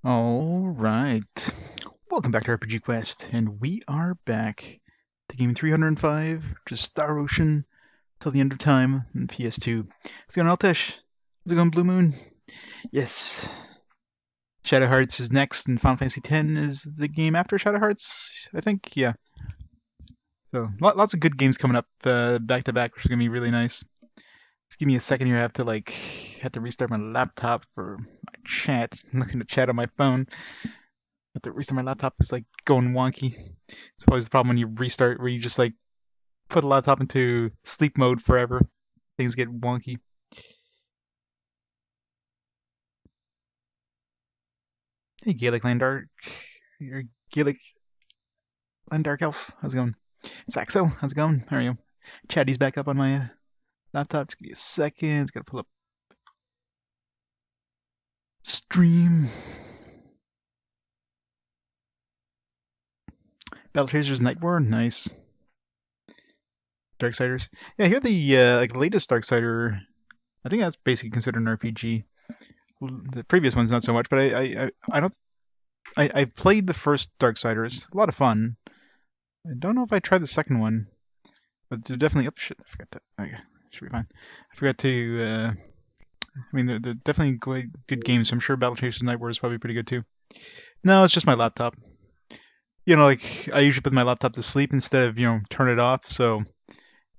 Alright. Welcome back to RPG Quest, and we are back to game 305, just Star Ocean, till the end of time, in PS2. How's it going, Altesh? How's it going, Blue Moon? Yes. Shadow Hearts is next, and Final Fantasy X is the game after Shadow Hearts, I think? Yeah. So, lots of good games coming up back to back, which is going to be really nice. Just give me a second here. I have to restart my laptop for my chat. I'm looking to chat on my phone. I have to restart my laptop. It's like going wonky. It's always the problem when you restart, where you just like put a laptop into sleep mode forever. Things get wonky. Hey, Gaelic Landark. You're Gaelic Landark Elf. How's it going? Saxo, how's it going? How are you? Chatty's back up on my laptop. Just give me a second. It's got to pull up stream. Battle Chasers Night War, nice. Darksiders. Yeah, here the latest Darksider. I think that's basically considered an RPG. The previous one's not so much, but I don't. I played the first Darksiders. A lot of fun. I don't know if I tried the second one, but they're definitely. Oh shit! I forgot to. Okay, should be fine. I forgot to. I mean, they're definitely good games. So I'm sure Battle Chasers Night War is probably pretty good too. No, it's just my laptop. You know, like I usually put my laptop to sleep instead of turn it off. So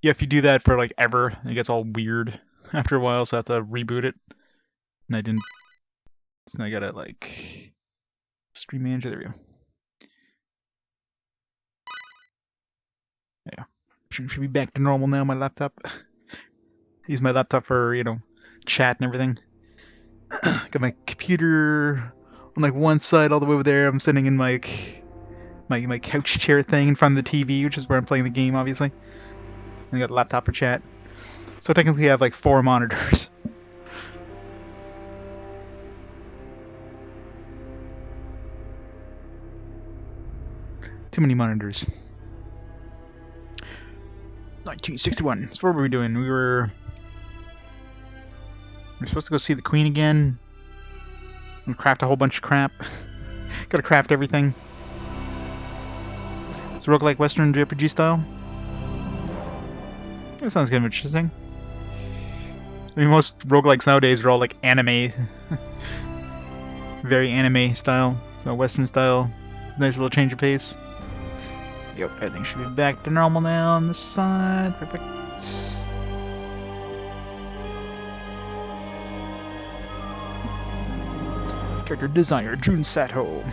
yeah, if you do that for like ever, it gets all weird after a while. So I have to reboot it, and I didn't. So now I gotta like stream manager. There we go. Yeah, should be back to normal now. My laptop. Use my laptop for chat and everything. Got my computer on like one side all the way over there. I'm sitting in my couch chair thing in front of the TV, which is where I'm playing the game, obviously. And I got a laptop for chat. So technically I have like 4 monitors. Too many monitors. 1961. So what were we doing? We were supposed to go see the Queen again. And craft a whole bunch of crap. Gotta craft everything. It's roguelike Western JRPG style. That sounds kind of interesting. I mean, most roguelikes nowadays are all like anime. Very anime style. So Western style. Nice little change of pace. Yep, everything should be back to normal now on this side. Perfect. Character designer, Jun Sato.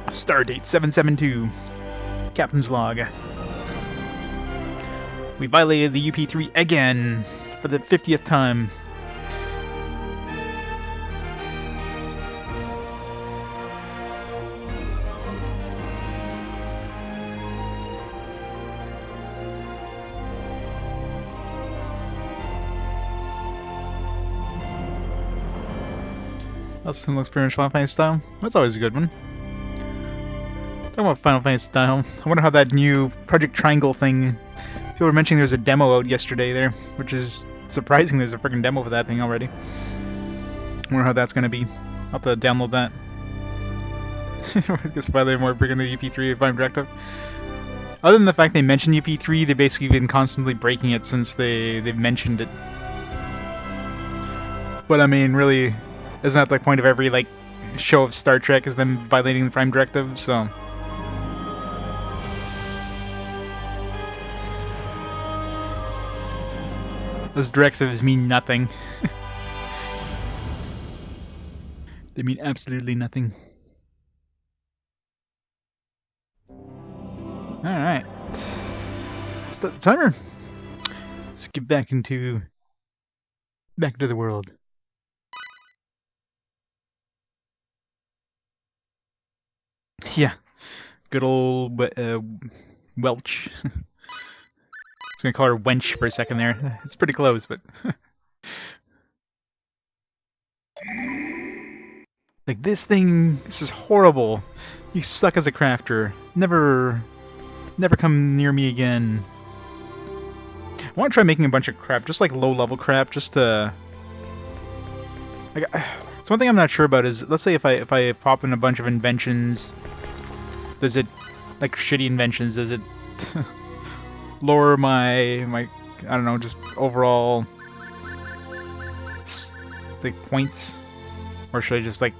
Stardate 772. Captain's log. We violated the UP3 again for the 50th time. That looks pretty much Final Fantasy style. That's always a good one. Talking about Final Fantasy style, I wonder how that new Project Triangle thing. People were mentioning there's a demo out yesterday there, which is surprising. There's a freaking demo for that thing already. I wonder how that's gonna be. I'll have to download that. I guess probably more breaking the UP3 if I'm directive. Other than the fact they mentioned UP3, they've basically been constantly breaking it since they've mentioned it. But I mean, really, isn't that the point of every like show of Star Trek, is them violating the Prime Directive? So those directives mean nothing. They mean absolutely nothing. Alright. Start the timer. Let's get back into the world. Yeah. Good old Welch. I was gonna call her Wench for a second there. It's pretty close, but like this is horrible. You suck as a crafter. Never come near me again. want to try making a bunch of crap, just like low-level crap, just to... Like, so one thing I'm not sure about is, let's say if I pop in a bunch of inventions, does it, like shitty inventions, does it lower my I don't know, just overall like points, or should I just like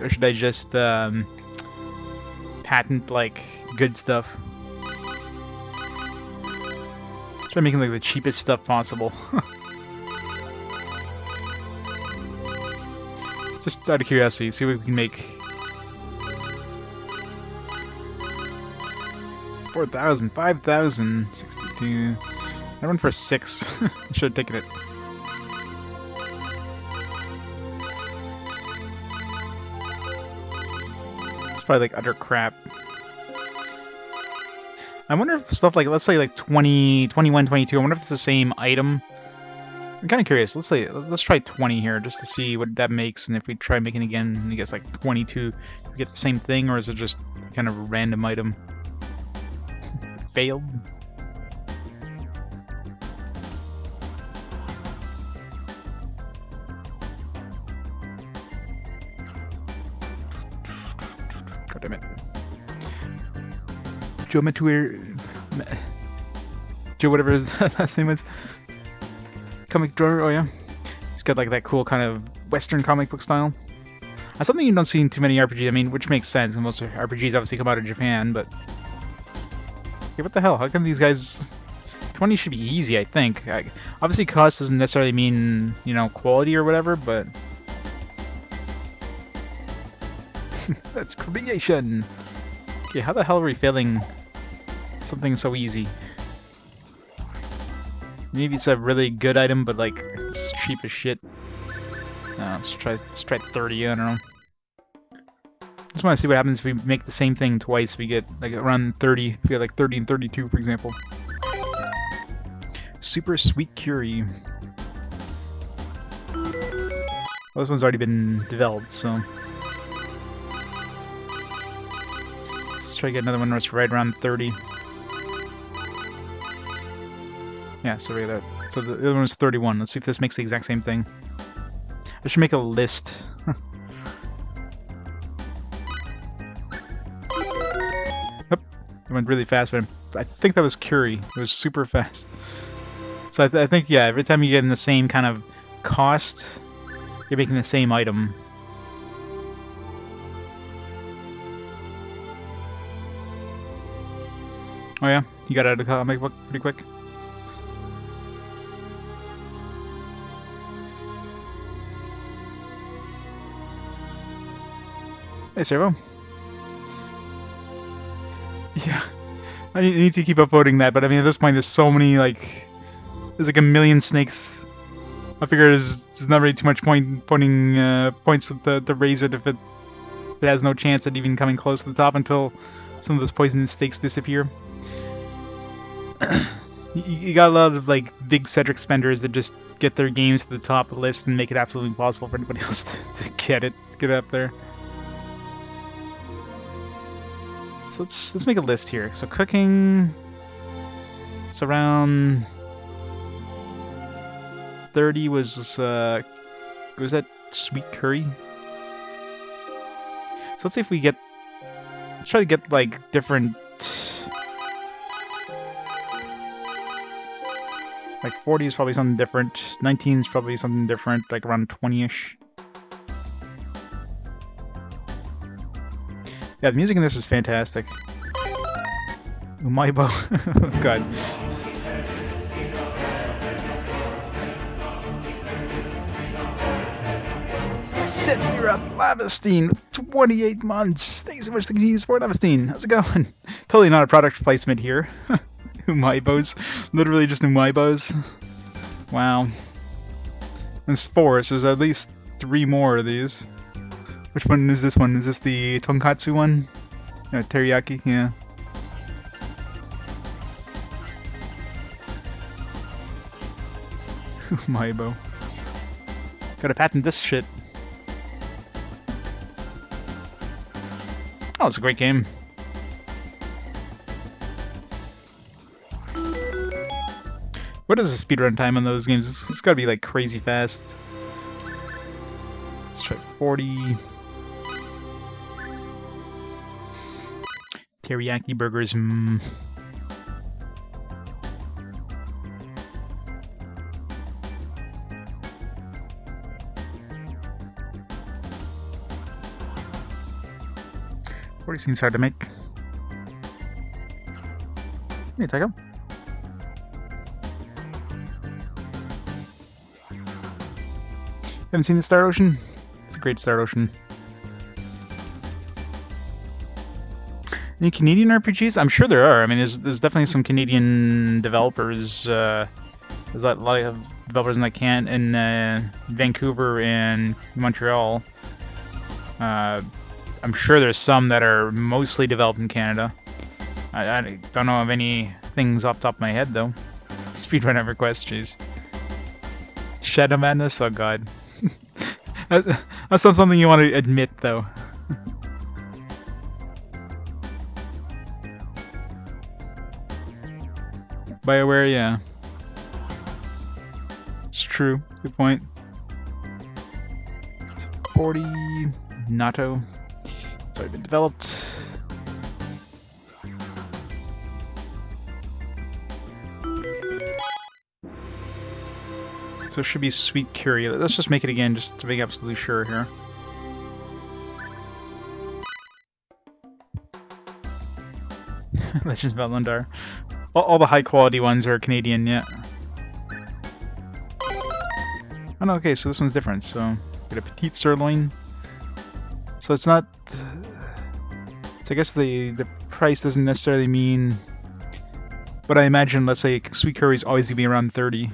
or should I just patent like good stuff? Try making like the cheapest stuff possible. Just out of curiosity, see what we can make. 4,000, 5,000, 62. I went for 6. Should have taken it. It's probably like utter crap. I wonder if stuff like, let's say like 20, 21, 22, I wonder if it's the same item. I'm kind of curious. Let's try 20 here just to see what that makes, and if we try making it again and it gets like 22, do we get the same thing, or is it just kind of a random item? Failed. God damn it. Joe whatever his last name is. Comic drawer, oh yeah. He's got like that cool kind of Western comic book style. That's something you don't see in too many RPGs, I mean, which makes sense, and most RPGs obviously come out of Japan, but... Hey, what the hell? How come these guys... 20 should be easy, I think. Obviously cost doesn't necessarily mean, you know, quality or whatever, but... That's creation! Okay, how the hell are we failing something so easy? Maybe it's a really good item, but like it's cheap as shit. Let's try 30. I don't know. Just want to see what happens if we make the same thing twice. We get like around 30. We get like 30 and 32, for example. Super sweet curry. Well, this one's already been developed, so let's try to get another one that's right around 30. Yeah, so right there. So the other one is 31. Let's see if this makes the exact same thing. I should make a list. Yep, it went really fast, but I think that was curry. It was super fast. So I think, yeah, every time you get in the same kind of cost, you're making the same item. Oh yeah, you got out of the comic book pretty quick. Hey, Servo. Yeah, I need to keep upvoting that, but I mean, at this point, there's so many, like, there's like a million snakes. I figure there's not really too much point putting points to raise it if it has no chance at even coming close to the top until some of those poisonous snakes disappear. You got a lot of, like, big Cedric spenders that just get their games to the top of the list and make it absolutely impossible for anybody else to get it up there. So let's make a list here. So cooking, it's around 30 was that sweet curry? So let's see if we get, let's try to get like different, like 40 is probably something different, 19 is probably something different, like around 20-ish. Yeah, the music in this is fantastic. Umaibo. Oh, God. Set me up, Lavestein, with 28 months. Thanks so much for the support, Lavestein. How's it going? Totally not a product placement here. Umaibos. Literally just Umaibos. Wow. There's 4, so there's at least 3 more of these. Which one is this one? Is this the tonkatsu one? Teriyaki? Yeah. Maibo. Gotta patent this shit. Oh, it's a great game. What is the speedrun time on those games? It's gotta be like crazy fast. Let's try 40. Teriyaki burgers. Forty seems hard to make. Hey, Tycho. Haven't seen the Star Ocean? It's a great Star Ocean. Any Canadian RPGs? I'm sure there are. I mean, there's definitely some Canadian developers. There's a lot of developers in Vancouver and Montreal. I'm sure there's some that are mostly developed in Canada. I don't know of any things off the top of my head, though. Speedrun request, jeez. Shadow Madness? Oh, God. That's not something you want to admit, though. BioWare, yeah. It's true. Good point. 40. Natto. It's already been developed. So it should be Sweet Curie. Let's just make it again, just to be absolutely sure here. Legends of Outlander. All the high quality ones are Canadian, yeah. Oh no, okay, so this one's different. So, get a petite sirloin. So it's not... So I guess the price doesn't necessarily mean... But I imagine, let's say, Sweet Curry's always gonna be around 30.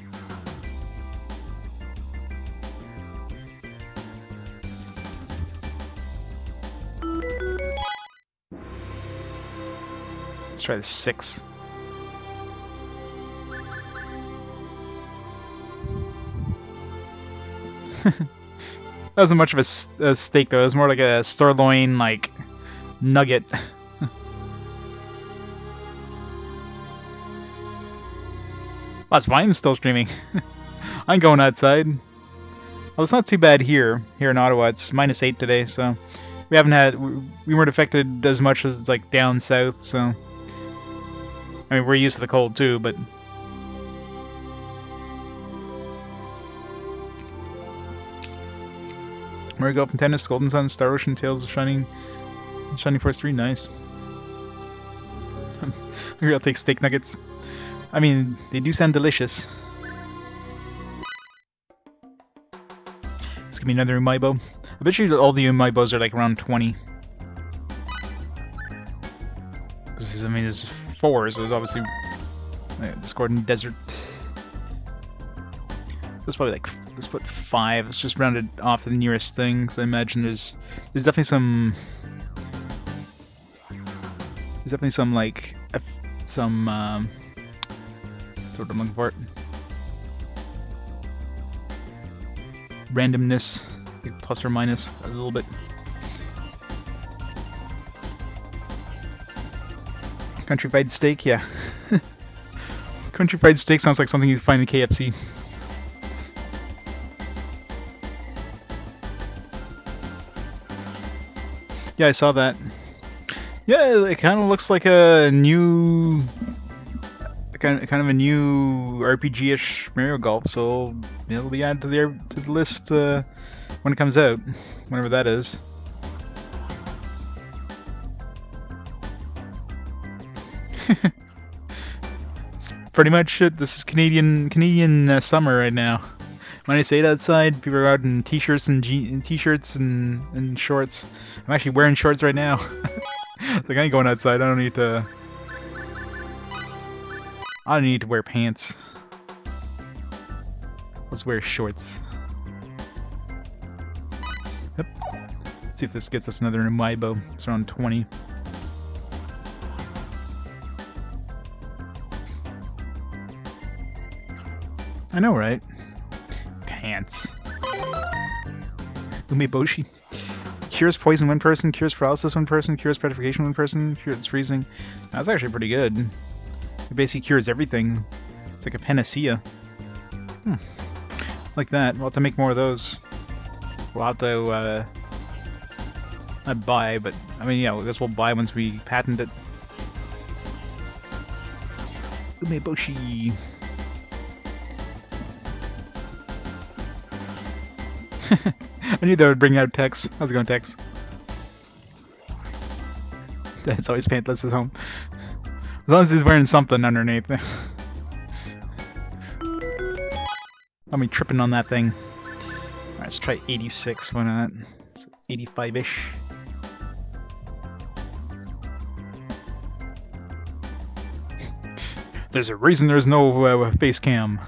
Let's try the 6. That wasn't much of a steak, though. It was more like a sirloin, like, nugget. That's fine. I'm still streaming. I'm going outside. Well, it's not too bad here in Ottawa. It's -8 today, so we haven't had... We weren't affected as much as, like, down south, so... I mean, we're used to the cold, too, but... Marigold from Tennis, Golden Sun, Star Ocean, Tales of Shining Force 3, nice. Maybe I'll take steak nuggets. I mean, they do sound delicious. This could be another Umaibo. I bet you all the Umaibos are like around 20. Because, I mean, there's 4, so there's obviously Discordant Desert. That's probably like, let's put 5. Let's just round it off to the nearest thing. So I imagine there's definitely some like some what's the word I'm looking for? Randomness, like plus or minus a little bit. Country Fried Steak, yeah. Country Fried Steak sounds like something you'd find in KFC. Yeah, I saw that. Yeah, it kind of looks like a new, kind of a new RPG-ish Mario Golf. So it'll be added to the list when it comes out, whenever that is. It's pretty much it. This is Canadian summer right now. When I say it outside, people are out in t-shirts and t-shirts and shorts. I'm actually wearing shorts right now. Like, I ain't going outside. I don't need to wear pants. Let's wear shorts. Yep. Let's see if this gets us another Umaibo. It's around 20. I know, right? Pants. Umeboshi. Cures poison one person, cures paralysis one person, cures petrification one person, cures freezing. That's actually pretty good. It basically cures everything. It's like a panacea. Like that. We'll have to make more of those. We'll have to, not buy, but, I mean, yeah, I guess we'll buy once we patent it. Umeboshi. I knew that would bring out Tex. How's it going, Tex? That's always pantless at home. As long as he's wearing something underneath. Let me tripping on that thing. Alright, let's try 86. Why not? It's 85-ish. There's a reason there's no face cam.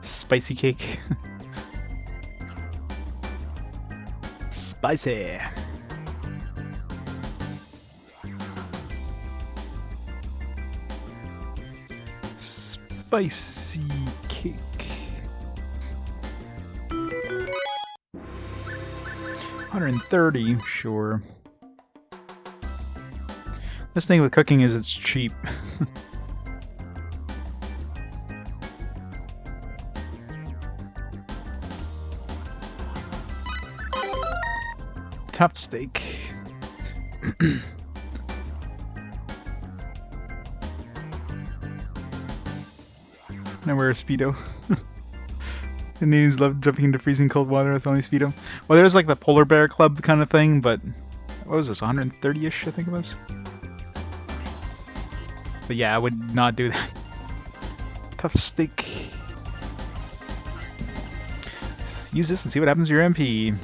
Spicy cake. Spicy. Spicy cake. $130, sure. This thing with cooking is it's cheap. Tough steak. Now wear a Speedo. The news love jumping into freezing cold water with only Speedo. Well, there's like the Polar Bear Club kind of thing, but what was this, 130-ish, I think it was? But yeah, I would not do that. Tough steak. Let's use this and see what happens to your MP.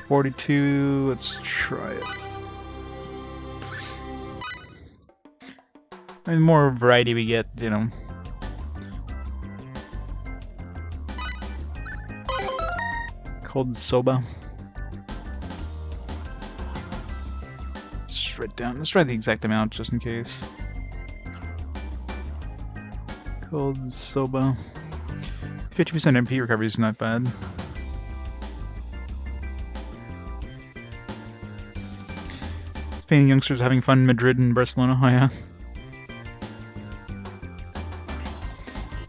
42, let's try it. I mean, more variety we get, you know. Cold soba. Let's write down. Let's write the exact amount just in case. Cold soba. 50% MP recovery is not bad. Spain youngsters having fun in Madrid and Barcelona. Oh yeah.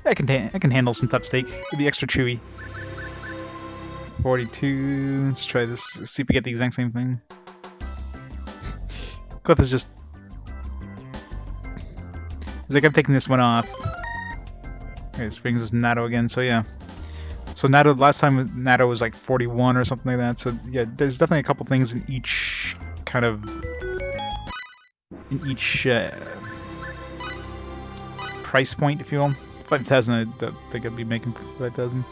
I can handle some tough steak. It'll be extra chewy. 42. Let's try this. See if we get the exact same thing. Cliff is just. It's like I'm taking this one off. Okay, this brings us natto again. So yeah. So natto. Last time natto was like 41 or something like that. So yeah, there's definitely a couple things in each kind of. In each price point, if you will. 5,000, I don't think I'd be making 5,000.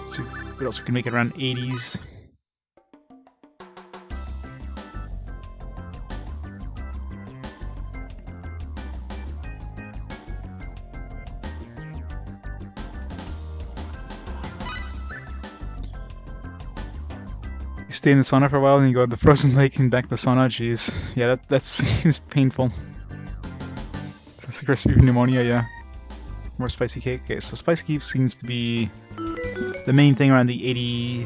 See what else we can make it around 80s. Stay in the sauna for a while and you go to the frozen lake and back to the sauna. Jeez. Yeah, that seems painful. That's a recipe for pneumonia, yeah. More spicy cake. Okay, so spicy cake seems to be the main thing around the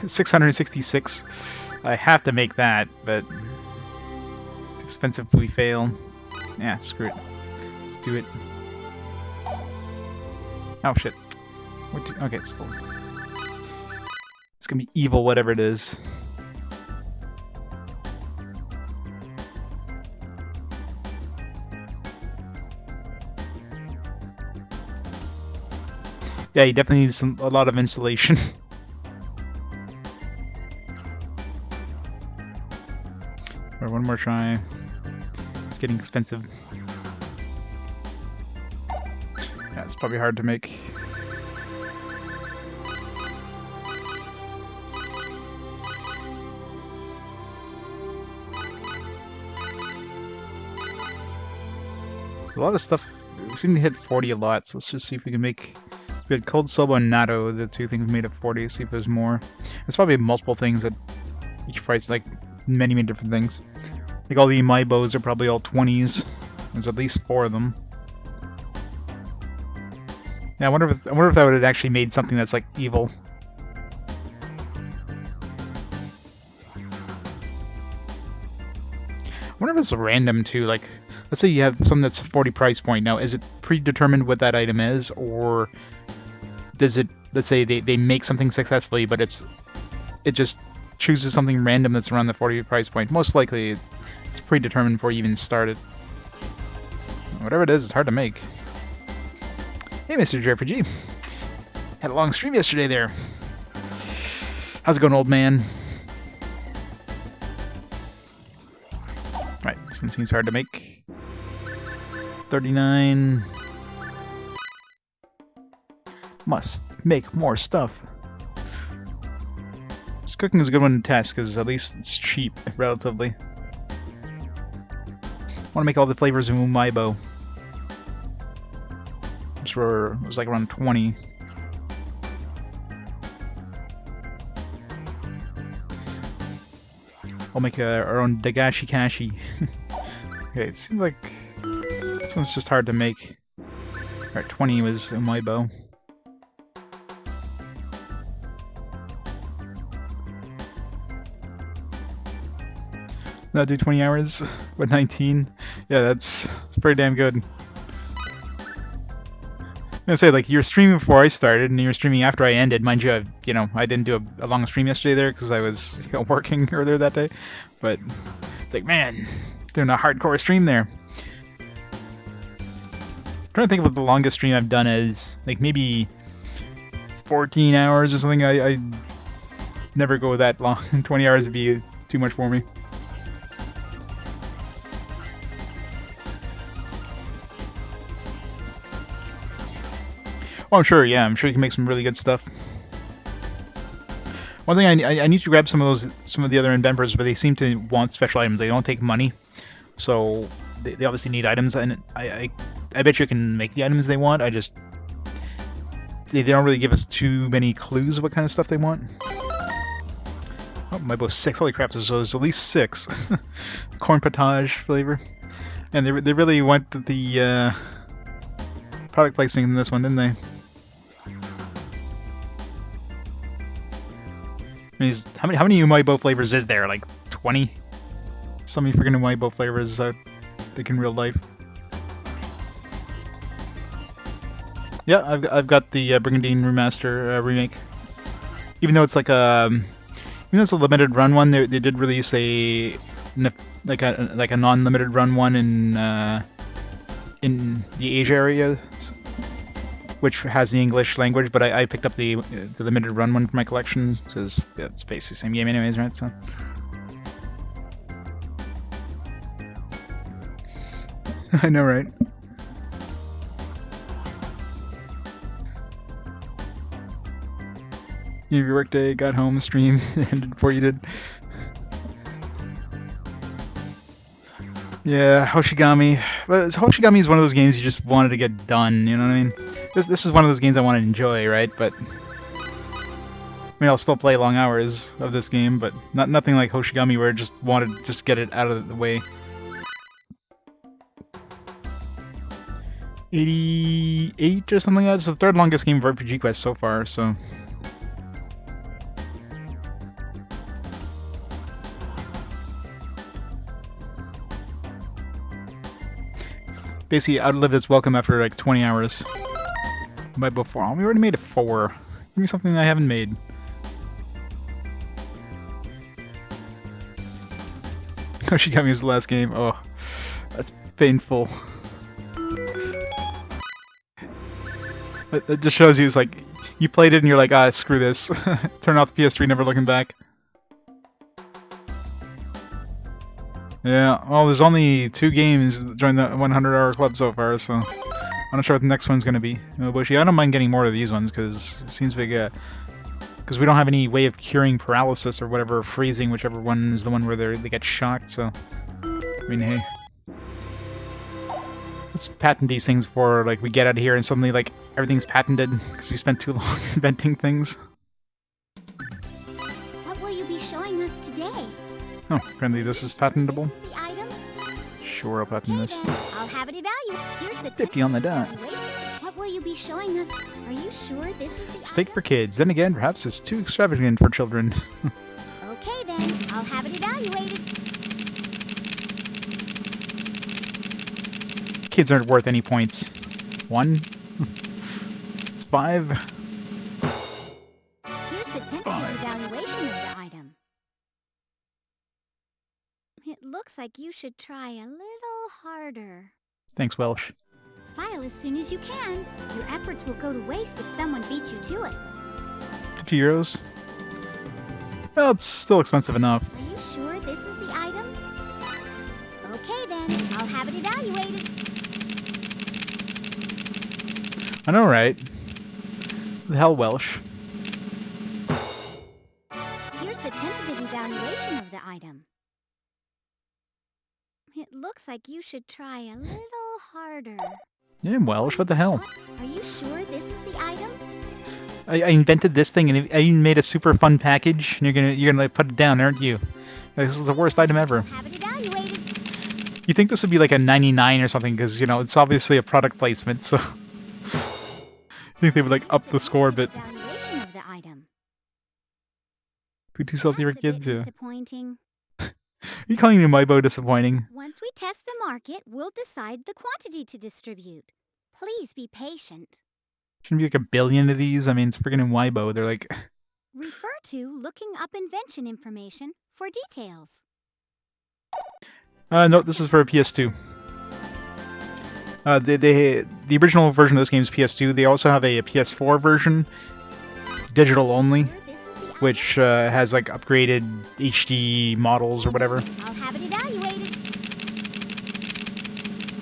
666. I have to make that, but it's expensive if we fail. Yeah, screw it. Let's do it. Oh shit. Okay, it's still... It's gonna be evil, whatever it is. Yeah, you definitely need a lot of insulation. Or one more try. It's getting expensive. Yeah, it's probably hard to make. There's a lot of stuff. We seem to hit 40 a lot, so let's just see if we can make... We had cold soba and natto, the two things made at 40, see if there's more. There's probably multiple things at each price, like many different things. Like all the Imaibos are probably all 20s. There's at least 4 of them. Yeah, I wonder if that would have actually made something that's like evil. wonder if it's random too. Like, let's say you have something that's 40 price point. Now, is it predetermined what that item is, or does it? Let's say they make something successfully, but it just chooses something random that's around the 40 price point. Most likely, it's predetermined before you even start it. Whatever it is, it's hard to make. Hey, Mr. JRPG. Had a long stream yesterday there. How's it going, old man? Right, this one seems hard to make. 39. Must make more stuff. This cooking is a good one to test because at least it's cheap, relatively. I want to make all the flavors of Umaibo. Which was like around 20. We'll make our own Dagashi Kashi. Okay, it seems like this one's just hard to make. Alright, 20 was Umaibo. That'll do 20 hours, but 19. Yeah, that's pretty damn good. I'm gonna say, like, you're streaming before I started, and you're streaming after I ended. Mind you, I didn't do a long stream yesterday there because I was working earlier that day. But it's like, man, doing a hardcore stream there. I'm trying to think of what the longest stream I've done is. Like, maybe 14 hours or something. I never go that long. 20 hours would be too much for me. Oh, I'm sure, yeah. I'm sure you can make some really good stuff. One thing, I need to grab some of the other inventors, but they seem to want special items. They don't take money, so they obviously need items, and I bet you can make the items they want. They don't really give us too many clues of what kind of stuff they want. Oh, my both 6. Holy crap, there's at least 6. Corn potage flavor. And they really went the product placement in this one, didn't they? How many Umaibo flavors is there? Like 20? So many freaking Umaibo flavors out like in real life. Yeah, I've got the Brigandine remaster remake. Even though it's like even though it's a limited run one, they did release a non-limited run one in the Asia area, which has the English language, but I picked up the limited run one for my collection, because it's basically the same game anyways, right? So I know, right? Your workday, got home, stream, ended before you did. Yeah, Hoshigami. But Hoshigami is one of those games you just wanted to get done, you know what I mean? This is one of those games I want to enjoy, right? But I mean, I'll still play long hours of this game, but nothing like Hoshigami where I just wanted to just get it out of the way. 88 or something like that. It's the third longest game of RPG Quest so far, so. Basically outlived its welcome after like 20 hours. By before, we already made it 4. Give me something I haven't made. Hoshigami was the last game. Oh, that's painful. It just shows you, it's like, you played it and you're like, ah, screw this. Turn off the PS3, never looking back. Yeah, well, there's only 2 games join the 100-hour club so far, so I'm not sure what the next one's going to be. Bushy, I don't mind getting more of these ones, because it seems like because we don't have any way of curing paralysis or whatever, freezing, whichever one is the one where they get shocked, so, I mean, hey. Let's patent these things before, like, we get out of here and suddenly, like, everything's patented, because we spent too long inventing things. What will you be showing us today? Oh, apparently this is patentable. The item? Sure, I'll patent this. I'll have it evaluated. Here's the 50 on the dot. What will you be showing us? Are you sure this is the Steak item? for kids. Then again, perhaps it's too extravagant for children. Okay then, I'll have it evaluated. arcades aren't worth any points. 1? It's 5. Here's the tentative evaluation of the item. It looks like you should try a little harder. Thanks, Welsh. File as soon as you can. Your efforts will go to waste if someone beats you to it. 50 euros? Well, it's still expensive enough. Are you sure this is the item? Okay then, I'll have it evaluated. I know, right? The hell, Welsh. Here's the tentative evaluation of the item. It looks like you should try a little harder. Yeah, Welsh, what the hell? Are you sure this is the item? I invented this thing, and I even made a super fun package, and you're gonna like, put it down, aren't you? This is the worst item ever. Have it evaluated. You think this would be like a 99 or something, because, you know, it's obviously a product placement, so... I think they would, like, up the score a bit. Evaluation of the item. Be too salty for That's a bit kids, yeah. disappointing. Are you calling Amiibo disappointing? Once we test the market, we'll decide the quantity to distribute. Please be patient. Shouldn't be like a billion of these? I mean, it's freaking Weibo. They're like... Refer to looking up invention information for details. No, this is for a PS2. The original version of this game is PS2. They also have a PS4 version, digital only, which has like upgraded HD models or whatever. I'll have it evaluated.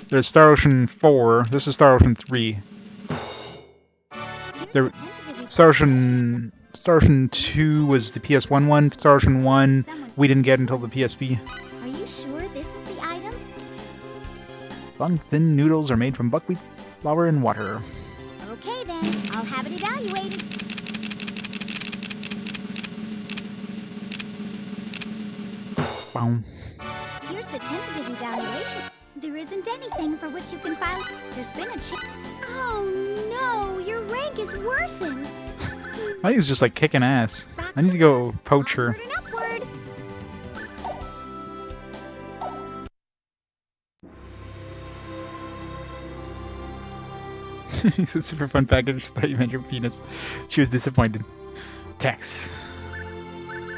There's Star Ocean 4. This is Star Ocean 3. Star Ocean 2 was the PS1 one. Star Ocean 1 we didn't get until the PSP. Are you sure this is the item? Long thin noodles are made from buckwheat flour and water. Okay then, I'll have it evaluated. Boom. Here's the tentative evaluation. There isn't anything for which you can file. There's been a change. Oh no, your rank is worsened. I think it's just like kicking ass. I need to go poach her. Upward and upward. It's a super fun package. Thought you meant your penis. She was disappointed. Tex.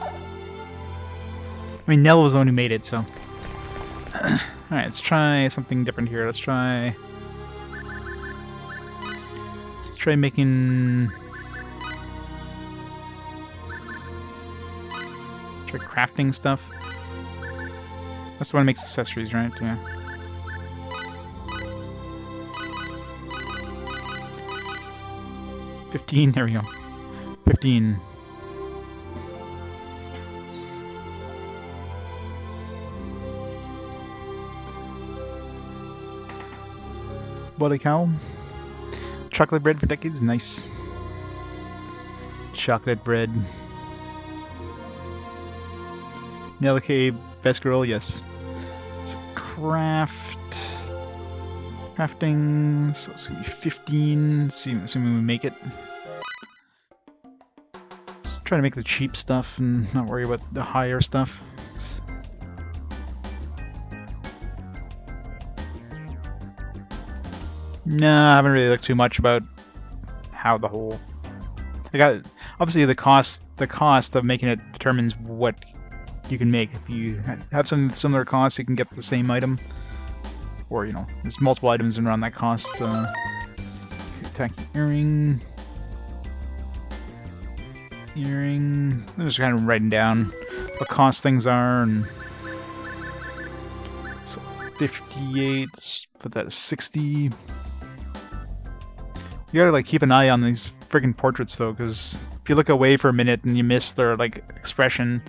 I mean, Nell was the one who made it, so. Alright, let's try something different here. Let's try making... Try crafting stuff. That's the one that makes accessories, right? Yeah. $15, there we go. 15. What a cow. Chocolate bread for decades, nice. Chocolate bread. Nella K, best girl, yes. So crafting, so it's gonna be 15, assuming we make it. Just try to make the cheap stuff and not worry about the higher stuff. No, I haven't really looked too much about how the whole... obviously the cost of making it determines what you can make. If you have some similar costs, you can get the same item. Or, you know, there's multiple items around that cost. Tacky earring. I'm just kind of writing down what cost things are. And so 58, let's put that at 60. You gotta like keep an eye on these friggin' portraits though, because if you look away for a minute and you miss their like expression,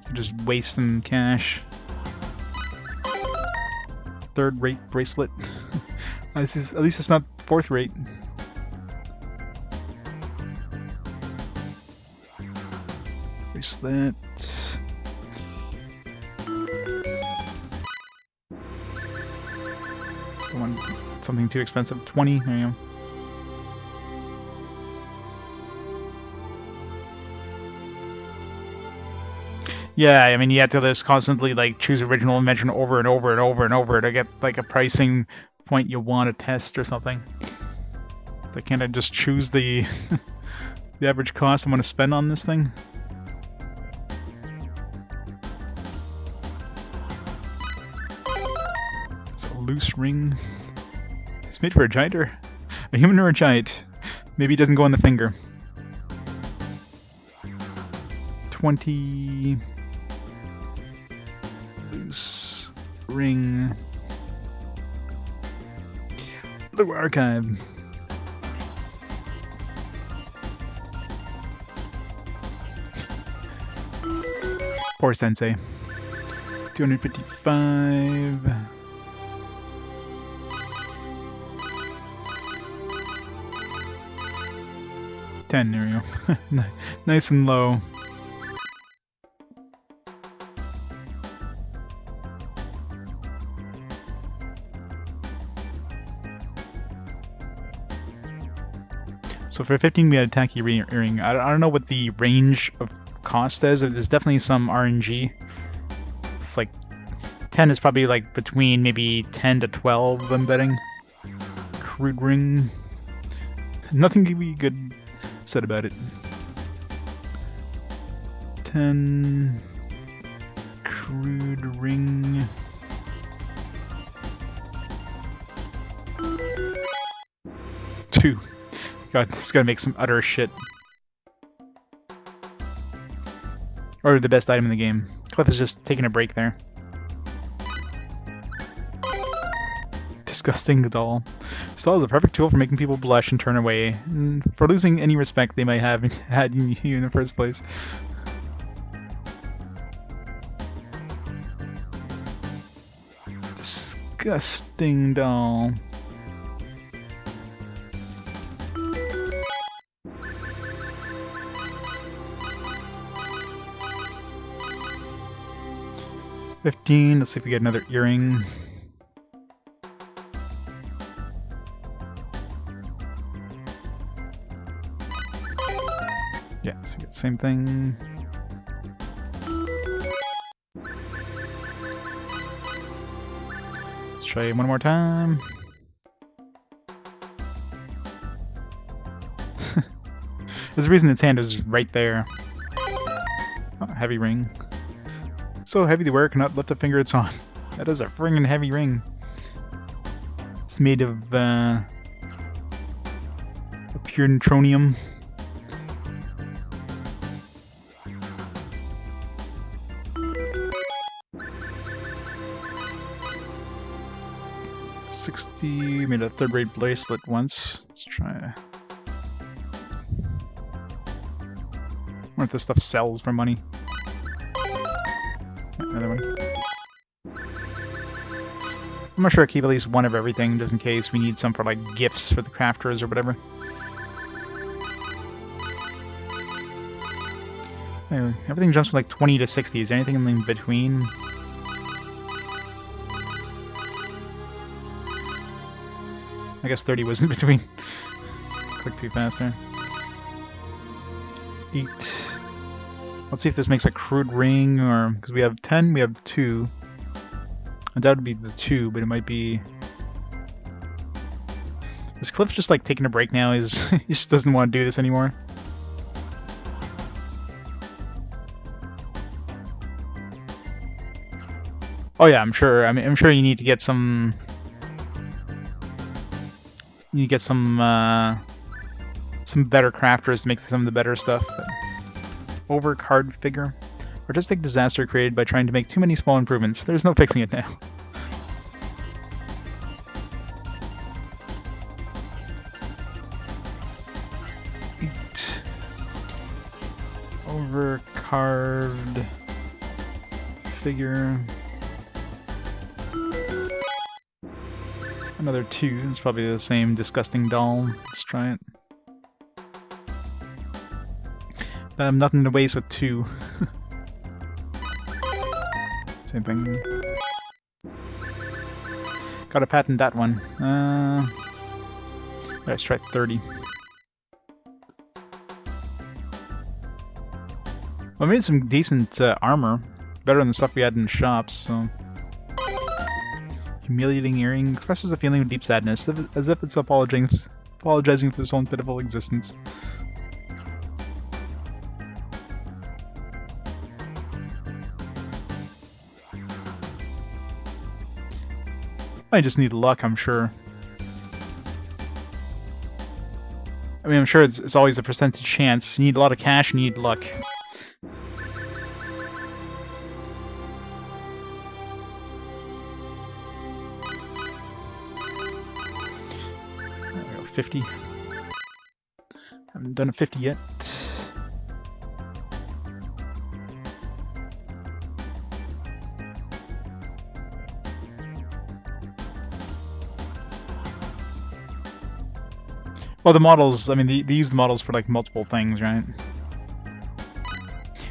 you just waste some cash. Third rate bracelet. At least it's not fourth rate. Bracelet. Something too expensive. 20. There you go. Yeah, I mean, you have to just constantly like choose original invention over and over and over and over to get like a pricing point you want to test or something. So can't I just choose the the average cost I'm going to spend on this thing? It's a loose ring. It's made for a giant or a human or a giant. Maybe it doesn't go on the finger. 20 loose ring. Blue archive. Poor sensei. 255. There we go. Nice and low. So for 15 we had a tacky earring. I don't know what the range of cost is. There's definitely some RNG. It's like 10 is probably like between maybe 10 to 12, I'm betting. Crude ring. Nothing can be good said about it. 10 crude ring. Two. God, this is gonna make some utter shit. Or the best item in the game. Cliff is just taking a break there. Disgusting doll. This doll is a perfect tool for making people blush and turn away, and for losing any respect they might have had in you in the first place. Disgusting doll. $15. Let's see if we get another earring. Yeah, so we get the same thing. Let's try it one more time. There's a reason its hand is right there. Oh, heavy ring. So heavy to wear, cannot lift a finger it's on. That is a friggin' heavy ring. It's made of pure neutronium. $60. Made a third-rate bracelet once. Let's try. I wonder if this stuff sells for money. Another one. I'm not sure I keep at least one of everything, just in case we need some for like gifts for the crafters or whatever. Anyway, everything jumps from like 20 to 60. Is there anything in between? I guess 30 was in between. Click too fast there. 8. Let's see if this makes a crude ring, or because we have 10, we have 2. I doubt it'd be the 2, but it might be. Is Cliff just like taking a break now? He just doesn't want to do this anymore. Oh yeah, I'm sure. I mean, I'm sure you need to get some. You need to get some better crafters to make some of the better stuff. But over card figure. Artistic disaster created by trying to make too many small improvements. There's no fixing it now. Over carved figure. Another 2. It's probably the same disgusting doll. Let's try it. Nothing to waste with 2. Same thing. Gotta patent that one. Let's try 30. Well, I made some decent armor. Better than the stuff we had in the shops, so. Humiliating earring expresses a feeling of deep sadness, as if it's apologizing for its own pitiful existence. I just need luck, I'm sure. I mean, I'm sure it's always a percentage chance. You need a lot of cash, you need luck. There we go, 50. Haven't done a 50 yet. Well, the models, I mean, they use the models for, like, multiple things, right?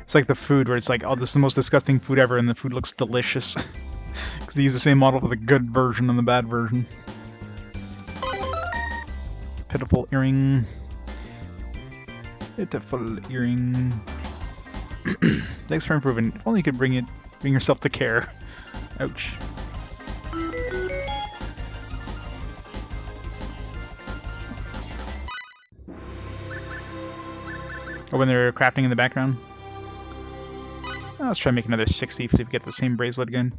It's like the food, where it's like, oh, this is the most disgusting food ever, and the food looks delicious. Because they use the same model for the good version and the bad version. Pitiful earring. Pitiful earring. Thanks for improving. If only you could bring yourself to care. Ouch. Or when they're crafting in the background. Oh, let's try and make another 60 to get the same bracelet again.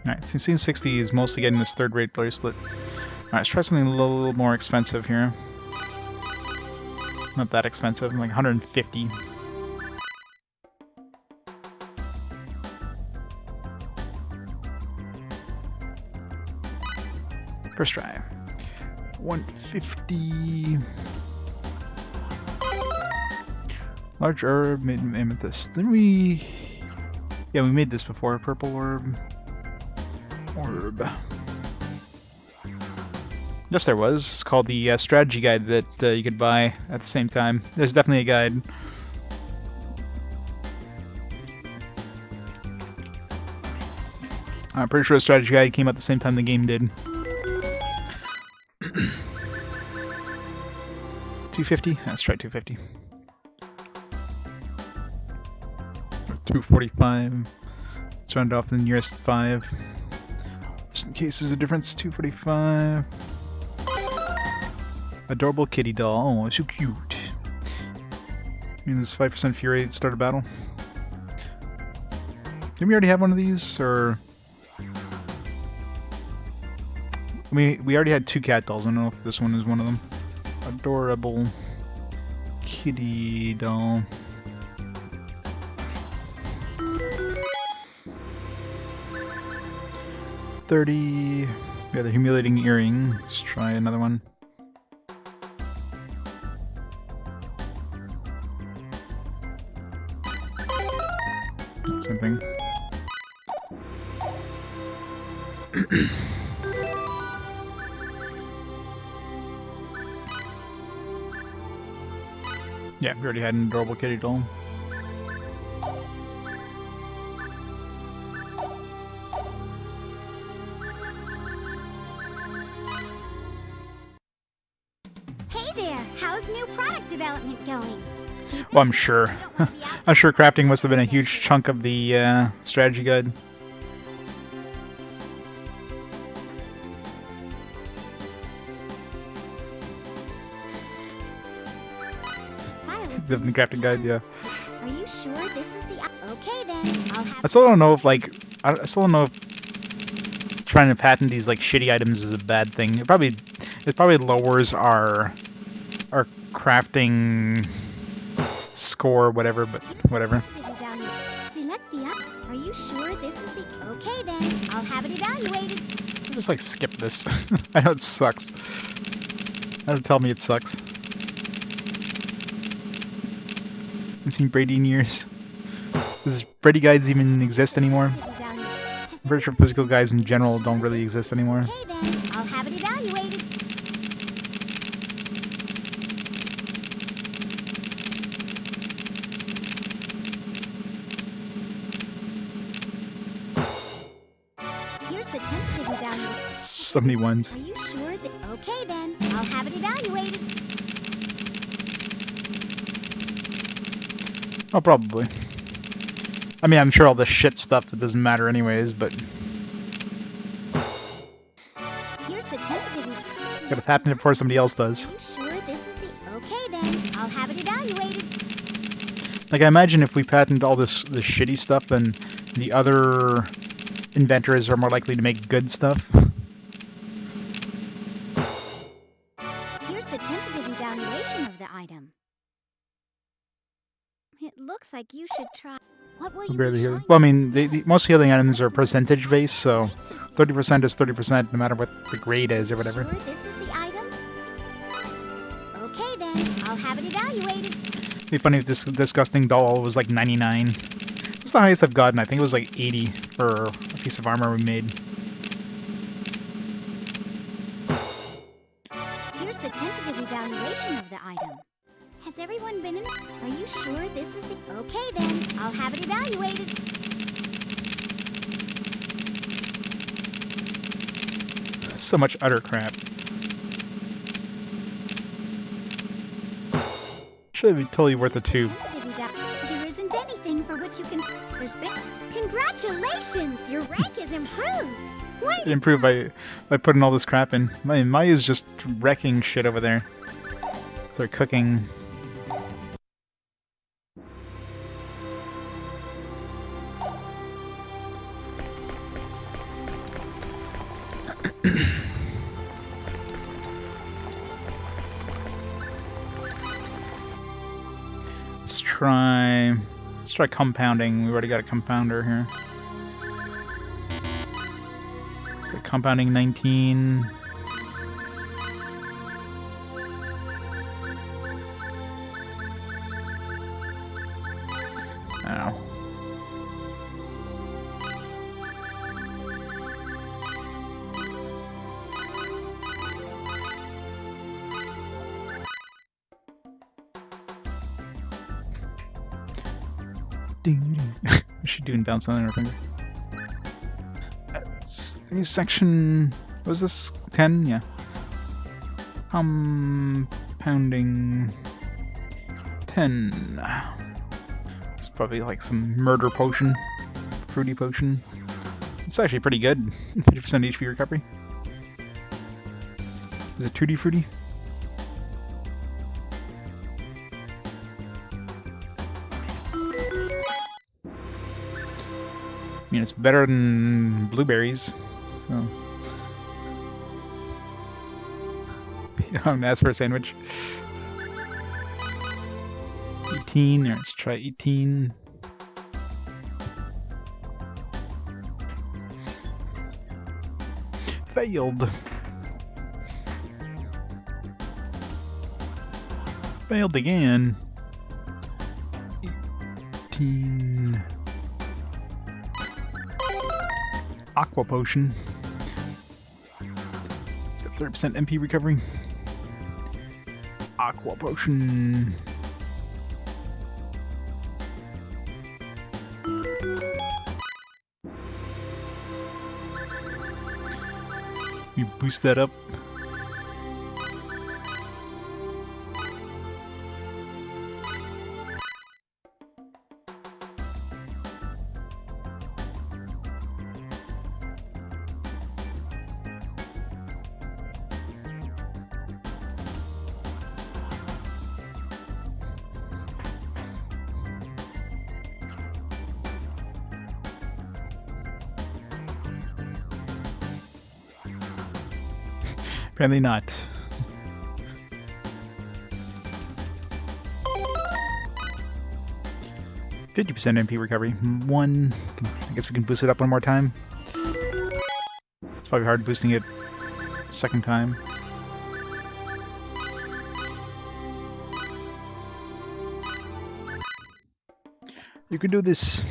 Alright, so it seems 60 is mostly getting this third-rate bracelet. Alright, let's try something a little more expensive here. Not that expensive, like 150. First try. 150. Large herb, made amethyst. Didn't we... Yeah, we made this before. Purple orb. Yes, there was. It's called the strategy guide that you could buy at the same time. There's definitely a guide. I'm pretty sure the strategy guide came out at the same time the game did. 250? Let's try 250. 245. Let's round it off to the nearest 5. Just in case there's a difference. 245. Adorable kitty doll. Oh, it's so cute. I mean, this 5% fury at the start of battle. Didn't we already have one of these? Or... I mean, we already had 2 cat dolls. I don't know if this one is one of them. Adorable kitty doll. $30. We have the humiliating earring. Let's try another one. Same thing. Yeah, we already had an adorable kitty doll. Hey there, how's new product development going? Well, I'm sure. I'm sure crafting must have been a huge chunk of the strategy guide. The crafting guide, yeah. Are you sure this is the... Okay then, I'll have... I still don't know if, like... I still don't know if trying to patent these, like, shitty items is a bad thing. It probably lowers our crafting score, whatever, but whatever. Select the up. Are you sure this is the... Okay then, I'll have it evaluated. Just, like, skip this. I know it sucks. Don't tell me it sucks. I've seen Brady in years. Does Brady guides even exist anymore? I'm pretty sure physical guides in general don't really exist anymore. Okay then, I'll have it evaluated. Here's the tentative evaluation. 71s. Are you sure that... Okay then, I'll have it evaluated. Oh, probably. I mean, I'm sure all the shit stuff that doesn't matter anyways, but... Here's the tentative. Gotta patent it before somebody else does. Are you sure this is the... Okay then, I'll have it evaluated. Like, I imagine if we patent all this shitty stuff, then the other inventors are more likely to make good stuff. Here's the tentative evaluation of the item. It looks like you should try... What will you Barely be hear. trying? Well, I mean, most healing items are percentage based, so 30% is 30% no matter what the grade is or whatever. Sure this is the item? Okay then, I'll have it evaluated. It'd be funny if this disgusting doll was like 99. It's the highest I've gotten. I think it was like 80 for a piece of armor we made. Here's the tentative evaluation of the item. Has everyone been in? Are you sure this is the... Okay then, I'll have it evaluated. So much utter crap. Should be totally worth it too. There isn't anything for which you can... There's been... Congratulations! Your rank is improved! Wait! Improve by putting all this crap in. Maya's just wrecking shit over there. They're cooking. Let's try compounding. We already got a compounder here. So compounding 19. I don't know. What's she doing bouncing on her finger? New section. What was this? 10? Yeah. Compounding 10. It's probably like some murder potion. Fruity potion. It's actually pretty good. 50% HP recovery. Is it Tutti Fruity? I mean, it's better than blueberries, so... You don't have to ask for a sandwich. 18, let's try 18. Failed. Failed again. 18... Aqua Potion. It's got 30% MP recovery. Aqua Potion. You boost that up. Apparently not. %50 MP recovery. One. I guess we can boost it up one more time. It's probably hard boosting it second time. You can do this.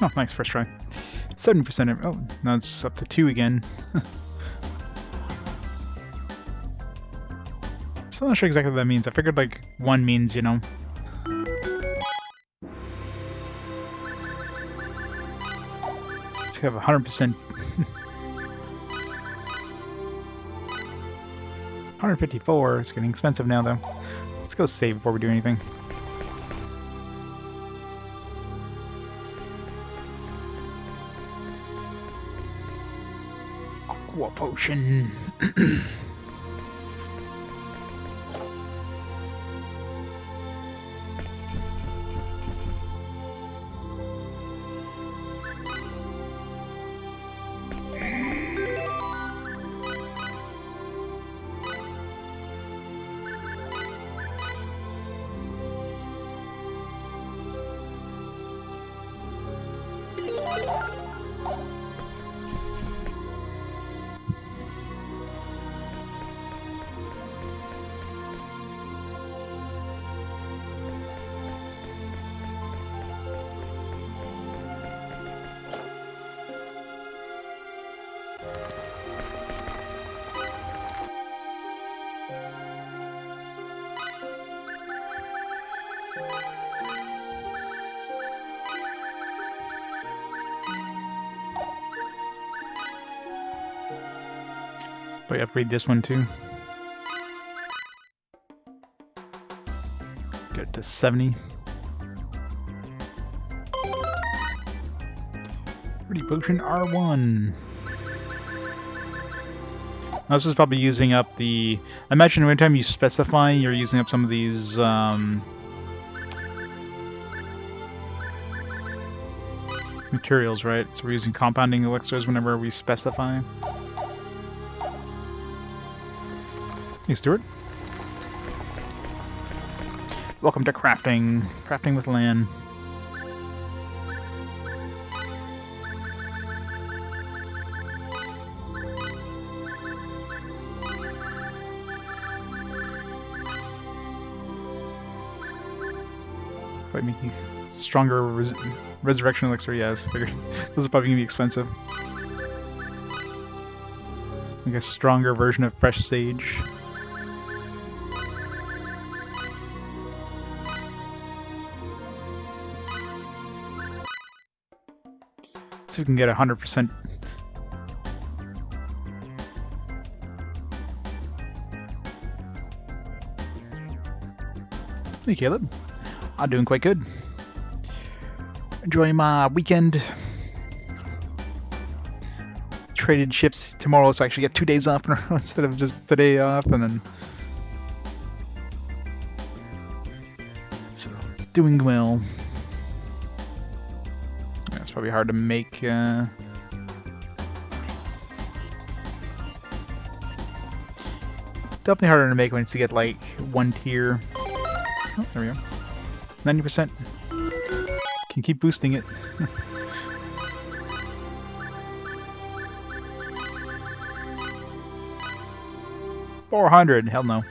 Oh, nice, first try. 70%. Oh, now it's up to 2 again. Still not sure exactly what that means. I figured like 1 means, you know. Let's have 100%. 154. It's getting expensive now, though. Let's go save before we do anything. Aqua potion. Probably upgrade this one too. Get it to 70. Pretty potion R1. Now this is probably using up the... I imagine every time you specify, you're using up some of these materials, right? So we're using compounding elixirs whenever we specify. Hey, Stuart. Welcome to crafting. Crafting with Lan. Probably make these stronger resurrection elixir. Yes, I figured this is probably gonna be expensive. Like a stronger version of fresh sage. So we can get 100%. Hey, Caleb. I'm doing quite good. Enjoying my weekend. Traded shifts tomorrow, so I actually get 2 days off instead of just the day off, and then... So, doing well. Yeah, it's probably hard to make... Definitely harder to make once you get, like, one tier. Oh, there we go. 90%. Can keep boosting it. $400. Hell no.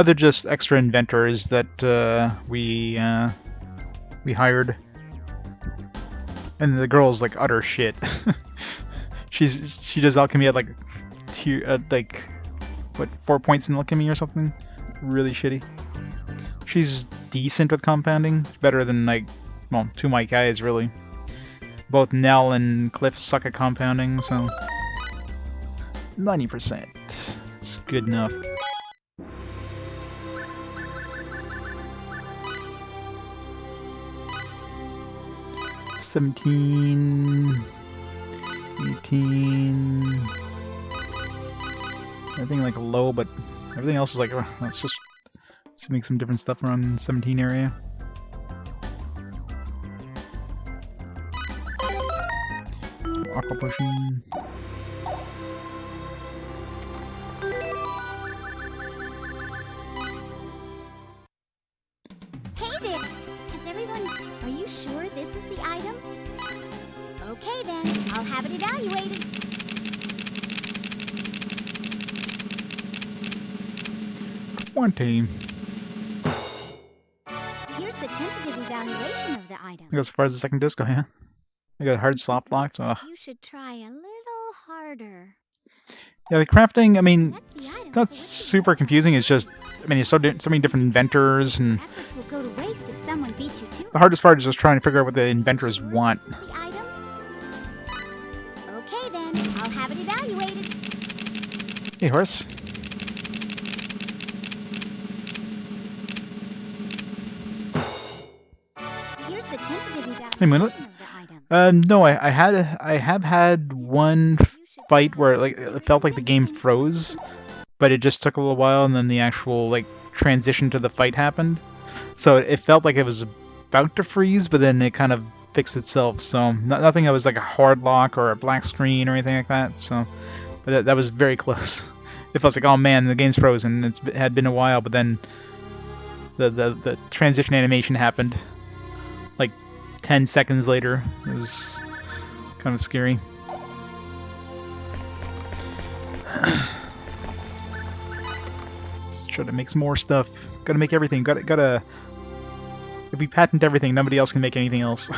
They're just extra inventors that we hired. And the girl's like utter shit. She does alchemy at like like what 4 points in alchemy or something. Really shitty. She's decent with compounding, better than like well 2 of my guys really. Both Nell and Cliff suck at compounding, so 90%. It's good enough. $17, $18. Everything like low, but everything else is like let's just make some different stuff around 17 area. Aqua potion. Hey there! Has everyone... Are you sure this is the item? Okay then, I'll have it evaluated. One team. Here's the tentative evaluation of the item. I go as far as the second disc, yeah. I got hard soft locked. You should try a little harder. Yeah, the crafting, I mean, That's the it's item not for which you super confusing. It's just, I mean, there's so many different inventors, and efforts will go to waste if someone beats you to the hardest part is just trying to figure out what the inventors Sure want. this is the item? Okay then, I'll have it evaluated. Hey, horse. Here's the tentative Hey, Moonlit. evaluation of the item. No, I have had one fight where like it felt like the game froze, but it just took a little while, and then the actual like transition to the fight happened. So it felt like it was about to freeze, but then it kind of fixed itself. So nothing that was like a hard lock or a black screen or anything like that. So but that was very close. It felt like, oh man, the game's frozen. It had been a while, but then the transition animation happened like 10 seconds later. It was kind of scary. Let's try to make some more stuff. Gotta make everything. Gotta. If we patent everything, nobody else can make anything else.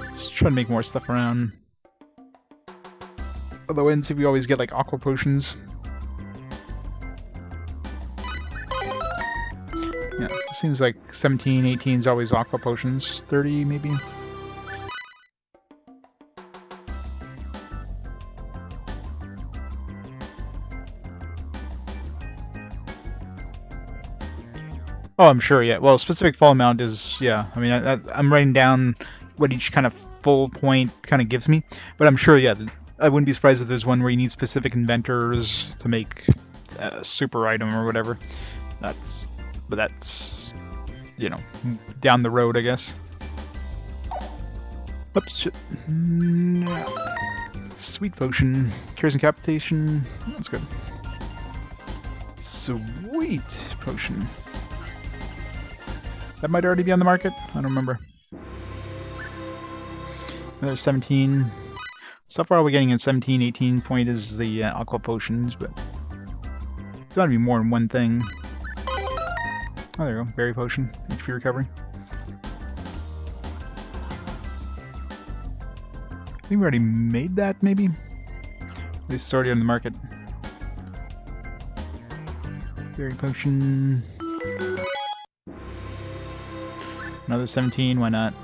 Let's try to make more stuff around. Although, and see if we always get like aqua potions. Yeah, it seems like 17, 18 is always aqua potions. 30 maybe. Oh, I'm sure, yeah. Well, specific fall amount is, yeah. I mean, I'm writing down what each kind of full point kind of gives me. But I'm sure, yeah, I wouldn't be surprised if there's one where you need specific inventors to make a super item or whatever. But that's, you know, down the road, I guess. Oops, shit. Sweet potion. Cures incapitation. That's good. Sweet potion. That might already be on the market. I don't remember. Another 17. So far, we're getting at 17, 18 point is the aqua potions, but there's got to be more than one thing. Oh, there you go. Berry potion. HP recovery. I think we already made that, maybe? At least it's already on the market. Berry potion. Another 17, why not?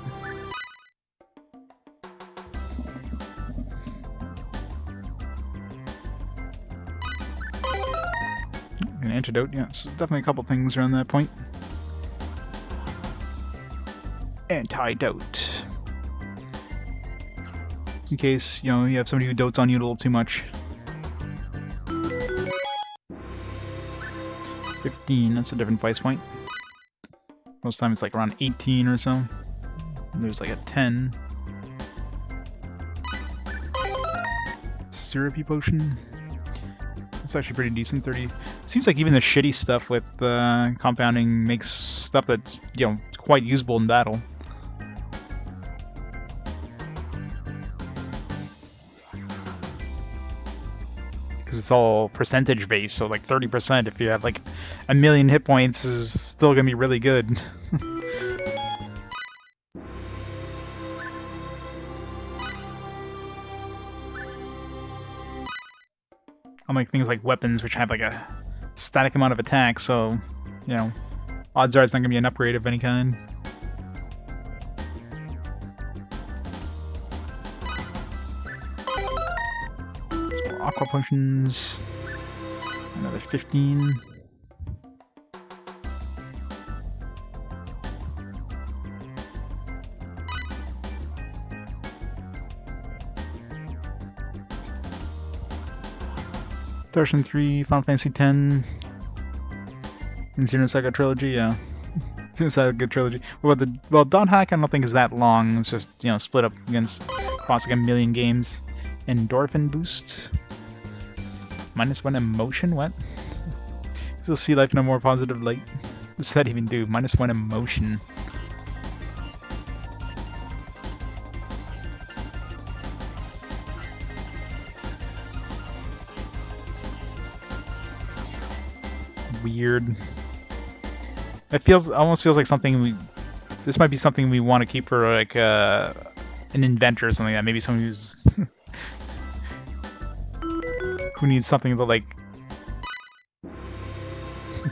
An antidote, yeah, so definitely a couple things around that point. Antidote. Just in case, you know, you have somebody who dotes on you a little too much. 15, that's a different price point. Most time it's like around 18 or so. And there's like a 10. Syrupy potion. That's actually pretty decent. 30. Seems like even the shitty stuff with compounding makes stuff that's, you know, quite usable in battle. Because it's all percentage based, so like 30% if you have like a million hit points is still gonna be really good. Unlike things like weapons, which have like a static amount of attack, so, you know, odds are it's not gonna be an upgrade of any kind. Some more aqua potions. Another 15. Version 3, Final Fantasy X, and Xenosaga Trilogy, yeah. Xenosaga Trilogy. Well, Dot Hack I don't think is that long. It's just, you know, split up across like a million games. Endorphin Boost. -1 emotion? What? You'll see life in a more positive light. What does that even do? -1 emotion. Weird. It almost feels like something This might be something we want to keep for like an inventor or something like that. Maybe someone who's who needs something to like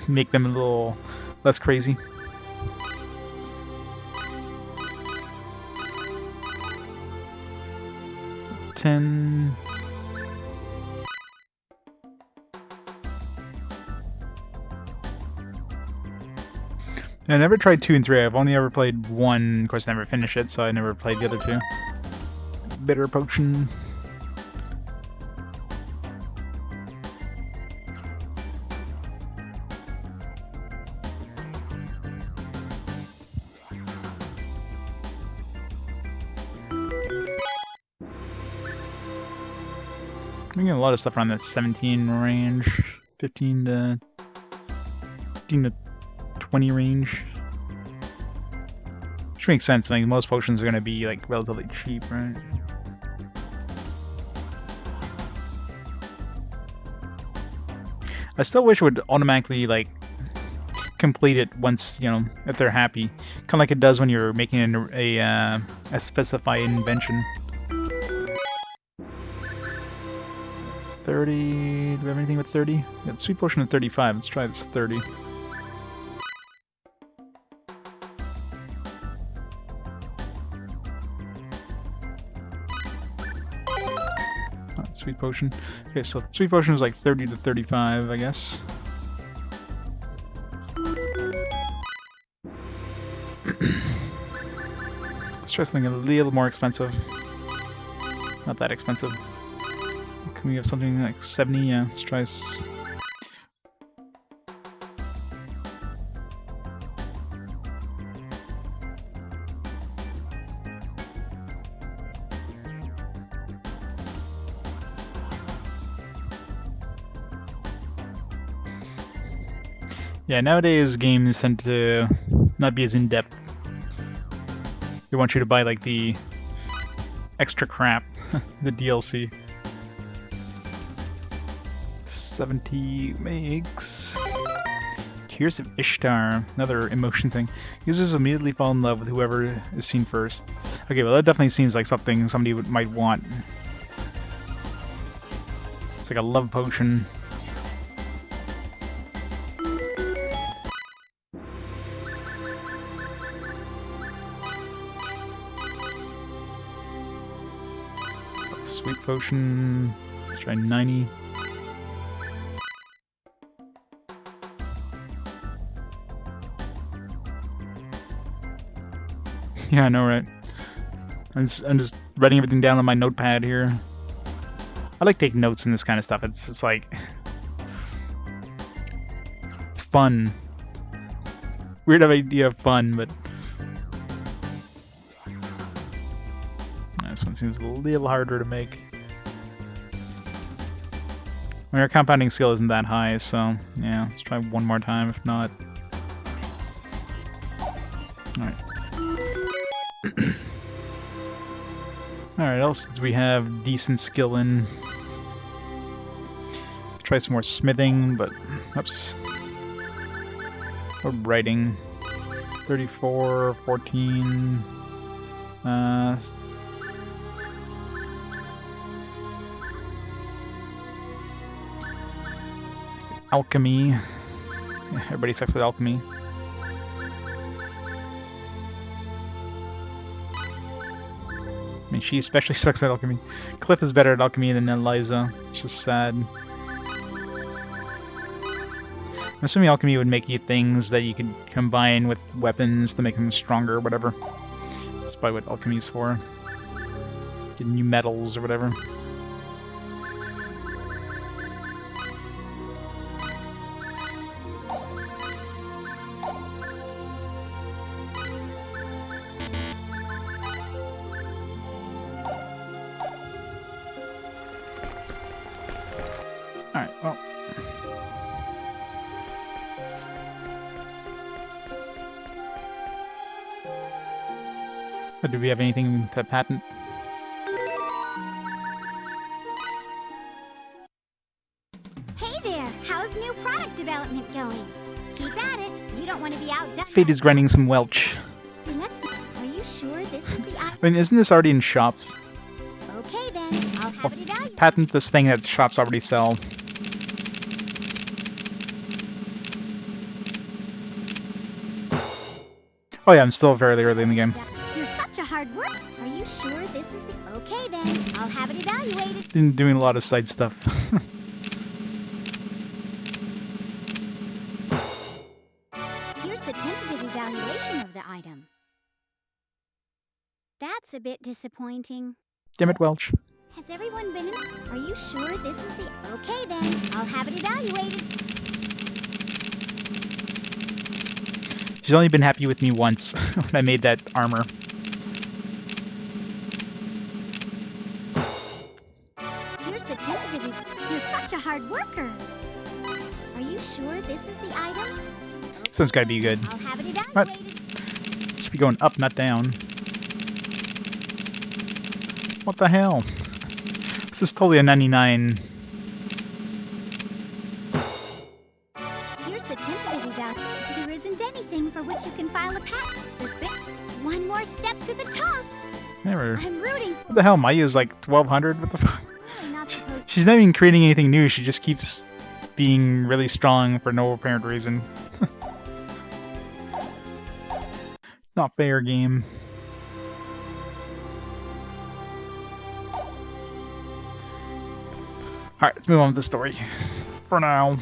make them a little less crazy. $10. I never tried 2 and 3. I've only ever played 1. Of course, I never finished it, so I never played the other 2. Bitter potion. I'm getting a lot of stuff around that 17 range, 15 to 20 range. Which makes sense. I mean, most potions are going to be like relatively cheap, right? I still wish it would automatically like complete it once, you know, if they're happy. Kind of like it does when you're making a specified invention. 30. Do we have anything with 30? Got sweet potion at 35. Let's try this 30. Sweet potion. Okay, so sweet potion is like 30 to 35, I guess. Let's try something a little more expensive. Not that expensive. Can we have something like 70? Yeah, let's try. Yeah, nowadays games tend to not be as in-depth. They want you to buy like the extra crap, the DLC. 70 makes... Tears of Ishtar, another emotion thing. Users immediately fall in love with whoever is seen first. Okay, well that definitely seems like something somebody might want. It's like a love potion. Sweet potion. Let's try 90. Yeah, I know, right? I'm just writing everything down on my notepad here. I like taking notes in this kind of stuff. It's like... It's fun. Weird idea of fun, but... This one seems a little harder to make. Our compounding skill isn't that high, so... Yeah, let's try one more time, if not... Alright. Alright, else do we have decent skill in? Try some more smithing, but... Oops. Or writing. 34, 14... Alchemy. Yeah, everybody sucks at alchemy. I mean, she especially sucks at alchemy. Cliff is better at alchemy than Eliza. It's just sad. I'm assuming alchemy would make you things that you could combine with weapons to make them stronger or whatever. That's probably what alchemy is for. Get new metals or whatever. Alright, well. But do we have anything to patent? Hey there, how's new product development going? Keep at it. You don't want to be outdone. Fayt is grinding some Welch. See, I mean, isn't this already in shops? Okay then, I'll have it evaluated. Patent this thing that shops already sell. Oh yeah, I'm still fairly early in the game. You're such a hard worker. Are you sure this is the... Okay then, I'll have it evaluated. Been doing a lot of side stuff. Here's the tentative evaluation of the item. That's a bit disappointing. Damn it, Welch. Has everyone been in? Are you sure this is the... Okay then, I'll have it evaluated. She's only been happy with me once when I made that armor. Here's the tentative... You're such a hard worker. Are you sure this is the item? So it's gotta be good. I'll have it evaluated. Should be going up, not down. What the hell? This is totally a 99. Here's the tentative evaluation. There isn't anything for which you can file a patent. There's been one more step to the top. Never. I'm rooting for... What the hell? Maya's like 1200? What the fuck? Really not supposed to... She's not even creating anything new. She just keeps being really strong for no apparent reason. Not fair, game. Alright, let's move on with the story. For now.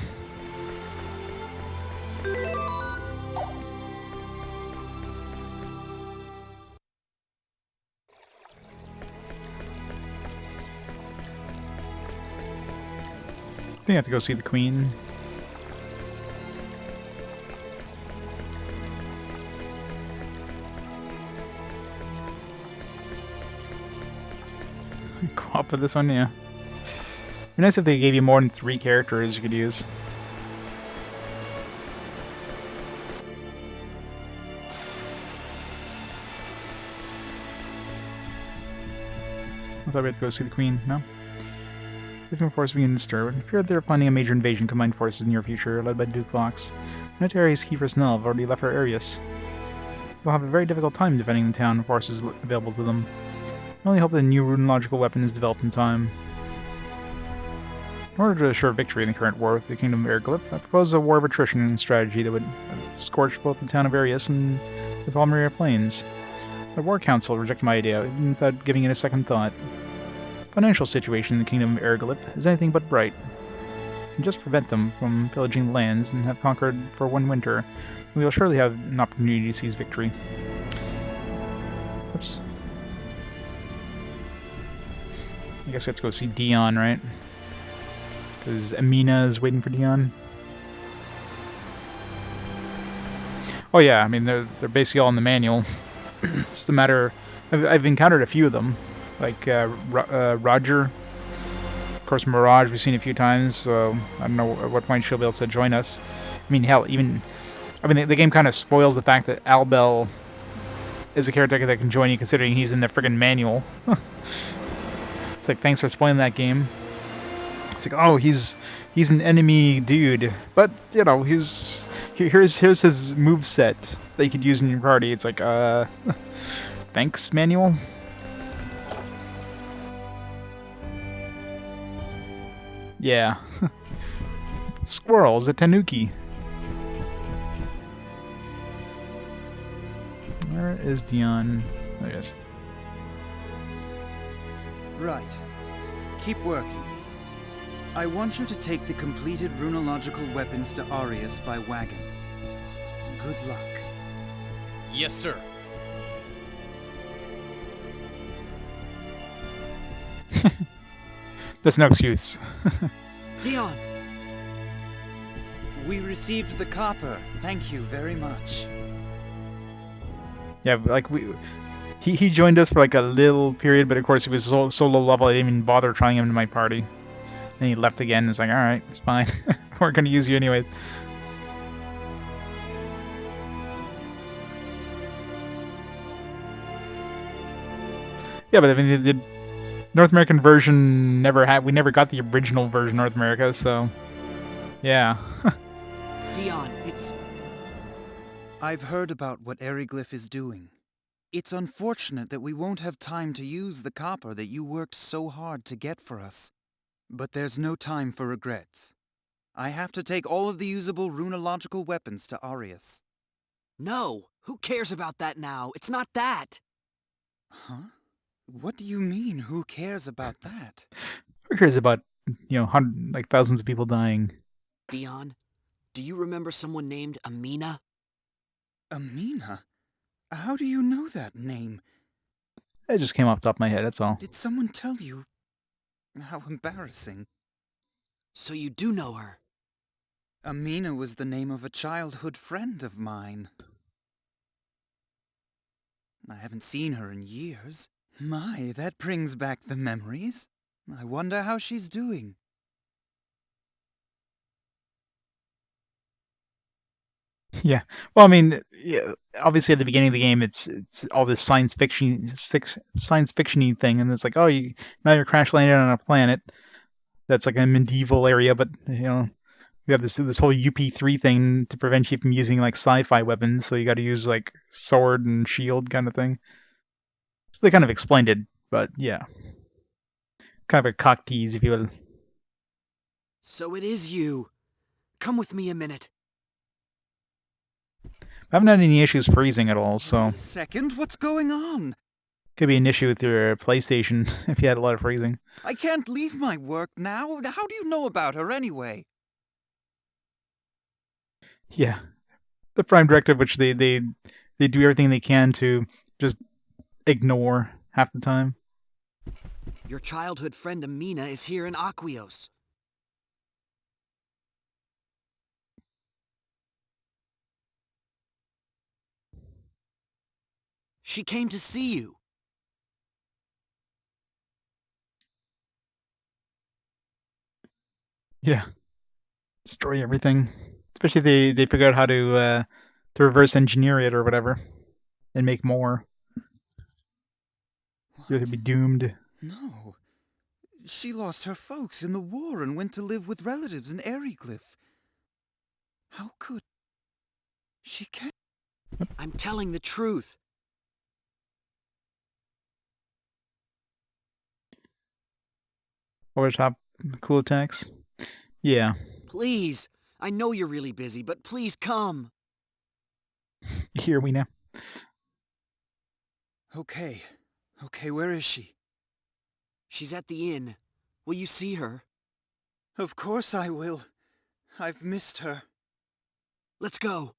I think I have to go see the Queen. Co-op with this one, yeah. It'd be nice if they gave you more than 3 characters you could use. I thought we had to go see the Queen. No? Different forces being disturbed. It appeared they're planning a major invasion of combined forces in the near future, led by Duke Vox. Military's key personnel have already left our areas. They'll have a very difficult time defending the town and forces available to them. I only hope that a new runological weapon is developed in time. In order to assure victory in the current war with the Kingdom of Erglip, I propose a war of attrition strategy that would scorch both the town of Arius and the Palmyra Plains. The War Council rejected my idea without giving it a second thought. The financial situation in the Kingdom of Erglip is anything but bright. And just prevent them from pillaging the lands and have conquered for one winter, we will surely have an opportunity to seize victory. Oops. I guess we have to go see Dion, right? Because Amina is waiting for Dion. Oh yeah, I mean they're basically all in the manual. Just a matter. I've encountered a few of them, like Roger. Of course, Mirage we've seen a few times. So I don't know at what point she'll be able to join us. I mean, hell, even the game kind of spoils the fact that Albel is a character that can join you, considering he's in the friggin' manual. It's like, thanks for spoiling that game. It's like, oh, he's an enemy dude, but you know, here's his moveset that you could use in your party. It's like, thanks, manual. Yeah. Squirrels, a tanuki. Where is Dion? There he is. Right. Keep working. I want you to take the completed runological weapons to Arius by wagon. Good luck. Yes, sir. That's no excuse. Leon! We received the copper. Thank you very much. Yeah, like he joined us for like a little period, but of course he was so low level I didn't even bother trying him into my party. Then he left again. It's like, all right, it's fine. We're gonna use you anyways. Yeah, but I mean, the North American version we never got the original version North America, so yeah. Dion, I've heard about what Eriglyph is doing. It's unfortunate that we won't have time to use the copper that you worked so hard to get for us. But there's no time for regrets. I have to take all of the usable runological weapons to Arius. No! Who cares about that now? It's not that! Huh? What do you mean, who cares about that? Who cares about, like thousands of people dying? Dion, do you remember someone named Amina? Amina? How do you know that name? It just came off the top of my head, that's all. Did someone tell you? How embarrassing. So you do know her. Amina was the name of a childhood friend of mine. I haven't seen her in years. My, that brings back the memories. I wonder how she's doing. Yeah. Well, I mean, yeah, obviously at the beginning of the game, it's all this science fiction-y thing, and it's like, oh, now you're crash landing on a planet that's like a medieval area, but you have this whole UP3 thing to prevent you from using like sci-fi weapons, so you got to use like sword and shield kind of thing. So they kind of explained it, but yeah, kind of a cock tease, if you will. So it is you. Come with me a minute. I haven't had any issues freezing at all, so Wait a second, what's going on? could be an issue with your PlayStation if you had a lot of freezing. I can't leave my work now. How do you know about her anyway? Yeah, the Prime Directive, which they do everything they can to just ignore half the time. Your childhood friend Amina is here in Aquios. She came to see you. Yeah, destroy everything. Especially if they figure out how to reverse engineer it or whatever, and make more. You'll What? be doomed. No. She lost her folks in the war and went to live with relatives in Ericliff. How could... She can't... I'm telling the truth. Over the top cool attacks. Yeah. Please. I know you're really busy, but please come. Here we know. Okay. Okay, where is she? She's at the inn. Will you see her? Of course I will. I've missed her. Let's go.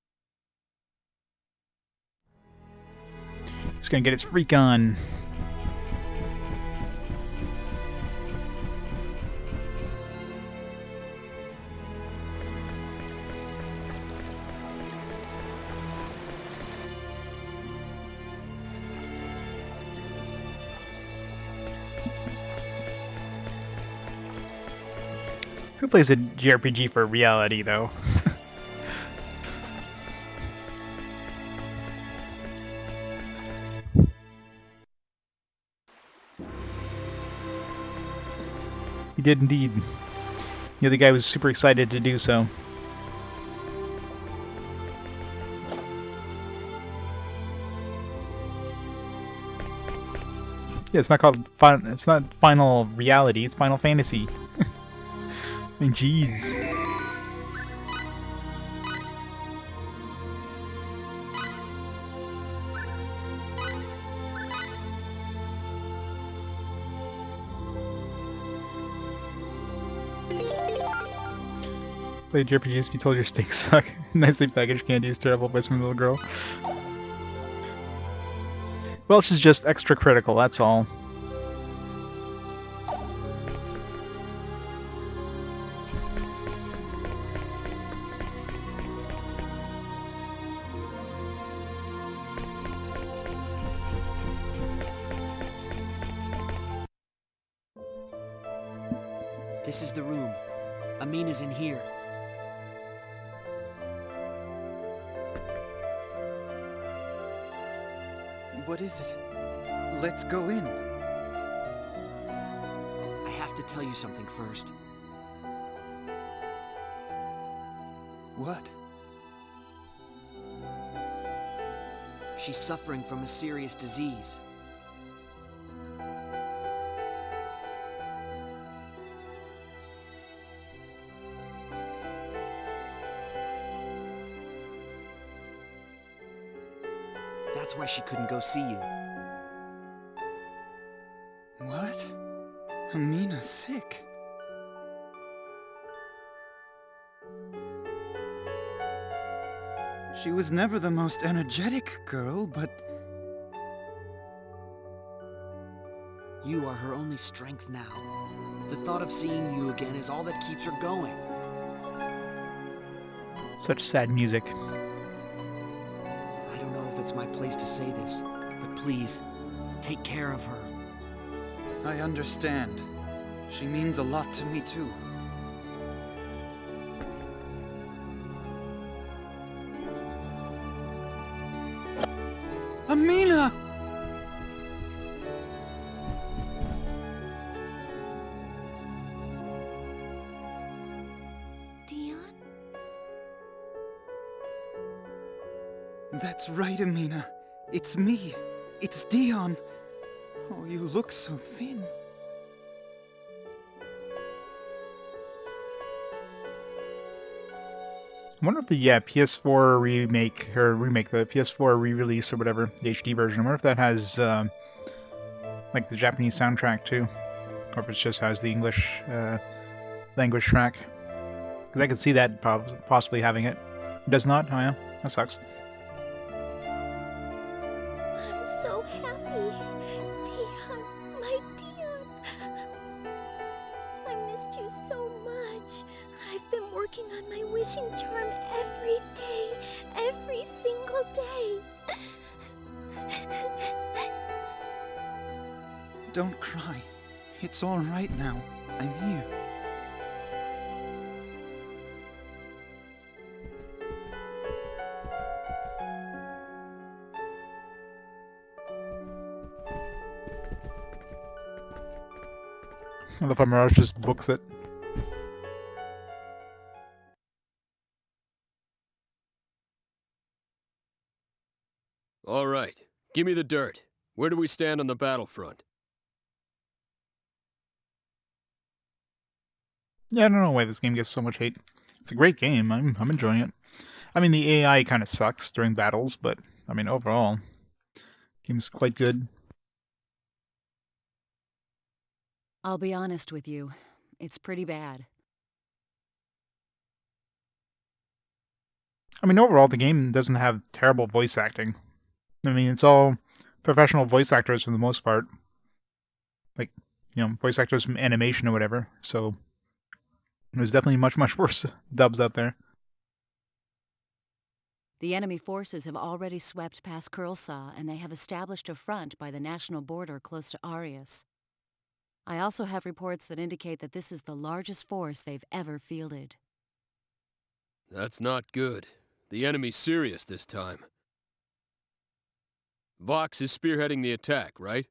It's gonna get its freak on. Who plays a JRPG for reality, though? He did indeed. The other guy was super excited to do so. Yeah, it's not called it's not Final Reality, it's Final Fantasy. I mean, jeez. Play JRPGs, be told your steaks suck. Nicely packaged candy is terrible by some little girl. Well, she's just extra critical, that's all. This is the room. Amina's in here. What is it? Let's go in. I have to tell you something first. What? She's suffering from a serious disease. That's why she couldn't go see you. What? Amina's sick. She was never the most energetic girl, but You are her only strength now. The thought of seeing you again is all that keeps her going. Such sad music. I don't know if it's my place to say this, but please, take care of her. I understand. She means a lot to me too. Amina! Dion? That's right, Amina. It's me. It's Dion. Oh, you look so thin. I wonder if the PS4 remake the PS4 re-release or whatever, the HD version. I wonder if that has like the Japanese soundtrack too, or if it just has the English language track. Because I could see that possibly having it. It does not. Oh yeah, that sucks. I'm so happy. Dion, my Dion. I missed you so much. I've been working on my wishing charm every day, every single day. Don't cry. It's all right now. I'm here. I love how Mirage just books it. All right. Give me the dirt. Where do we stand on the battlefront? Yeah, I don't know why this game gets so much hate. It's a great game. I'm enjoying it. I mean, the AI kind of sucks during battles, but I mean, overall, game's quite good. I'll be honest with you. It's pretty bad. I mean, overall, the game doesn't have terrible voice acting. I mean, it's all professional voice actors for the most part. Like, voice actors from animation or whatever. So, there's definitely much worse dubs out there. The enemy forces have already swept past Kurlsaw, and they have established a front by the national border close to Arius. I also have reports that indicate that this is the largest force they've ever fielded. That's not good. The enemy's serious this time. Vox is spearheading the attack, right?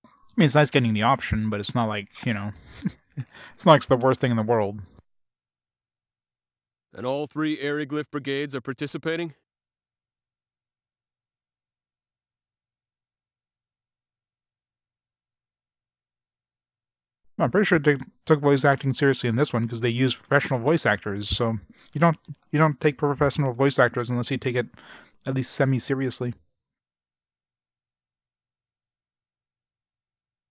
I mean, it's nice getting the option, but it's not like, it's not like it's the worst thing in the world. And all 3 Aeroglyph brigades are participating? I'm pretty sure they took voice acting seriously in this one because they use professional voice actors. So you don't take professional voice actors unless you take it at least semi-seriously.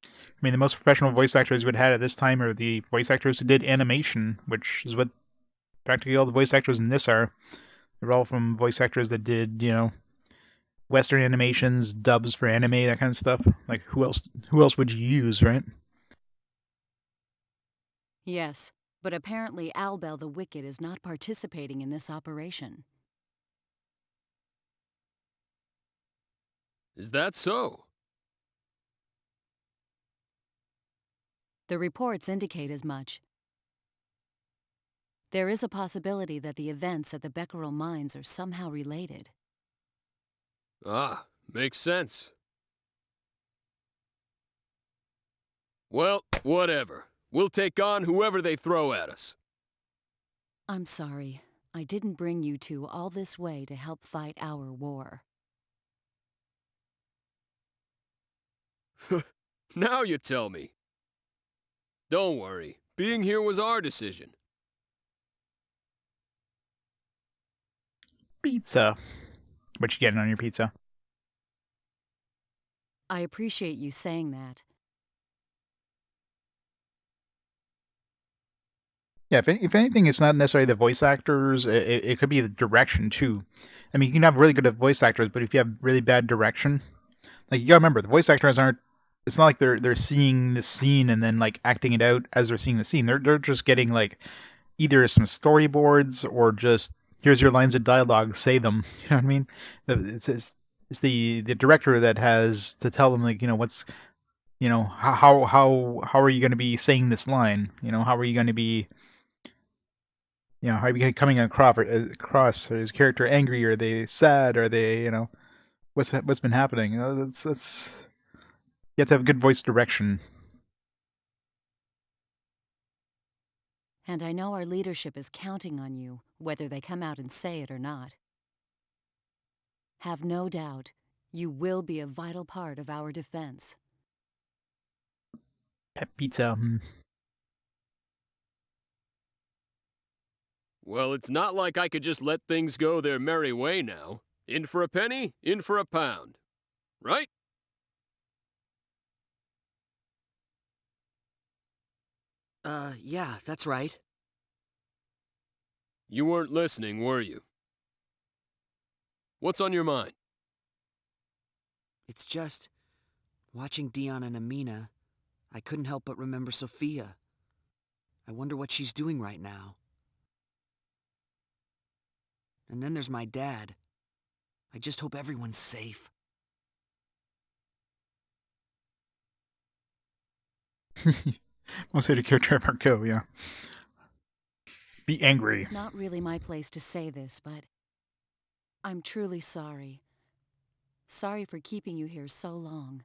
I mean, the most professional voice actors we'd had at this time are the voice actors who did animation, which is what practically all the voice actors in this are. They're all from voice actors that did, Western animations, dubs for anime, that kind of stuff. Like, who else would you use, right? Yes, but apparently Albel the Wicked is not participating in this operation. Is that so? The reports indicate as much. There is a possibility that the events at the Becquerel mines are somehow related. Ah, makes sense. Well, whatever. We'll take on whoever they throw at us. I'm sorry. I didn't bring you two all this way to help fight our war. Now you tell me. Don't worry. Being here was our decision. Pizza. What you getting on your pizza? I appreciate you saying that. Yeah, if anything, it's not necessarily the voice actors. It could be the direction too. I mean, you can have really good voice actors, but if you have really bad direction, like you gotta remember, the voice actors aren't. It's not like they're seeing the scene and then like acting it out as they're seeing the scene. They're just getting like either some storyboards or just here's your lines of dialogue, say them. You know what I mean? It's the director that has to tell them like what's how are you going to be saying this line? How are you going to be how are you coming across? Is character angry? Are they sad? Are they what's been happening? That's you have to have good voice direction. And I know our leadership is counting on you, whether they come out and say it or not. Have no doubt, you will be a vital part of our defense. Pet pizza. Well, it's not like I could just let things go their merry way now. In for a penny, in for a pound. Right? Yeah, that's right. You weren't listening, were you? What's on your mind? It's just, watching Dion and Amina, I couldn't help but remember Sophia. I wonder what she's doing right now. And then there's my dad. I just hope everyone's safe. Most hated character ever go, yeah. Be angry. It's not really my place to say this, but I'm truly sorry. Sorry for keeping you here so long.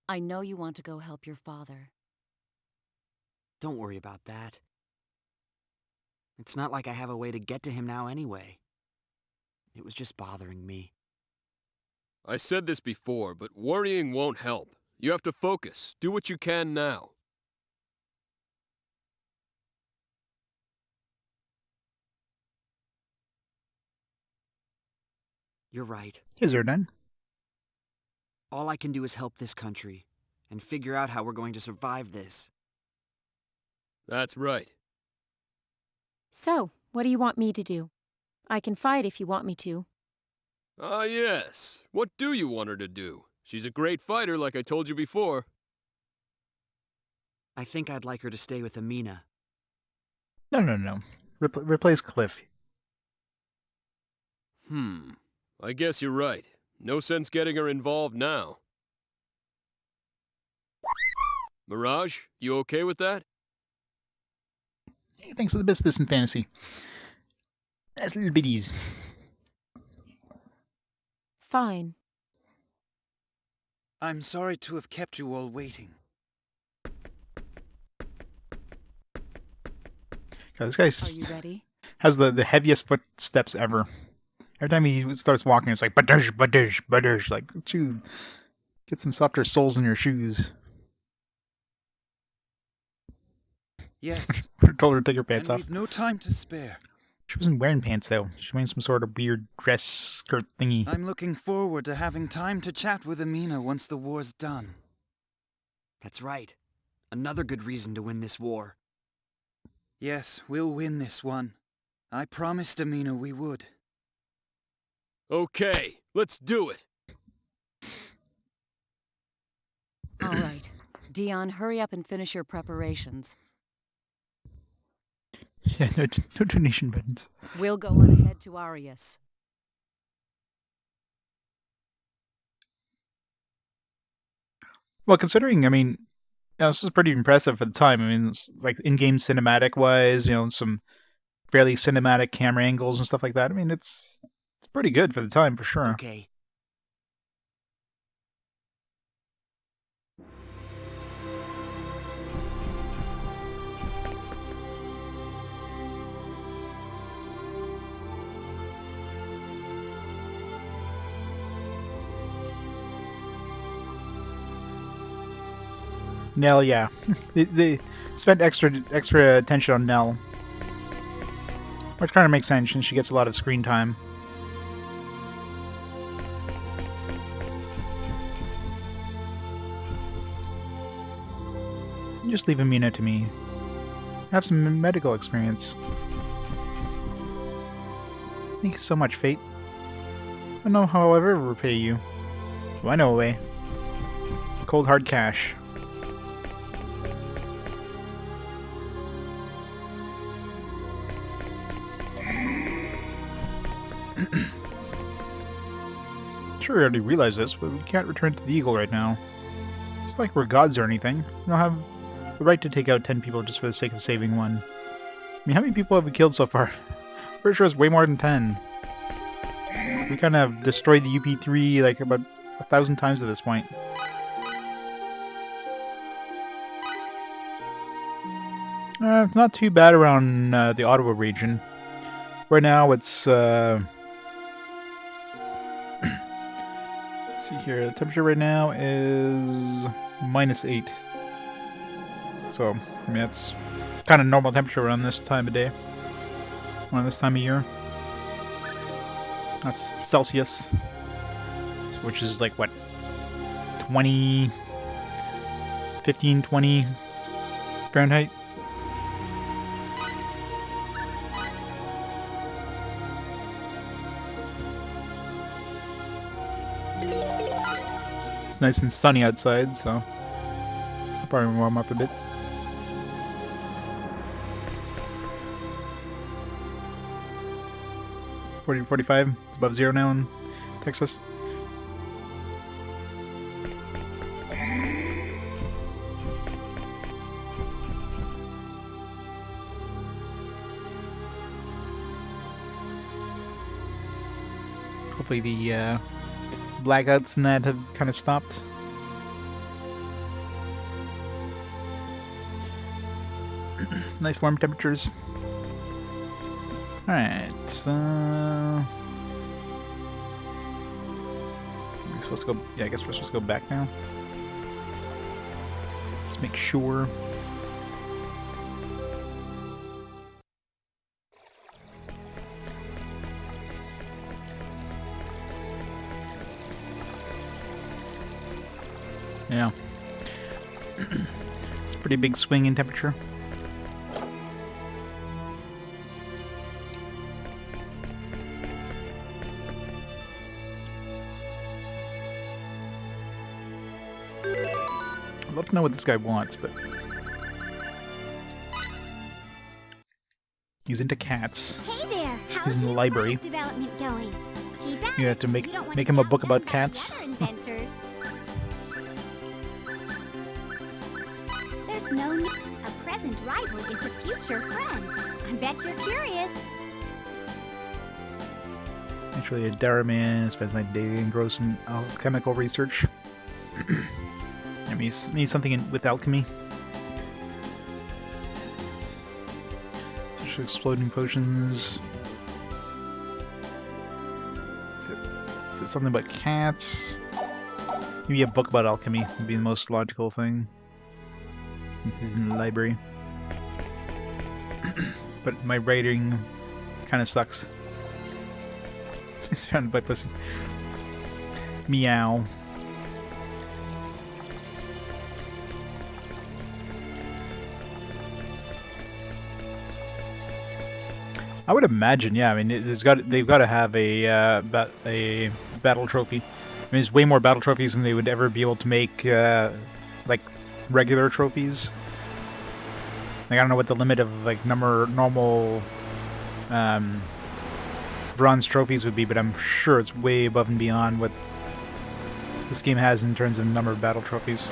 I know you want to go help your father. Don't worry about that. It's not like I have a way to get to him now anyway. It was just bothering me. I said this before, but worrying won't help. You have to focus. Do what you can now. You're right. Is there done? All I can do is help this country, and figure out how we're going to survive this. That's right. So, what do you want me to do? I can fight if you want me to. Ah, yes. What do you want her to do? She's a great fighter, like I told you before. I think I'd like her to stay with Amina. No. Replace Cliff. I guess you're right. No sense getting her involved now. Mirage, you okay with that? Hey, thanks for the business in fantasy. That's little bitties. Fine. I'm sorry to have kept you all waiting. God, this guy Are you ready? has the heaviest footsteps ever. Every time he starts walking, it's like badush, badush, badush. Like, dude, get some softer soles in your shoes. Yes, Told her to take her pants and off. we've no time to spare. She wasn't wearing pants though. She's wearing some sort of weird dress skirt thingy. I'm looking forward to having time to chat with Amina once the war's done. That's right. Another good reason to win this war. Yes, we'll win this one. I promised Amina we would. Okay, let's do it. All right. Dion, hurry up and finish your preparations. Yeah, no donation buttons. We'll go on ahead to Arius. Well, considering, I mean, this is pretty impressive for the time. I mean, it's like in-game cinematic wise, some fairly cinematic camera angles and stuff like that. I mean, it's pretty good for the time for sure. Okay. Nell, yeah. They spent extra attention on Nell. Which kind of makes sense since she gets a lot of screen time. Just leave Amina to me. Have some medical experience. Thank you so much, Fayt. I don't know how I'll ever repay you. Well, I know a way. Cold hard cash. Sure, we already realized this, but we can't return to the Eagle right now. It's like we're gods or anything. We don't have the right to take out 10 people just for the sake of saving one. I mean, how many people have we killed so far? Pretty sure it's way more than 10. We kind of destroyed the UP3 like about 1,000 times at this point. It's not too bad around the Ottawa region. Right now it's let's see here, the temperature right now is -8. So, I mean, that's kind of normal temperature around this time of day. Around this time of year. That's Celsius. Which is like, what? 20... 15, 20 Fahrenheit? It's nice and sunny outside, so I'll probably warm up a bit. $40, $45. It's above zero now in Texas. Hopefully the blackouts and that have kind of stopped. Nice warm temperatures. Alright, we're supposed to go, yeah, I guess we're supposed to go back now. Just make sure. Yeah. It's a pretty big swing in temperature. I'd love to know what this guy wants, but he's into cats. Hey there, how's He's in the your library. product development going? Keep at You it. have to make You don't want make to him a be book about outdone by cats. other inventors. There's no need. A present rival is a future friend. I bet you're curious. Actually, a Daraman spends 9 days engrossed in alchemical research. I mean, he needs something with alchemy. Such exploding potions. Is it something about cats? Maybe a book about alchemy would be the most logical thing. This is in the library. But my writing kind of sucks. Surrounded by pussy. Meow. I would imagine, yeah. I mean, they've got to have a battle trophy. I mean, there's way more battle trophies than they would ever be able to make, like regular trophies. Like, I don't know what the limit of like normal bronze trophies would be, but I'm sure it's way above and beyond what this game has in terms of number of battle trophies.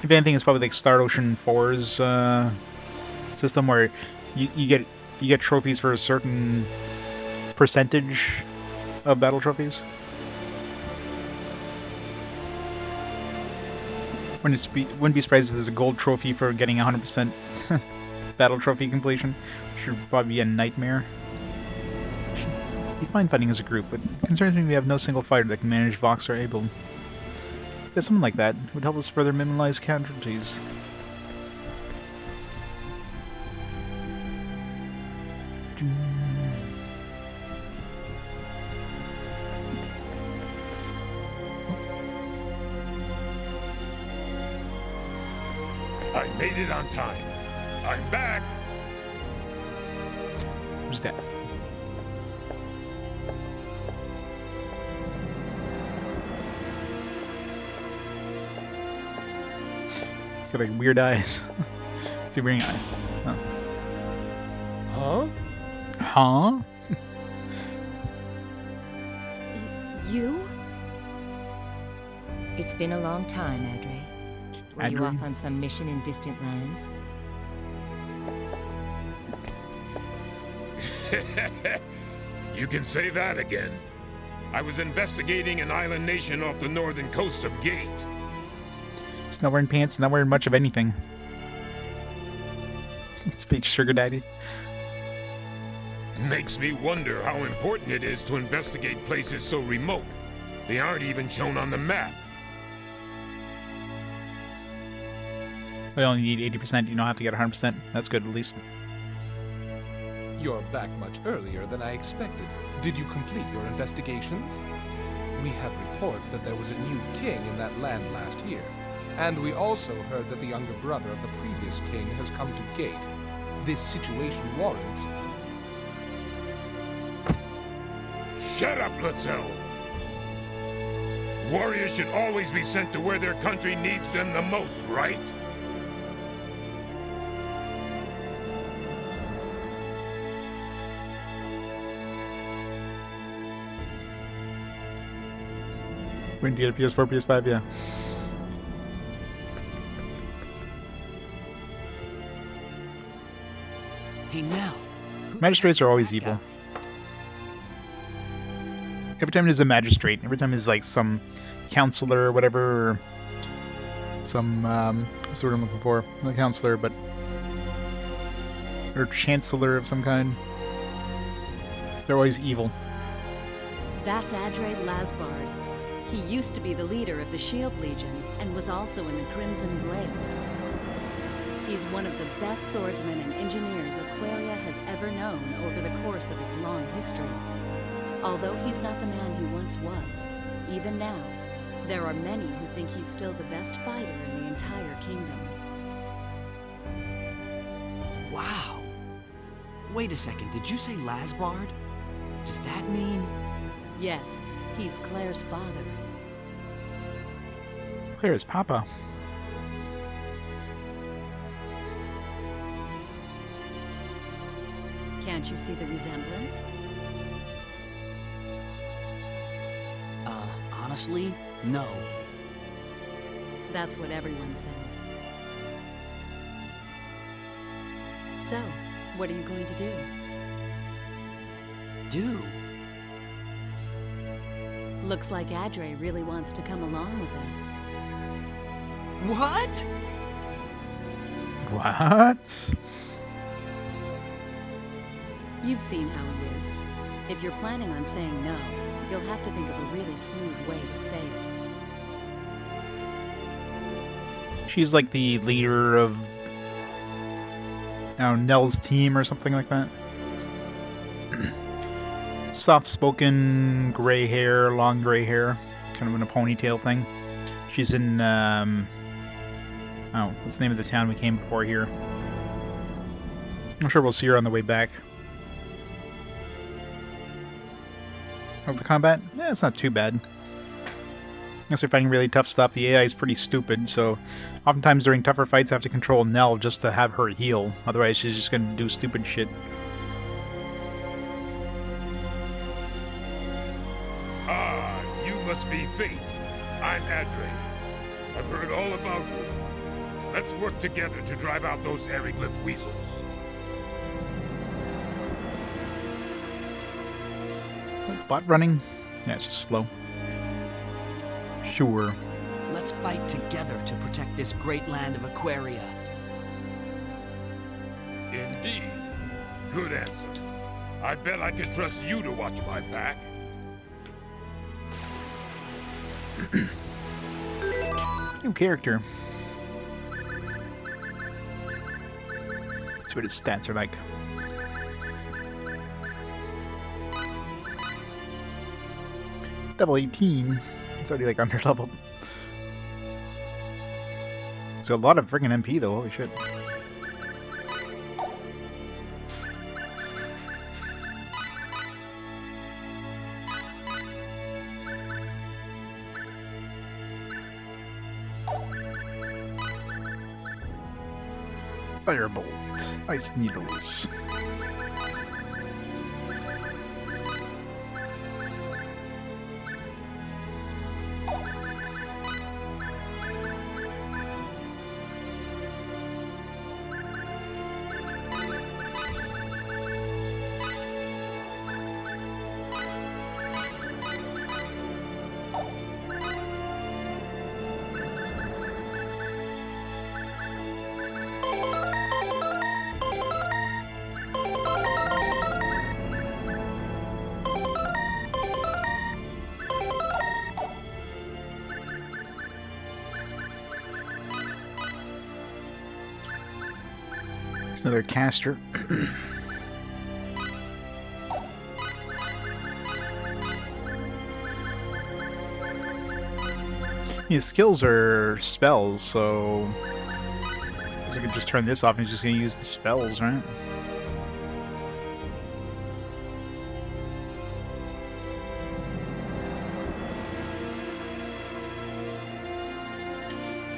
If anything, it's probably like Star Ocean 4's system where you get trophies for a certain percentage of battle trophies. Wouldn't be surprised if there's a gold trophy for getting 100% battle trophy completion, which would probably be a nightmare. be fine fighting as a group, but it concerns me we have no single fighter that can manage Vox or Abel. If someone like that would help us further minimize casualties. I made it on time. I'm back. Who's that? He's got like weird eyes. Is he wearing eye? Huh? Huh? You? It's been a long time, Adre. Were you Adre? off on some mission in distant lands? You can say that again. I was investigating an island nation off the northern coast of Gate. He's not wearing pants, not wearing much of anything. Speak sugar daddy. Makes me wonder how important it is to investigate places so remote. They aren't even shown on the map. We only need 80%, you don't have to get 100%. That's good, at least. You're back much earlier than I expected. Did you complete your investigations? We had reports that there was a new king in that land last year. And we also heard that the younger brother of the previous king has come to Gate. This situation warrants... Shut up, Lascelles! Warriors should always be sent to where their country needs them the most, right? When do you get a PS4, PS5, yeah. Hey, Nell. who the Magistrates heck are is always that evil. guy? Every time there's a magistrate, every time there's like some counselor or whatever, or some, what's the word I'm looking for? Not counselor, but... or chancellor of some kind. They're always evil. That's Adre Lasbard. He used to be the leader of the Shield Legion and was also in the Crimson Blades. He's one of the best swordsmen and engineers Aquaria has ever known over the course of its long history. Although he's not the man he once was, even now, there are many who think he's still the best fighter in the entire kingdom. Wow. Wait a second, did you say Lasbard? Does that mean... Yes, he's Claire's father. Claire's papa. Can't you see the resemblance? Honestly, no. That's what everyone says. So, what are you going to do? Do? Looks like Adre really wants to come along with us. What? What? You've seen how he is. If you're planning on saying no, you'll have to think of a really smooth way to say it. She's like the leader of, I don't know, Nell's team or something like that. Soft-spoken, gray hair, long gray hair, kind of in a ponytail thing. She's in, oh, what's the name of the town we came before here? I'm sure we'll see her on the way back. Of the combat? Yeah, it's not too bad. Unless we're fighting really tough stuff, the AI is pretty stupid, so oftentimes during tougher fights I have to control Nell just to have her heal. Otherwise she's just gonna do stupid shit. Ah, you must be Fayt. I'm Adre. I've heard all about you. Let's work together to drive out those Aeroglyph weasels. Bot running? Yeah, it's just slow. Sure. Let's fight together to protect this great land of Aquaria. Indeed. Good answer. I bet I can trust you to watch my back. New character. Let's see what his stats are like. Level 18. It's already like under level. There's a lot of freaking MP though, holy shit. Firebolt, ice needles. There's another caster. His skills are spells, so I could just turn this off and he's just gonna use the spells, right?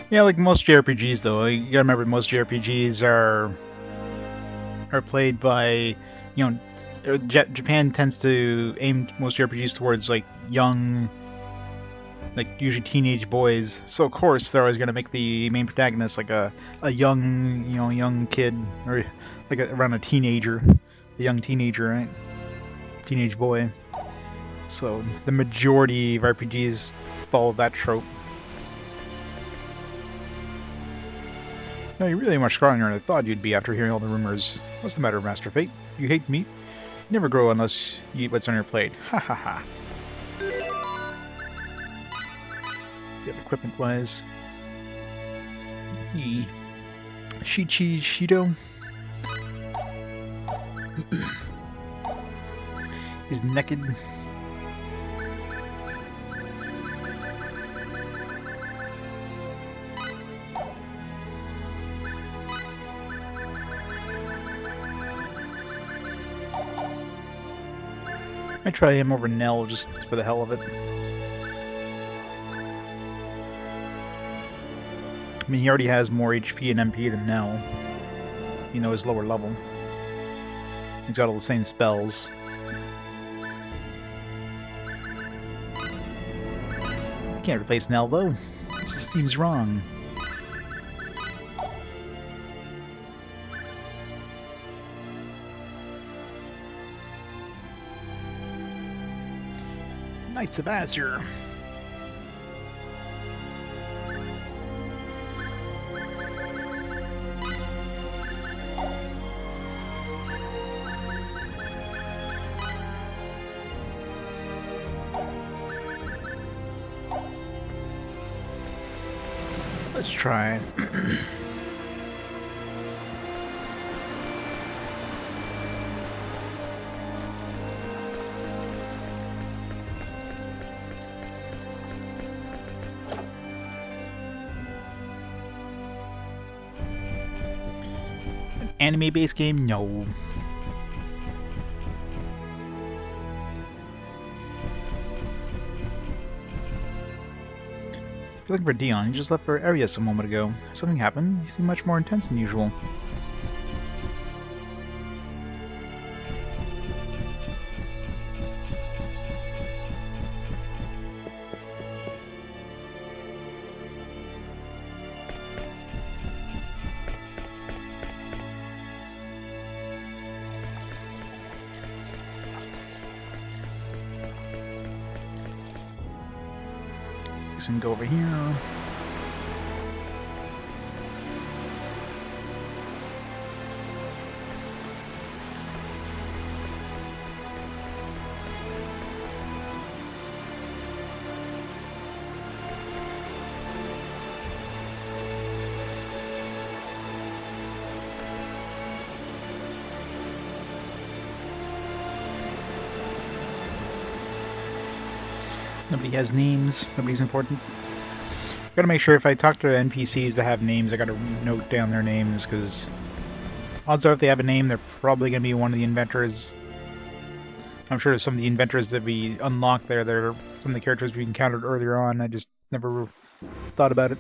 Yeah, like most JRPGs though, you gotta remember most JRPGs are played by, you know, Japan tends to aim most JRPGs towards like young, like usually teenage boys. So of course they're always gonna make the main protagonist like a young, you know, young kid or like around a teenager, a young teenager, right? Teenage boy. So the majority of RPGs follow that trope. No, you're really much stronger than I thought you'd be after hearing all the rumors. What's the matter, Master Fayt? You hate meat? You never grow unless you eat what's on your plate. Ha ha ha. See what equipment-wise. Shichi Shido. He's naked. I try him over Nell just for the hell of it. I mean, he already has more HP and MP than Nell. You know, his lower level. He's got all the same spells. Can't replace Nell though. It just seems wrong. Knights of Azure. Let's try. Anime-based game? No. You're looking for Dion. He just left for Arias a moment ago. Something happened. He seemed much more intense than usual. And go over here. Nobody has names. Nobody's important. Gotta make sure if I talk to NPCs that have names, I gotta note down their names, because odds are if they have a name, they're probably gonna be one of the inventors. I'm sure some of the inventors that we unlocked there, they're some of the characters we encountered earlier on. I just never thought about it.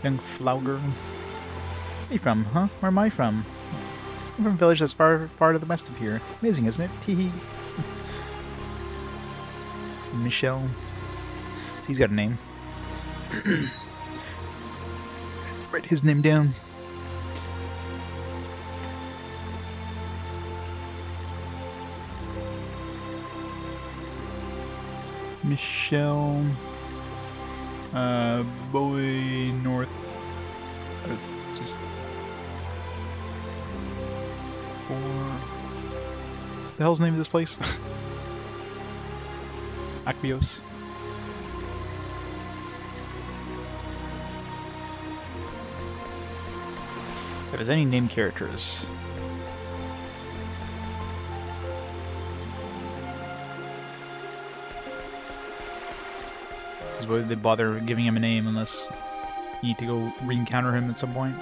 Young Flauger. Where are you from, huh? Where am I from? I'm from a village that's far to the west of here. Amazing, isn't it? Teehee. Michelle. He's got a name. Write his name down. Michelle. Bowie North. That's just 4. The hell's the name of this place? Acbios. If there's any named characters. Because why would they bother giving him a name unless you need to go re-encounter him at some point?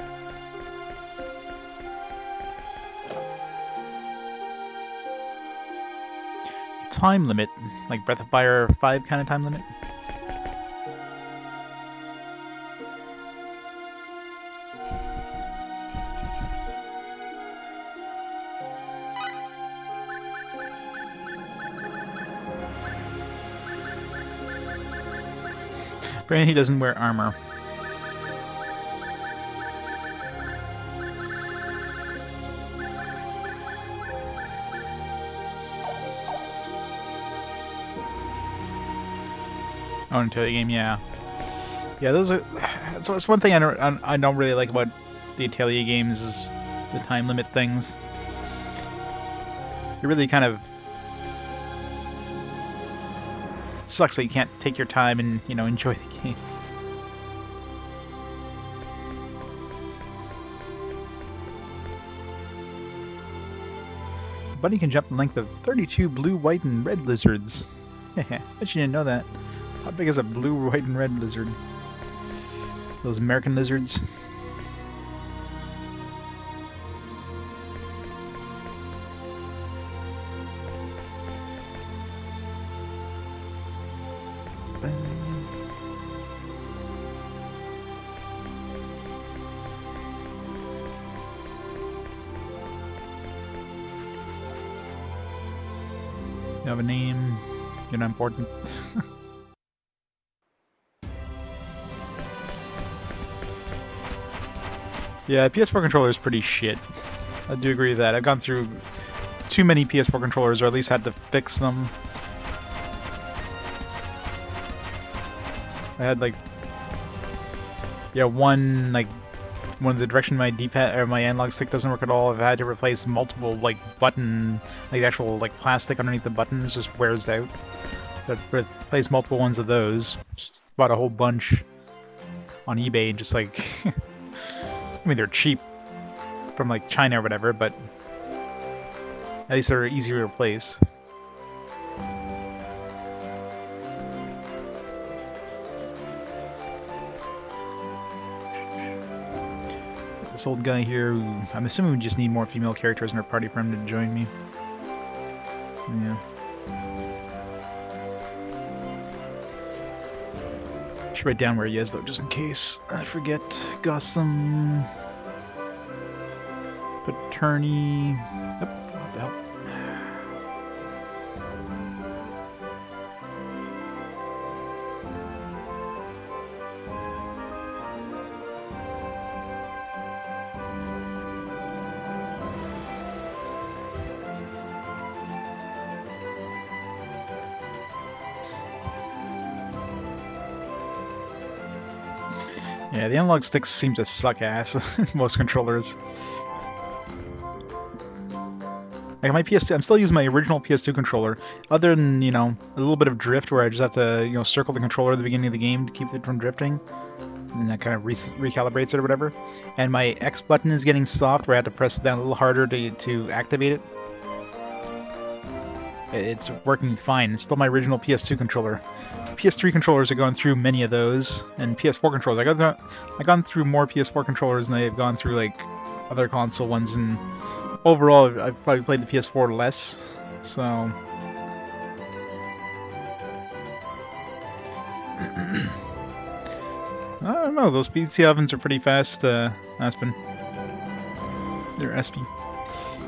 Time limit, like Breath of Fire 5 kind of time limit. Granted, he doesn't wear armor. Oh, into the game, yeah. Yeah, those are. So it's one thing I don't really like about the Atelier games is the time limit things. It really kind of sucks that you can't take your time and, you know, enjoy the game. Bunny can jump the length of 32 blue, white, and red lizards. Bet you didn't know that. How big is a blue, white, and red lizard? Those American lizards. You have a name. You're not important. Yeah, PS4 controller is pretty shit. I do agree with that. I've gone through too many PS4 controllers, or at least had to fix them. I had like, yeah, one of the direction my D-pad or my analog stick doesn't work at all. I've had to replace multiple like button, like actual like plastic underneath the buttons just wears out. So I've replaced multiple ones of those. Just bought a whole bunch on eBay and just like, I mean they're cheap from like China or whatever, but at least they're easy to replace. This old guy here, who, I'm assuming we just need more female characters in our party for him to join me. Yeah. Should write down where he is though, just in case I forget. Gossam. Paterni. Yep, what the hell? Yeah, the analog sticks seem to suck ass. Most controllers. Like my PS2, I'm still using my original PS2 controller. Other than, you know, a little bit of drift where I just have to, you know, circle the controller at the beginning of the game to keep it from drifting. and that kind of recalibrates it or whatever. And my X button is getting soft, where I have to press it down a little harder to activate it. It's working fine. It's still my original PS2 controller. PS3 controllers have gone through many of those, and PS4 controllers. I've gone through more PS4 controllers than I've gone through like other console ones, and overall, I've probably played the PS4 less. So I don't know. Those PC ovens are pretty fast, Aspen. They're SP.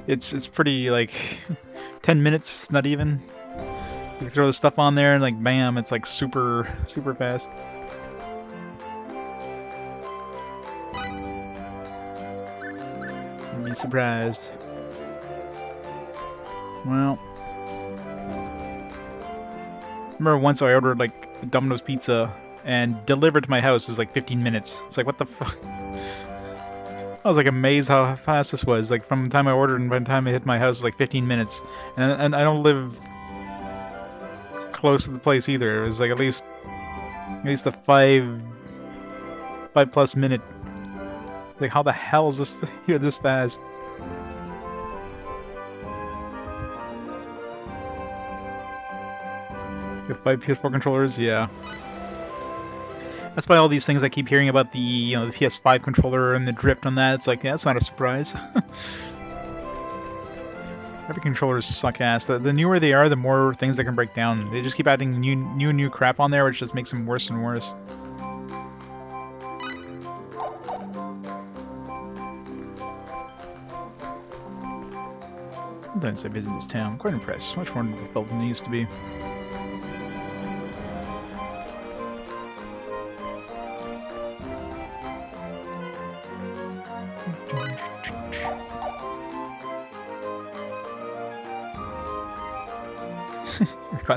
It's pretty like 10 minutes, not even. You throw the stuff on there and like bam, it's like super fast. You'd be surprised. Well, I remember once I ordered like a Domino's pizza and delivered to my house was like 15 minutes. It's like, what the fuck? I was like amazed how fast this was. Like from the time I ordered and by the time I hit my house, it was like 15 minutes. And I don't live close to the place either. It was like at least a 5+ minute. Like, how the hell is this here this fast? You have 5 PS4 controllers, yeah. That's why all these things I keep hearing about the the PS5 controller and the drift on that. It's like, yeah, that's not a surprise. Every controllers suck ass. The newer they are, the more things they can break down. They just keep adding new crap on there, which just makes them worse and worse. Sometimes I visit this town. I'm quite impressed. Much more developed than it used to be.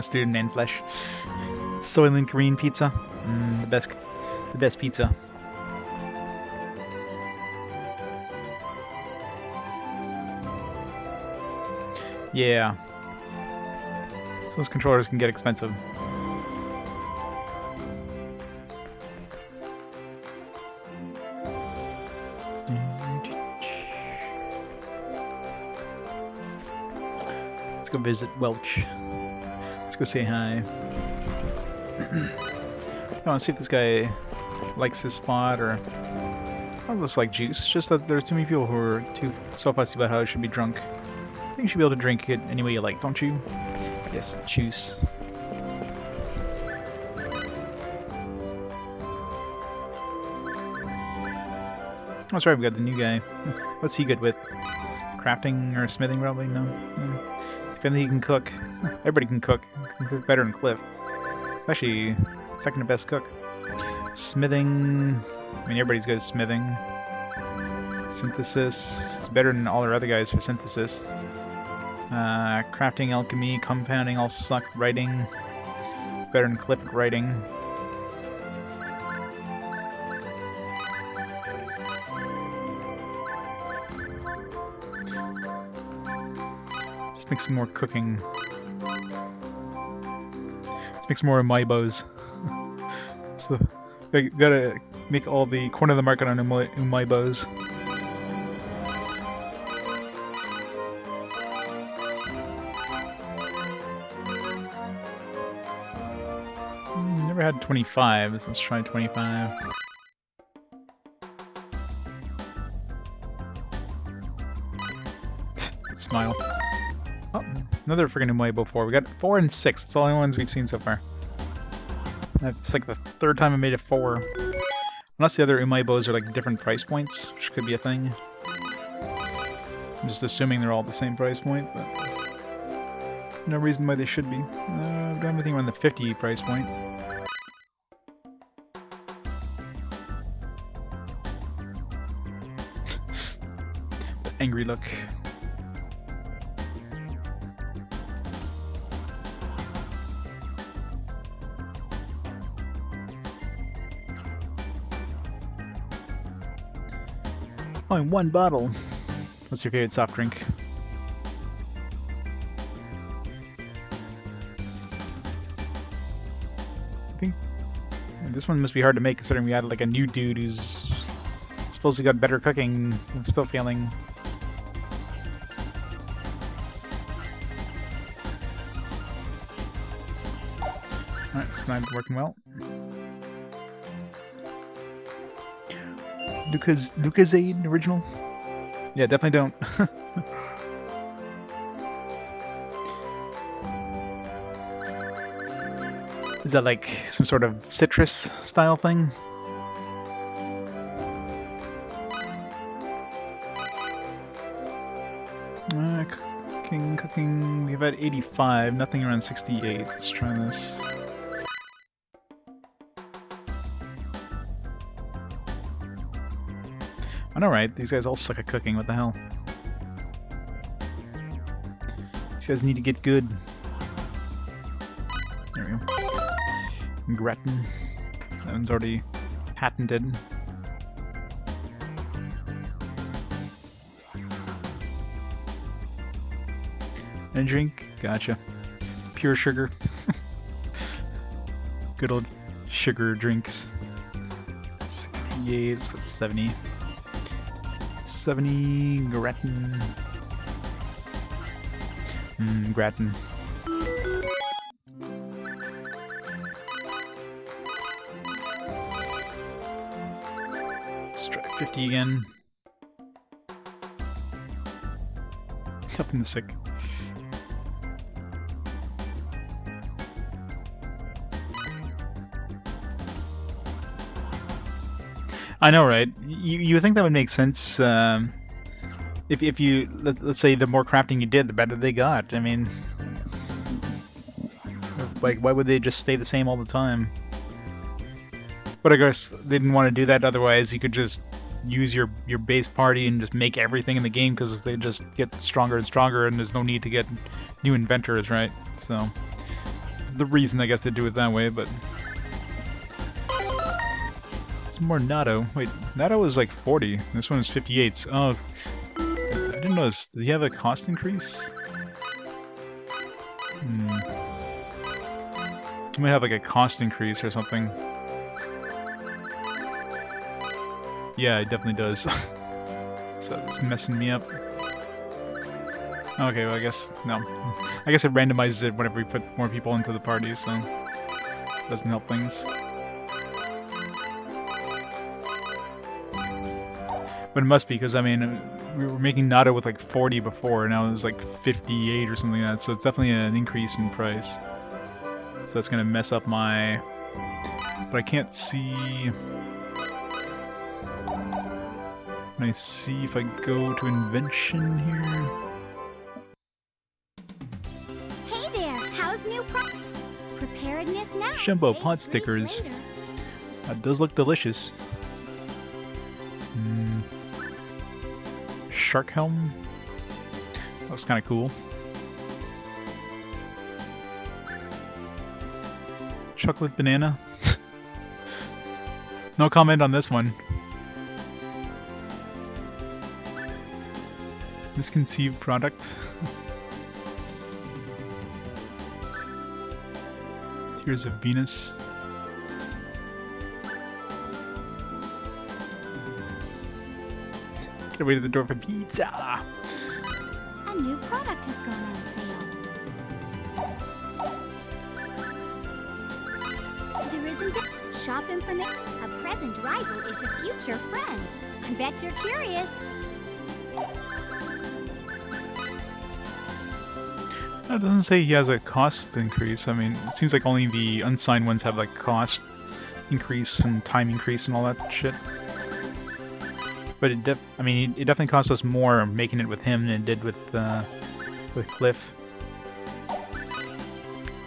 Student and flesh. Soylent Green pizza. The best pizza. Yeah. So those controllers can get expensive. Let's go visit Welch. Let's go say hi. I want to see if this guy likes his spot, or I just like juice. It's just that there's too many people who are so fussy about how it should be drunk. I think you should be able to drink it any way you like, don't you? Yes, juice. That's right, we got the new guy. What's he good with? Crafting or smithing, probably? No. If anything, he can cook. Everybody can cook. He can cook better than Cliff. Actually, second to best cook. Smithing. I mean, everybody's good at smithing. Synthesis. It's better than all our other guys for synthesis. Crafting, alchemy, compounding all suck. Writing. Better than Cliff at writing. Let's make some more cooking. Let's make some more umaibos. So, gotta make all the corner of the market on umaibos. Never had 25, so let's try 25. Smile. Oh, another friggin' umaibo 4. We got 4 and 6. It's the only ones we've seen so far. That's like the third time I made a 4. Unless the other umaibos are like different price points, which could be a thing. I'm just assuming they're all the same price point, but no reason why they should be. I've done everything around the 50 price point. The angry look. Only one bottle. What's your favorite soft drink? I think This one must be hard to make considering we had like a new dude who's supposedly got better cooking. I'm still failing. Alright, it's not working well. Lucozade original? Yeah, definitely don't. Is that like some sort of citrus style thing? Cooking. We've had 85, nothing around 68. Let's try this. I know, right? These guys all suck at cooking. What the hell? These guys need to get good. There we go. Gratin. That one's already patented. And a drink? Gotcha. Pure sugar. Good old sugar drinks. 68, let's put 70. 70 gratin. Gratin. Let's try 50 again. Nothing sick. I know, right? You think that would make sense if you let's say the more crafting you did, the better they got. I mean, like why would they just stay the same all the time? But I guess they didn't want to do that. Otherwise, you could just use your base party and just make everything in the game because they just get stronger and stronger, and there's no need to get new inventors, right? So the reason I guess they do it that way, but. Some more natto. Wait, natto is like 40. This one is 58. Oh, I didn't notice. Did he have a cost increase? He might have like a cost increase or something. Yeah, it definitely does. So it's messing me up. Okay, well I guess, no. I guess it randomizes it whenever we put more people into the party, so it doesn't help things. But it must be, because, I mean, we were making natto with like 40 before, and now it was like 58 or something like that, so it's definitely an increase in price. So that's going to mess up my... But I can't see... Can I see if I go to invention here? Hey there, how's new preparedness now? Jumbo Save pot sleep stickers. later. That does look delicious. Shark helm. That's kind of cool. Chocolate banana. No comment on this one. Misconceived product. Tears of Venus. Get away to the door for pizza! A new product has gone on sale. There isn't a shop information. A present rival is a future friend. I bet you're curious. It doesn't say he has a cost increase. I mean, it seems like only the unsigned ones have like cost increase and time increase and all that shit. But it definitely cost us more making it with him than it did with Cliff.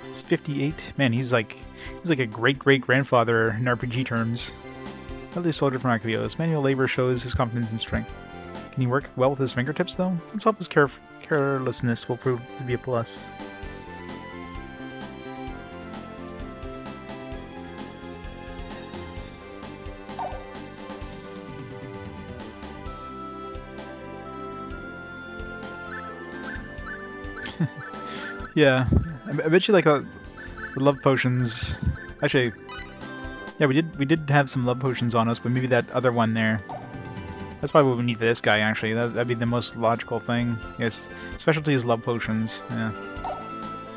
It's 58. Man, he's like a great-great-grandfather in RPG terms. Deadly soldier from Akvios. Manual labor shows his confidence and strength. Can he work well with his fingertips, though? Let's hope his carelessness will prove to be a plus. Yeah, I bet you like the love potions. Actually, Yeah, we did have some love potions on us, but maybe that other one there. That's probably what we need for this guy, actually. That'd be the most logical thing. Yes, specialty is love potions. Yeah.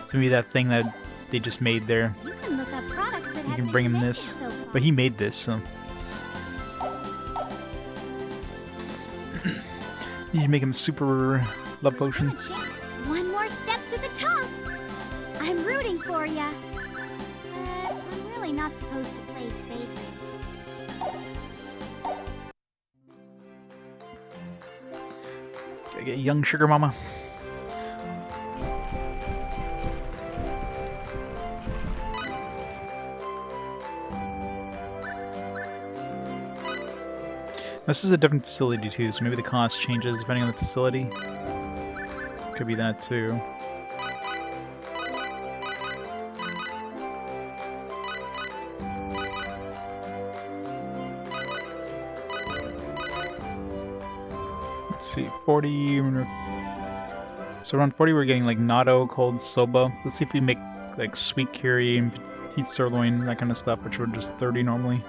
So maybe that thing that they just made there. You can look up products that You have can been bring him invented this. so far. But he made this, so... You can make him super love potion. Good, Chip. One more step to the top. I'm rooting for ya. But I'm really not supposed to play favorites. Gotta get young sugar mama. This is a different facility too, so maybe the cost changes depending on the facility. Could be that too. Let's see, 40. So around 40 we're getting like natto, cold soba. Let's see if we make like sweet curry and petite sirloin, that kind of stuff, which were just 30 normally.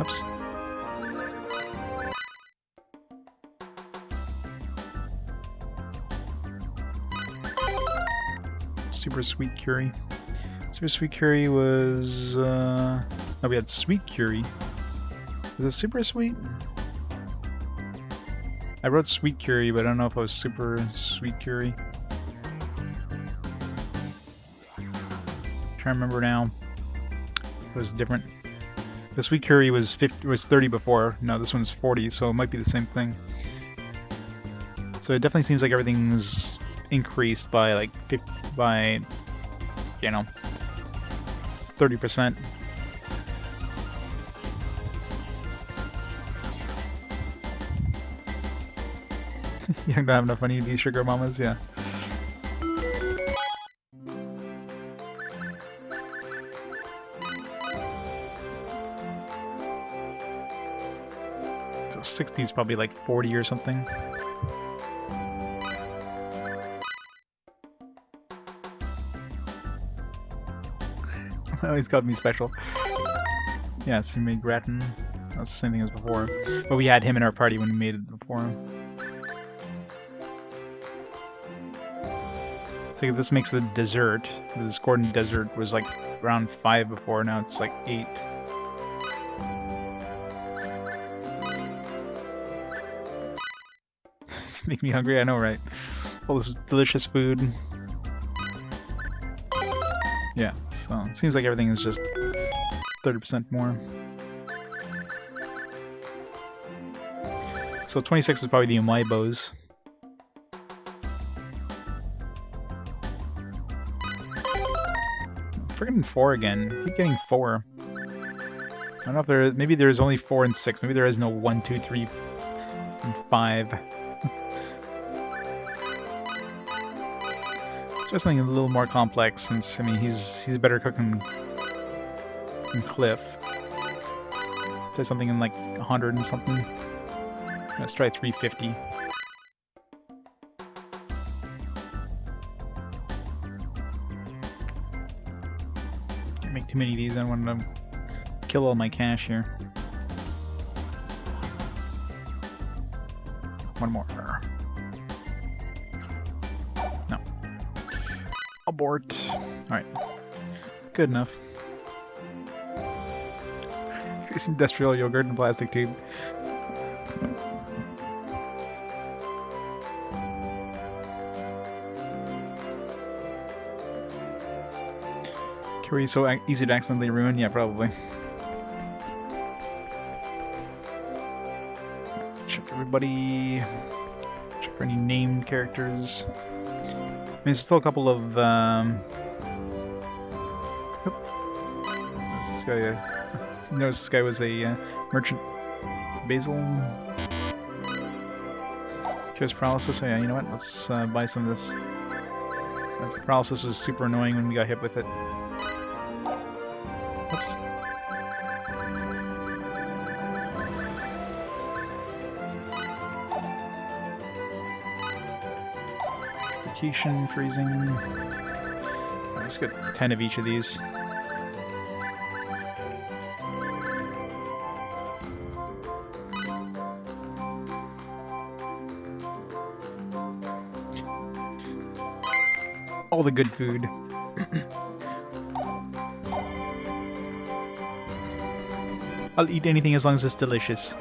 Oops. Super sweet curry. Super sweet curry was no, we had sweet curry. Was it super sweet? I wrote sweet curry, but I don't know if it was super sweet curry. Trying to remember now. It was different. The sweet curry was 30 before. No, this one's 40, so it might be the same thing. So it definitely seems like everything's increased by like 50, by, you know, 30%. You don't have enough money to be sugar mamas, yeah. So 60 is probably like 40 or something. Oh, he's got me special. Yes, he made gratin. That's the same thing as before. But we had him in our party when we made it before. So this makes the dessert. The discordant dessert was like around 5 before, now it's like 8. It's making me hungry, I know, right? All this delicious food. Yeah, so it seems like everything is just 30% more. So 26 is probably the Umaibos. Friggin' 4 again. I keep getting 4. I don't know if there is, maybe there's only 4 and 6. Maybe there is no 1, 2, 3, and 5. It's just something a little more complex since, I mean, he's a better cook than Cliff. Say something in like 100 and something. Let's try 350. Can't make too many of these, I don't want to kill all my cash here. One more. No. Abort. Alright. Good enough. It's industrial yogurt in a plastic tube. Curry so easy to accidentally ruin? Yeah, probably. Check everybody. Check for any named characters. I mean, there's still a couple of, This guy, notice this guy was a merchant. Basil. Here's paralysis. Oh yeah, you know what? Let's buy some of this. Paralysis was super annoying when we got hit with it. Oops. Vacation, freezing. just get 10 of each of these. All the good food. I'll eat anything as long as it's delicious.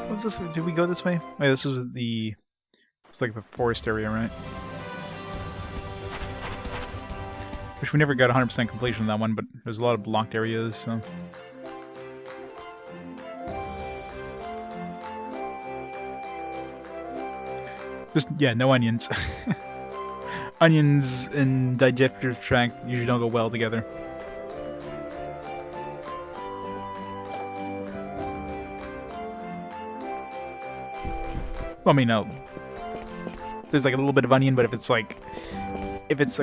What's this? Did we go this way? Wait, this is the... It's like the forest area, right? Which we never got 100% completion on that one, but there's a lot of blocked areas, so... Just, yeah, no onions. Onions and digestive tract usually don't go well together. Well, I mean, no. There's like a little bit of onion, but if it's like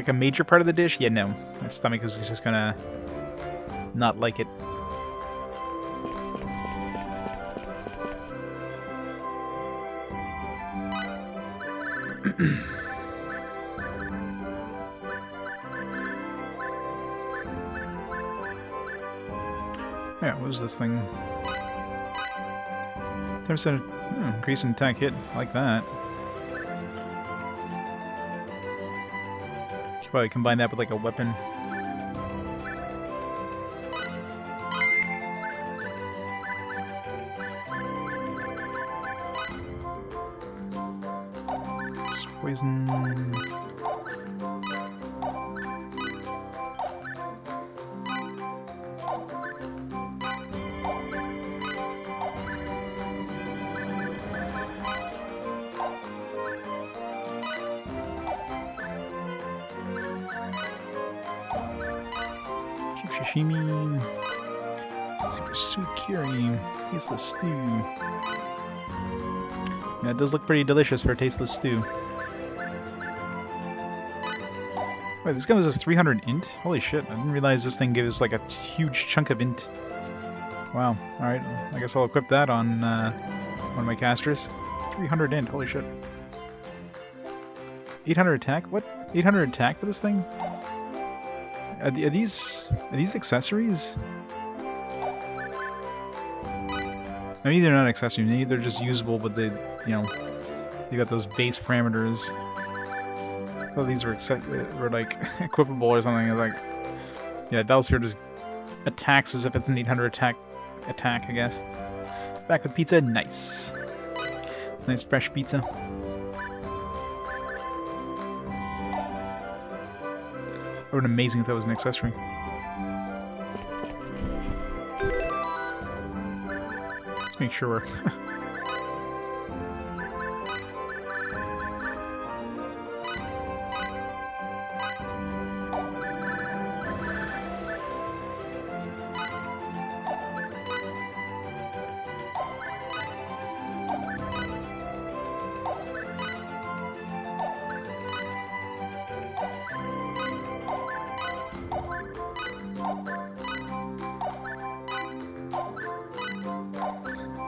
a major part of the dish, yeah, no. My stomach is just gonna not like it. Yeah, what was this thing? 10% increase in attack hit. I like that. Should probably combine that with like a weapon. Poison. Sashimi. Super sweet curry. Tasteless stew. Yeah, it does look pretty delicious for a tasteless stew. Wait, this guy was a 300 int? Holy shit, I didn't realize this thing gives like a huge chunk of int. Wow, alright, I guess I'll equip that on one of my casters. 300 int, holy shit. 800 attack? What? 800 attack for this thing? Are these accessories? I mean, they're not accessories, maybe they're just usable, but they, you know, you got those base parameters. I thought these were like equipable or something. Like, yeah, Battlesphere just attacks as if it's an 800 attack, I guess. Back with pizza, nice. Nice fresh pizza. It would have been amazing if that was an accessory. Let's make sure we're...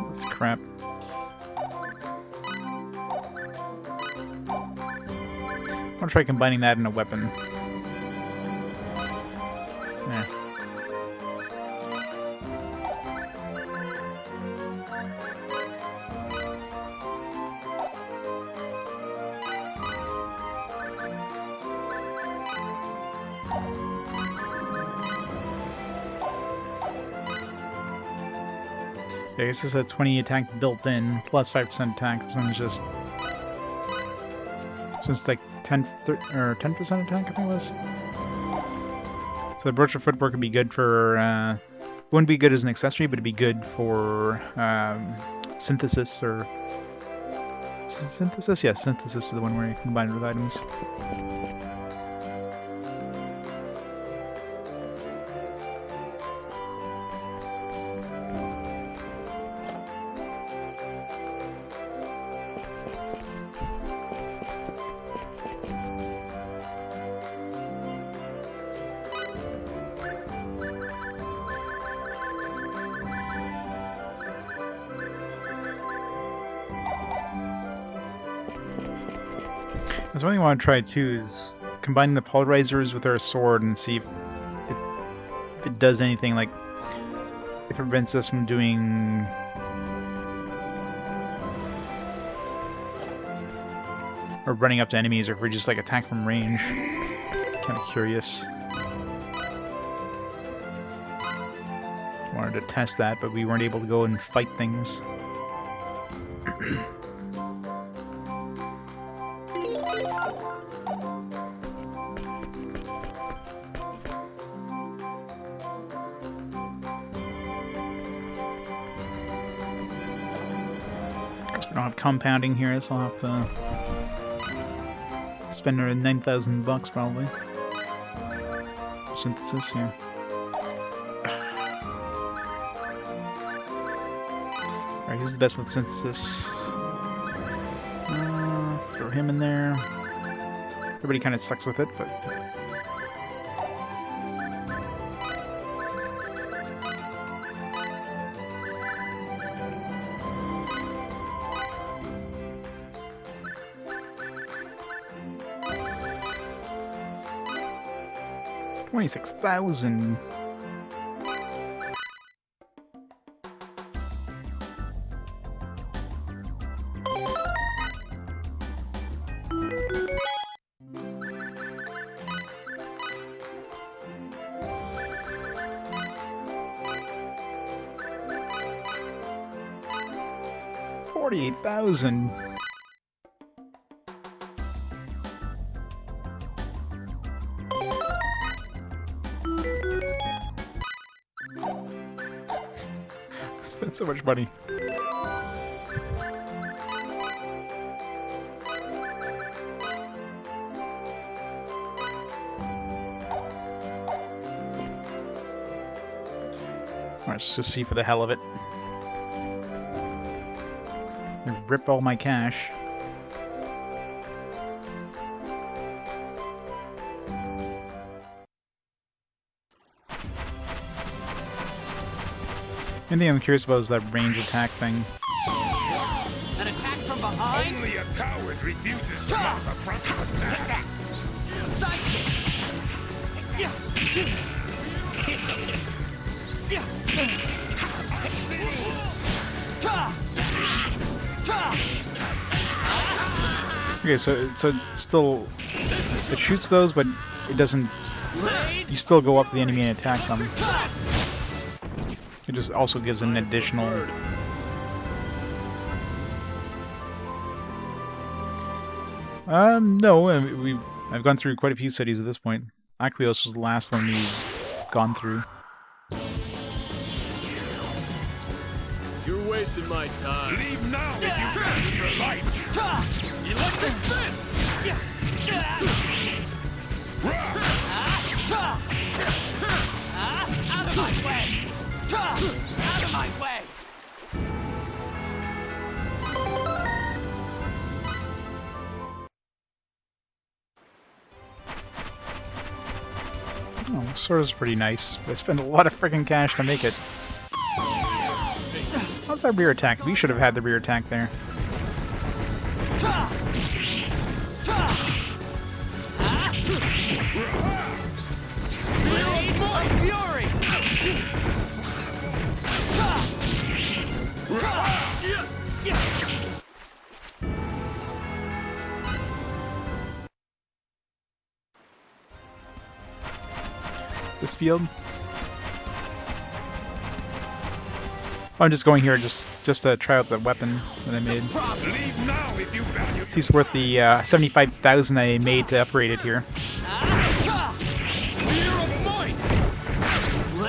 That's crap. I want to try combining that in a weapon. Yeah. I guess this has 20 attack built in, plus 5% attack. This one's just... This one's like 10% attack, I think it was. So the brooch of footwork would be good for... it wouldn't be good as an accessory, but it'd be good for synthesis or... Synthesis? Yeah, synthesis is the one where you combine it with items. There's one thing I want to try too is combine the polarizers with our sword and see if it does anything, like if it prevents us from doing or running up to enemies, or if we just like attack from range. Kind of curious. Wanted to test that, but we weren't able to go and fight things. We don't have compounding here, so I'll have to spend around 9,000 bucks probably. Synthesis here. Alright, who's the best with synthesis? Throw him in there. Everybody kind of sucks with it, but... $26,000. $48,000. Spent so much money. Let's just see for the hell of it. Rip all my cash. One thing I'm curious about is that range attack thing. An attack from behind? Only a coward refuses to mount a frontal attack. Okay, so it's still, it shoots those, but it doesn't. You still go up to the enemy and attack them. It just also gives an additional. No, I've gone through quite a few cities at this point. Aquios was the last one we've gone through. You're wasting my time. Leave now if you value your life. Electric fist! Out of my way! Out of my way! Oh, sword is pretty nice, but I spent a lot of freaking cash to make it. How's that rear attack? We should have had the rear attack there. Fury! This field. I'm just going here just to try out the weapon that I made. Leave now if you value. See, it's worth the 75,000 I made to upgrade it here. Spear of might!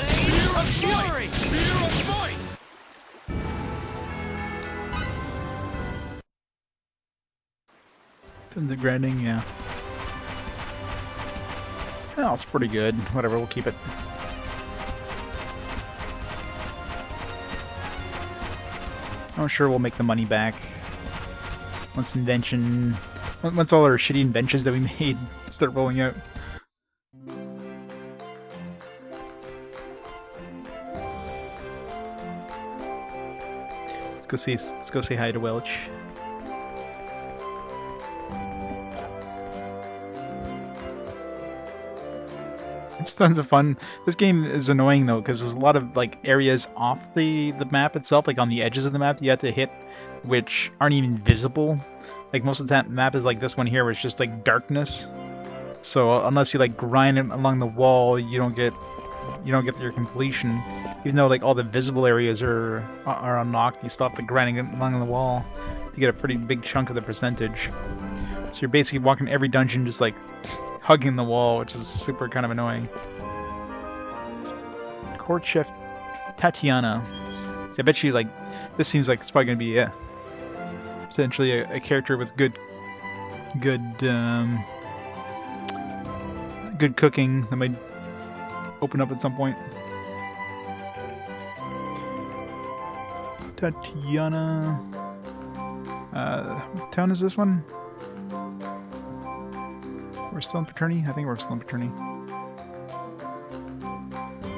Spear of fury! Spear of might! Tons of grinding, yeah. Oh, it's pretty good. Whatever, we'll keep it. I'm sure we'll make the money back once once all our shitty inventions that we made start rolling out. Let's go say hi to Welch. It's tons of fun. This game is annoying though because there's a lot of like areas off the map itself, like on the edges of the map that you have to hit, which aren't even visible. Like most of the map is like this one here, where it's just like darkness. So unless you like grind it along the wall, you don't get your completion. Even though like all the visible areas are unlocked, you still have to grinding it along the wall to get a pretty big chunk of the percentage. So you're basically walking every dungeon just like hugging the wall, which is super kind of annoying. Court Chef Tatiana. See, I bet you like this seems like it's probably gonna be essentially a character with good cooking that might open up at some point. Tatiana. What town is this one? We're still in Paterni? I think we're still in Paterni.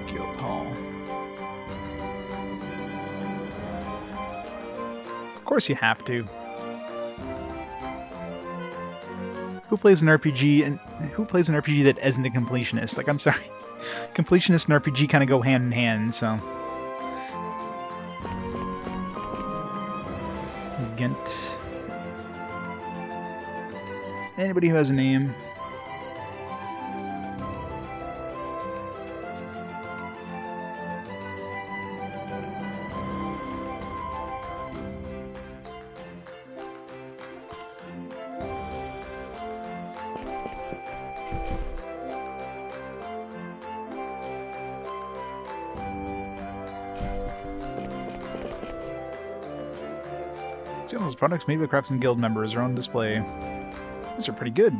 Guild Hall. Of course you have to. Who plays an RPG and who plays an RPG that isn't a completionist? Like, I'm sorry. Completionist and RPG kind of go hand in hand, so. Ghent. It's anybody who has a name. Those products made by Craftsman Guild members are on display. These are pretty good.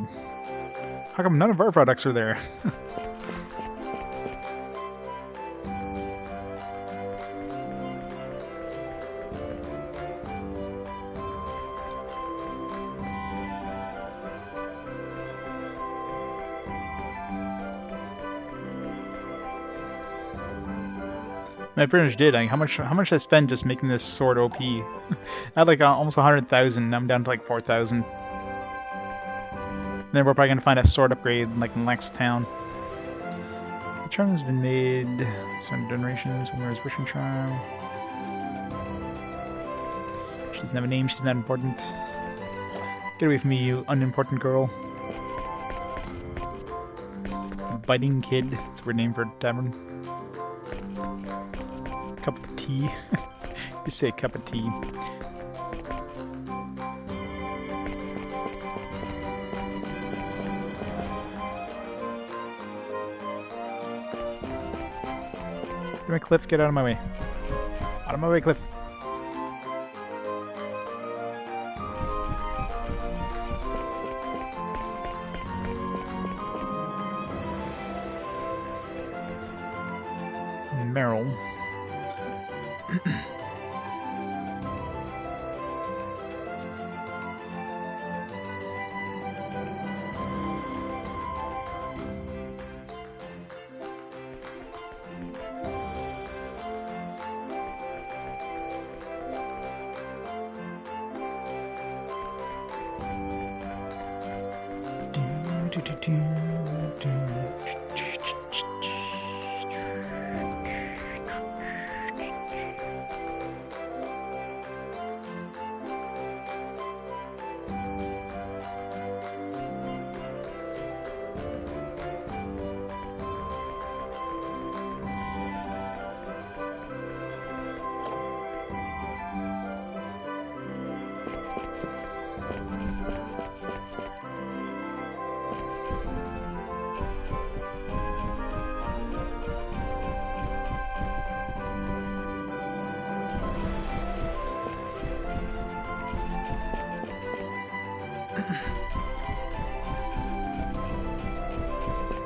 How come none of our products are there? I pretty much did. Like, how much did I spend just making this sword OP? I had like almost 100,000. Now I'm down to like 4,000. Then we're probably gonna find a sword upgrade like in the next town. The charm has been made. Certain generations. Where's wishing charm? She doesn't have a name. She's not important. Get away from me, you unimportant girl. Biting Kid. It's a weird name for a tavern. Cup of tea. You say cup of tea. Come on, Cliff, get out of my way. Out of my way, Cliff. Meryl.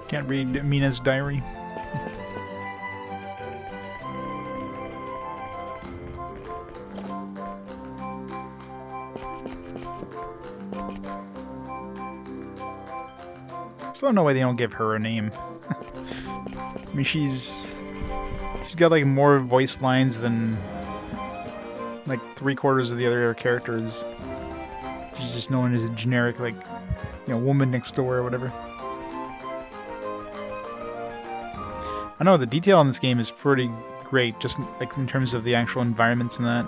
Can't read Mina's diary. Still don't know why they don't give her a name. I mean, she's got like more voice lines than like 3/4 of the other characters. She's just known as a generic, like, you know, woman next door or whatever. I know the detail in this game is pretty great, just like in terms of the actual environments and that.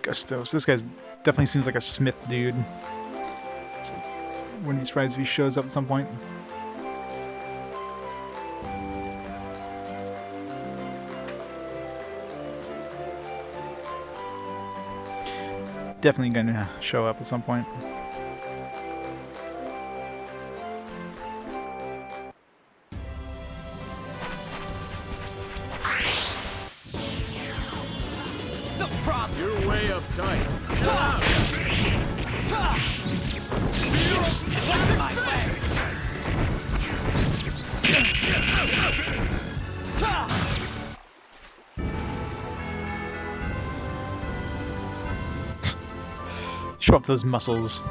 Gustos. This guy definitely seems like a smith dude. So, wouldn't be surprised if he shows up at some point. Definitely gonna show up at some point. You're way uptight. Shut up! Show up those muscles.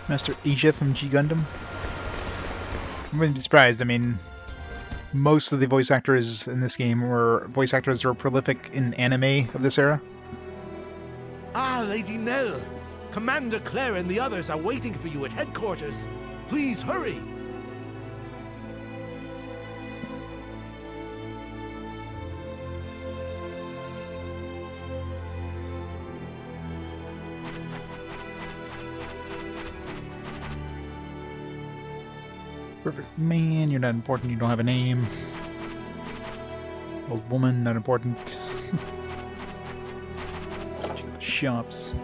Master Asia from G Gundam. I wouldn't be surprised. I mean, most of the voice actors in this game were voice actors that were prolific in anime of this era. Ah, Lady Nell. Commander Claire and the others are waiting for you at headquarters. Please hurry. Perfect man, you're not important, you don't have a name. Old woman, not important. Check out the shops.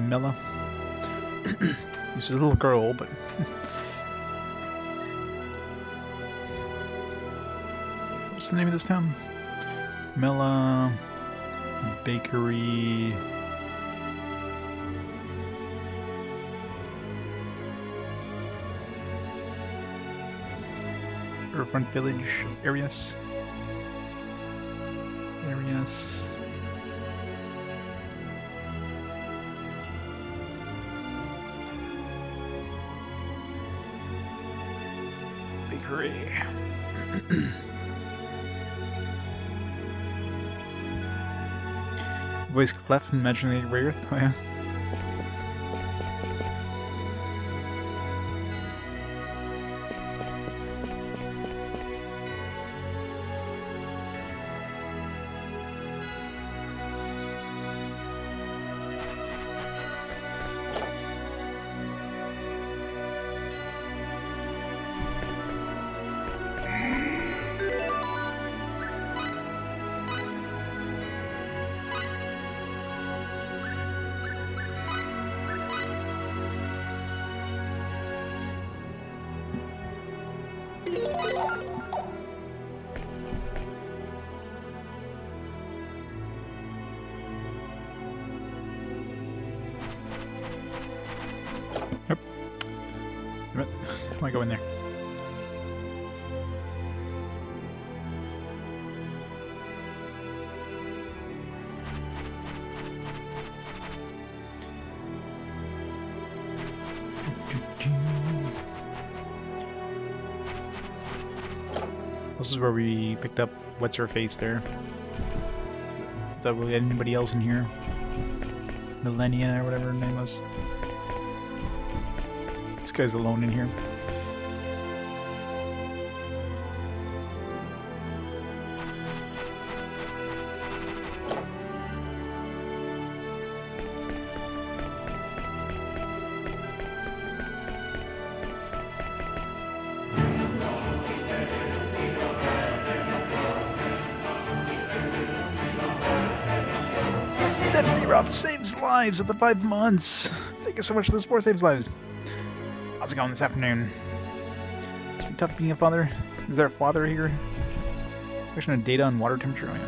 Mela. She's a little girl, but what's the name of this town? Mela Bakery. Riverfront Village, Arias. Arias. Bakery. Voice cleft and imaginary Wraith. Oh yeah. Yep. How do I go in there? This is where we picked up What's Her Face there. Thought we had anybody else in here. Millennia or whatever her name was. This guy's alone in here. Anthony Roth saves lives at the 5 months. Thank you so much for the support, saves lives. How's it going this afternoon? It's been tough being a father. Is there a father here? Question of data on water temperature. Oh, yeah.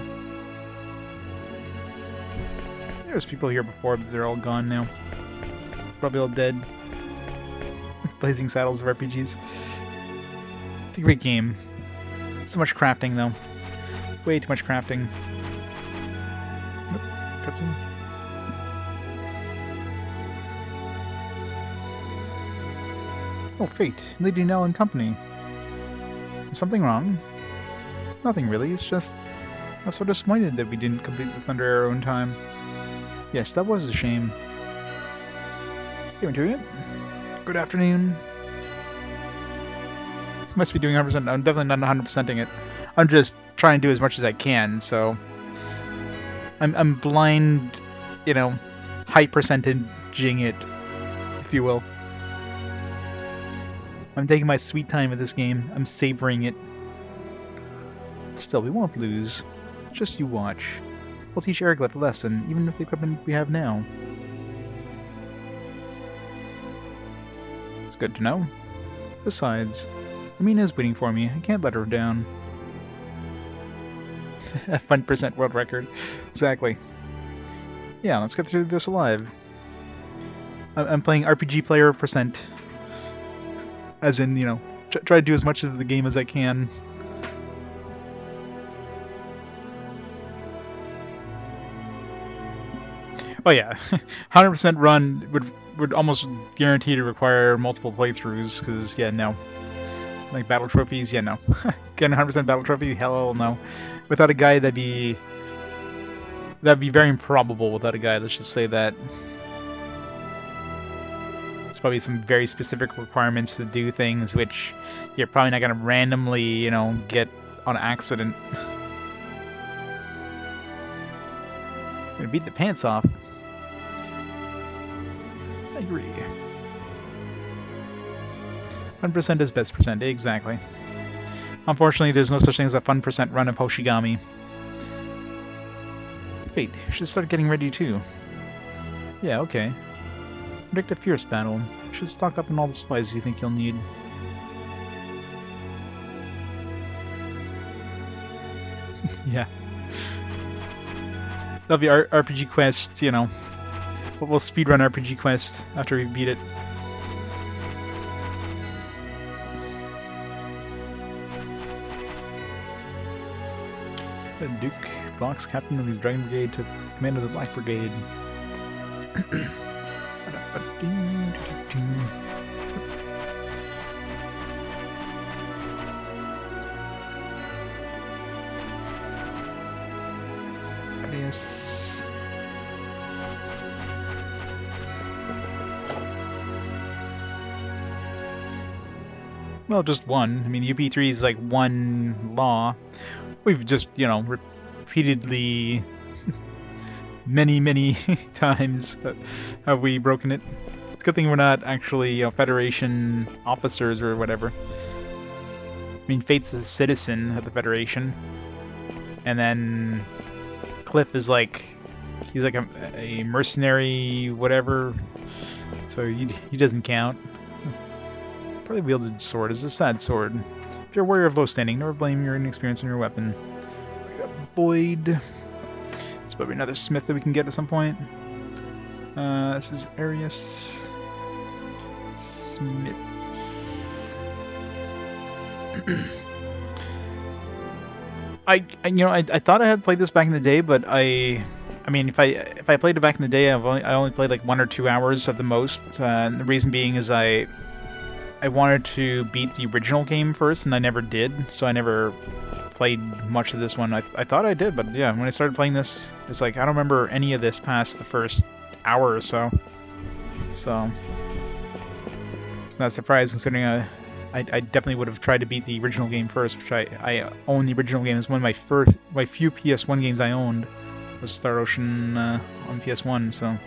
There was people here before, but they're all gone now. Probably all dead. Blazing Saddles of RPGs. It's a great game. So much crafting, though. Way too much crafting. Nope. Cutscene. Oh, Fayt, Lady Nell and company. Is something wrong? Nothing really, it's just... I was so disappointed that we didn't complete the Thunder Arrow in time. Yes, that was a shame. You doing it? Good afternoon. Must be doing 100%. I'm definitely not 100%ing it. I'm just trying to do as much as I can, so... I'm blind, you know, high percentaging it, if you will. I'm taking my sweet time with this game. I'm savoring it. Still, we won't lose. Just you watch. We'll teach Eric a lesson, even with the equipment we have now. It's good to know. Besides, Amina's waiting for me. I can't let her down. A 1% world record. Exactly. Yeah, let's get through this alive. I'm playing RPG player percent. As in, you know, try to do as much of the game as I can. Oh yeah, 100% run would almost guarantee to require multiple playthroughs, because, yeah, no. Like, battle trophies, yeah, no. Getting 100% battle trophy, hell no. Without a guide, that'd be very improbable without a guide, let's just say that. It's probably some very specific requirements to do things, which you're probably not going to randomly, you know, get on accident. I'm gonna beat the pants off. I agree. 1% is best percent, exactly. Unfortunately, there's no such thing as a fun percent run of Hoshigami. Fayt, you should start getting ready too. Yeah, okay. Predict a fierce battle. You should stock up on all the supplies you think you'll need. Yeah. That'll be our RPG quest, you know. We'll speedrun RPG quest after we beat it. Duke Vox, captain of the Dragon Brigade, took command of the Black Brigade. Yes. Well, just one. I mean, UP3 is like one law. We've just, you know, repeatedly, many times have we broken it. It's a good thing we're not actually, you know, Federation officers or whatever. I mean, Fayt's a citizen of the Federation. And then Cliff is like, he's like a mercenary, whatever. So he doesn't count. Probably wielded a sword. It's a sad sword. If you're a warrior of low standing, never blame your inexperience on your weapon. We got Boyd. There's probably another smith that we can get at some point. This is Arius Smith. I thought I had played this back in the day, but I mean, if I played it back in the day, I only played like 1 or 2 hours at the most. And the reason being is I wanted to beat the original game first, and I never did, so I never played much of this one. I thought I did, but yeah, when I started playing this, it's like I don't remember any of this past the first hour or so. So it's not a surprise, considering I definitely would have tried to beat the original game first, which I own the original game. It's one of my few PS1 games I owned was Star Ocean on PS1, so.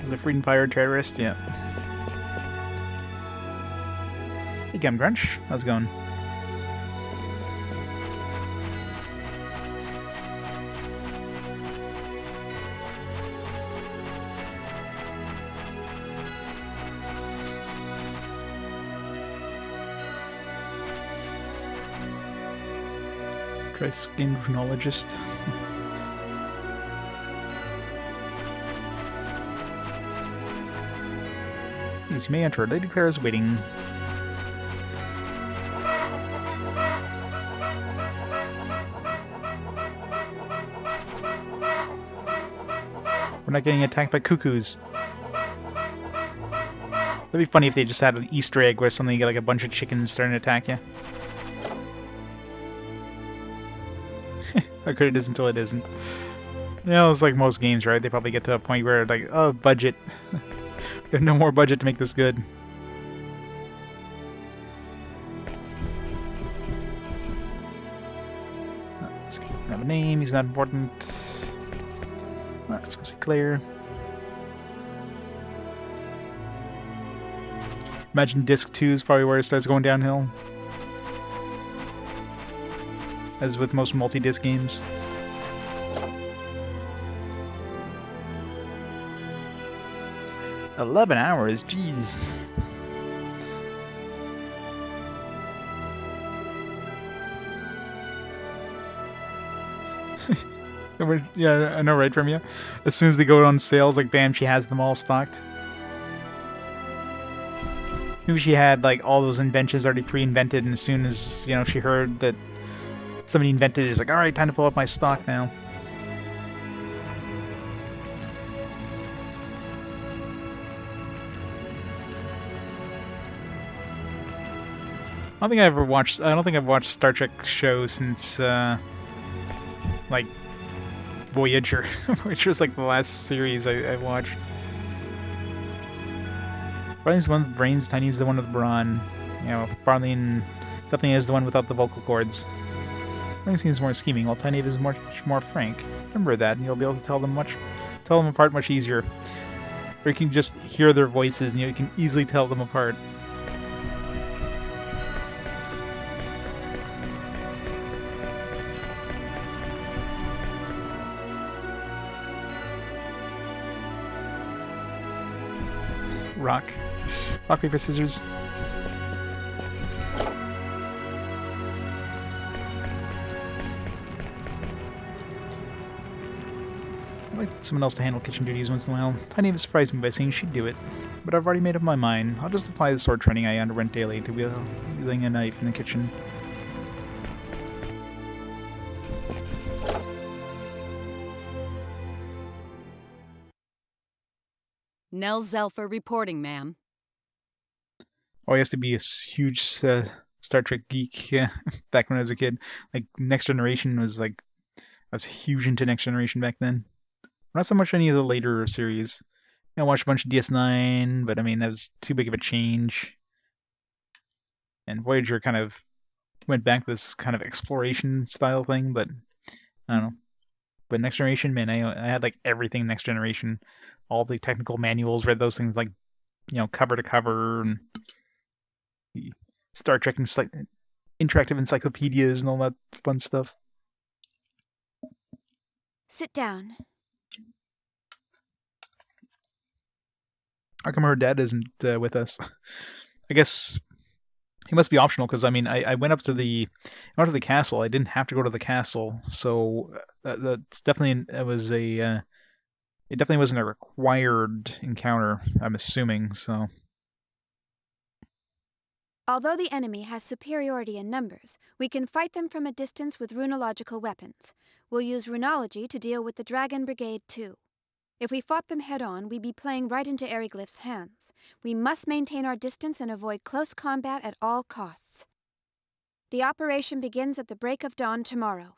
The Freedom Fire terrorist, yeah. Hey, Gum Crunch. How's it going? Try skin chronologist. Please, you may enter. Lady Claire is waiting. We're not getting attacked by cuckoos. It'd be funny if they just had an Easter egg where suddenly you get like a bunch of chickens starting to attack you. How good it is until it isn't. You know, it's like most games, right? They probably get to a point where, like, oh, budget. We have no more budget to make this good. Let's have a name. He's not important. Let's go see Claire. Imagine Disc 2 is probably where it starts going downhill. As with most multi-disc games. $11 hours, jeez. Yeah, I know, right from you. As soon as they go on sales, like, bam, she has them all stocked. Maybe she had, like, all those inventions already pre-invented, and as soon as, you know, she heard that somebody invented it, she's like, alright, time to pull up my stock now. I don't think I've watched Star Trek shows since, like, Voyager, which was like the last series I watched. Barley's the one with brains, Tiny's the one with brawn. You know, Barley definitely is the one without the vocal cords. Barley seems more scheming, while Tiny is much more frank. Remember that, and you'll be able to tell them apart much easier. Or you can just hear their voices, and you can easily tell them apart. Rock, paper, scissors. I'd like someone else to handle kitchen duties once in a while. Tiny have surprised me by saying she'd do it, but I've already made up my mind. I'll just apply the sword training I underwent daily to wielding a knife in the kitchen. Nell Zelfer reporting, ma'am. Oh, I used to be a huge Star Trek geek back when I was a kid. Like, Next Generation was like... I was huge into Next Generation back then. Not so much any of the later series. I watched a bunch of DS9, but I mean, that was too big of a change. And Voyager kind of went back to this kind of exploration style thing, but I don't know. But Next Generation, man, I had like everything Next Generation. All the technical manuals, read those things like, you know, cover to cover, and the Star Trek interactive encyclopedias and all that fun stuff. Sit down. How come her dad isn't with us? I guess he must be optional, because I mean, I went up to the castle. I didn't have to go to the castle, so that's definitely it definitely wasn't a required encounter, I'm assuming. So, Although the enemy has superiority in numbers, we can fight them from a distance with runological weapons. We'll use runology to deal with the Dragon Brigade too. If we fought them head-on, we'd be playing right into Eriglyph's hands. We must maintain our distance and avoid close combat at all costs. The operation begins at the break of dawn tomorrow.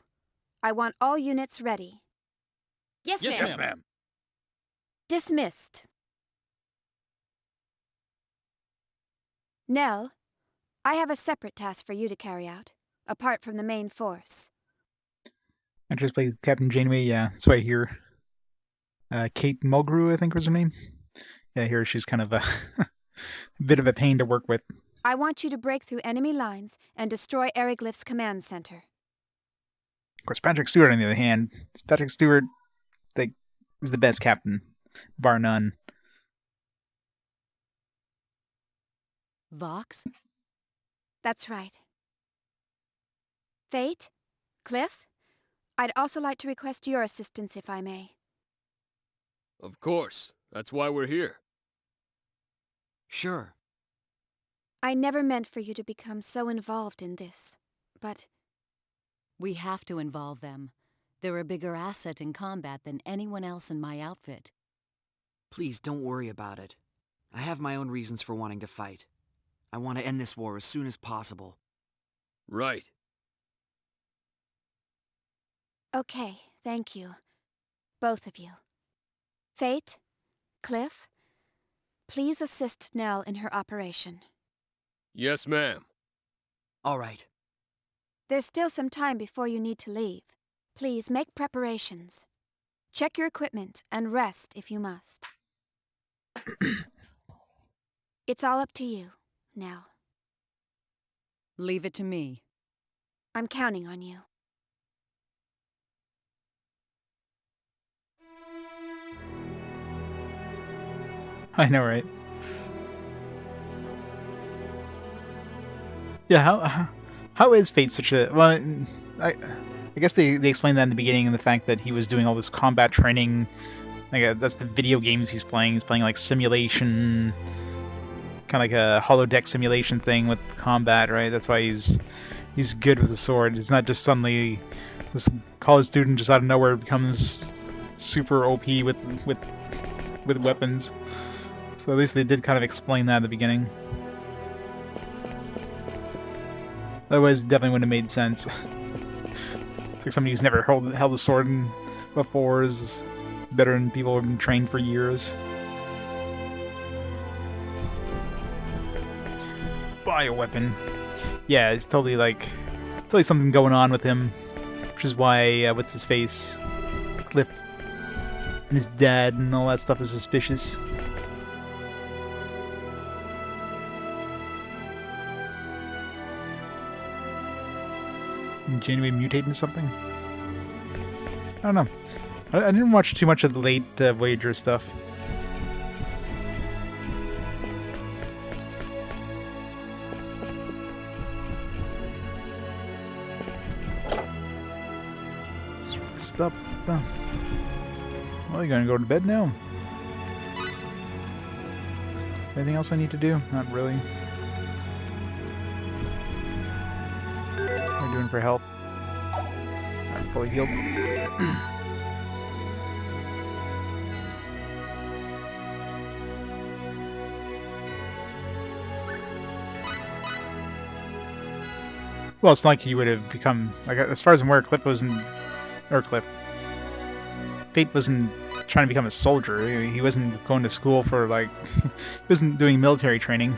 I want all units ready. Yes, ma'am. Yes, ma'am. Dismissed. Nell, I have a separate task for you to carry out, apart from the main force. I just played Captain Janeway. Yeah, that's what I hear. Kate Mulgrew, I think was her name. Yeah, I hear she's kind of a bit of a pain to work with. I want you to break through enemy lines and destroy Eriglyph's command center. Of course, Patrick Stewart, on the other hand, Patrick Stewart, like, is the best captain, bar none. Vox? That's right. Fayt? Cliff? I'd also like to request your assistance, if I may. Of course. That's why we're here. Sure. I never meant for you to become so involved in this, but We have to involve them. They're a bigger asset in combat than anyone else in my outfit. Please don't worry about it. I have my own reasons for wanting to fight. I want to end this war as soon as possible. Right. okay, thank you. Both of you. Fayt? Cliff? Please assist Nell in her operation. Yes, ma'am. All right. There's still some time before you need to leave. Please make preparations. Check your equipment and rest if you must. It's all up to you, Nell. Leave it to me. I'm counting on you. I know, right? Yeah, how is Fate such a... Well, I guess they explained that in the beginning, in the fact that he was doing all this combat training. Like, that's the video games he's playing. He's playing, like, simulation... Kind of like a holodeck simulation thing with combat, right? That's why he's good with the sword. It's not just suddenly this college student just out of nowhere becomes super OP with weapons. So at least they did kind of explain that at the beginning. Otherwise, it definitely wouldn't have made sense. It's like somebody who's never held a sword before is better than people who have been trained for years. Bioweapon. Yeah, it's totally something going on with him, which is why what's his face, Cliff, and his dad and all that stuff is suspicious. Genuinely mutate into something? I don't know. I didn't watch too much of the late Voyager stuff. Stop. Well, you're gonna go to bed now. Anything else I need to do? Not really. What are you doing for health? I'm fully healed. Well, it's not like he would have become, like, as far as I'm aware, Fayt wasn't trying to become a soldier. He wasn't going to school for, like, he wasn't doing military training.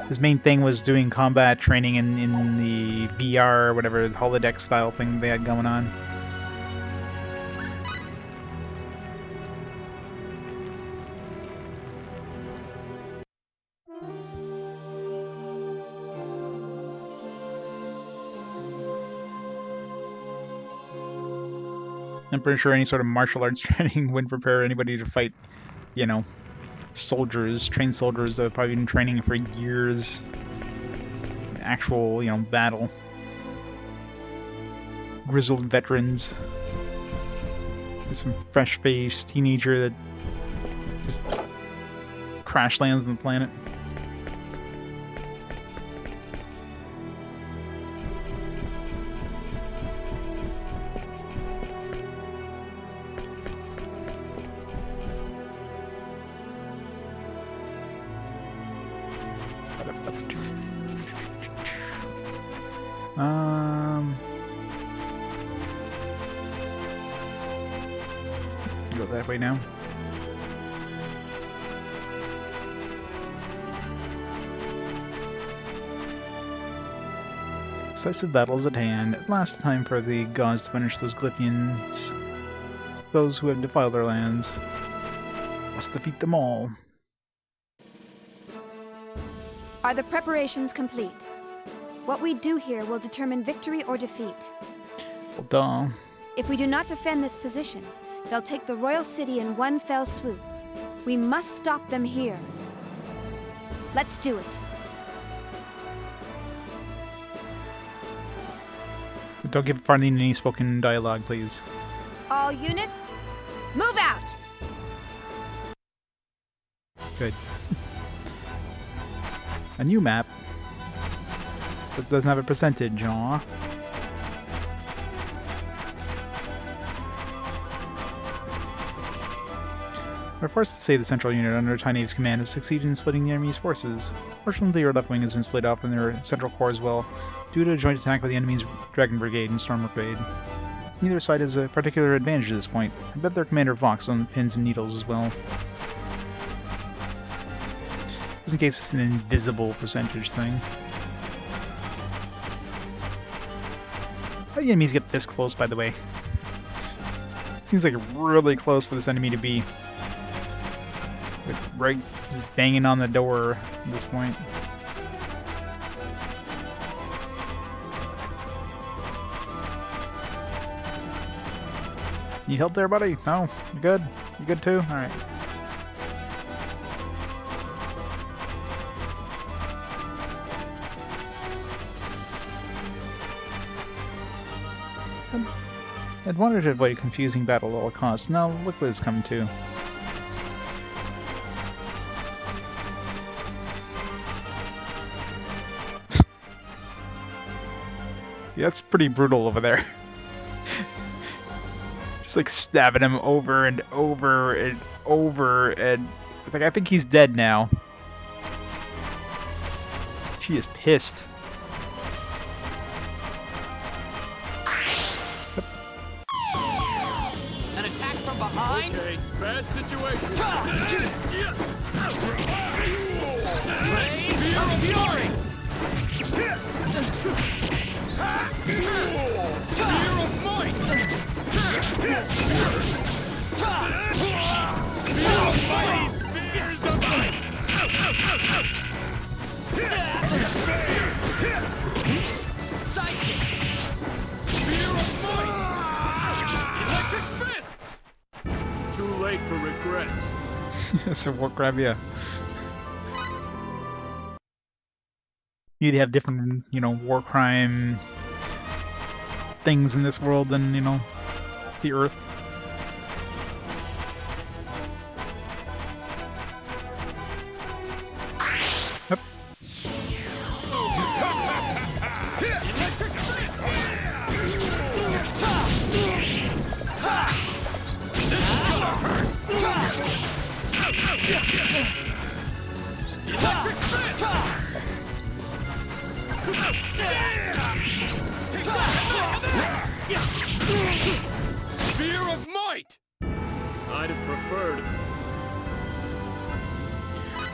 His main thing was doing combat training in the VR, or whatever, holodeck style thing they had going on. I'm pretty sure any sort of martial arts training wouldn't prepare anybody to fight, you know, soldiers, trained soldiers that have probably been training for years. Actual, you know, battle. Grizzled veterans. With some fresh-faced teenager that just crash lands on the planet. Go that way now. Decisive battles at hand. At last, time for the gods to punish those Glyphians, those who have defiled their lands. Must defeat them all. Are the preparations complete? What we do here will determine victory or defeat. Well, duh. If we do not defend this position, they'll take the royal city in one fell swoop. We must stop them here. Let's do it. Don't give Farlene any spoken dialogue, please. All units, move out! Good. A new map. That doesn't have a percentage, aw. We're forced to save the central unit under Tynave's command has succeeded in splitting the enemy's forces. Fortunately, your left wing has been split up in their central core as well, due to a joint attack with the enemy's Dragon Brigade and Storm Brigade. Neither side has a particular advantage at this point. I bet their commander Vox on pins and needles as well. Just in case it's an invisible percentage thing. How do the enemies get this close, by the way? Seems like really close for this enemy to be. Like, right, just banging on the door at this point. Need help there, buddy? No? You good? You good too? Alright. I'd wanted to avoid a confusing battle at all costs. Now look what it's come to. Yeah, that's pretty brutal over there. Just like stabbing him over and over and over, and it's like, I think he's dead now. She is pissed. An attack from behind? Okay, bad situation. Rain of Fury! Spear of might! Spears of might! Spear of might! Electric fists! Too late for regrets. So what grab you? You have different, you know, war crime things in this world than, you know, the Earth. Yep. Spear of might! I'd have preferred.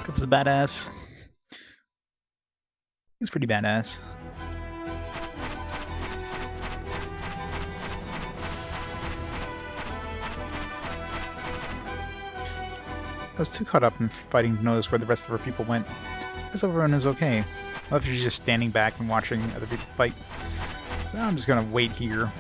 Comes the badass. He's pretty badass. I was too caught up in fighting to notice where the rest of our people went. I guess everyone is okay. I love she's just standing back and watching other people fight. Now I'm just gonna wait here.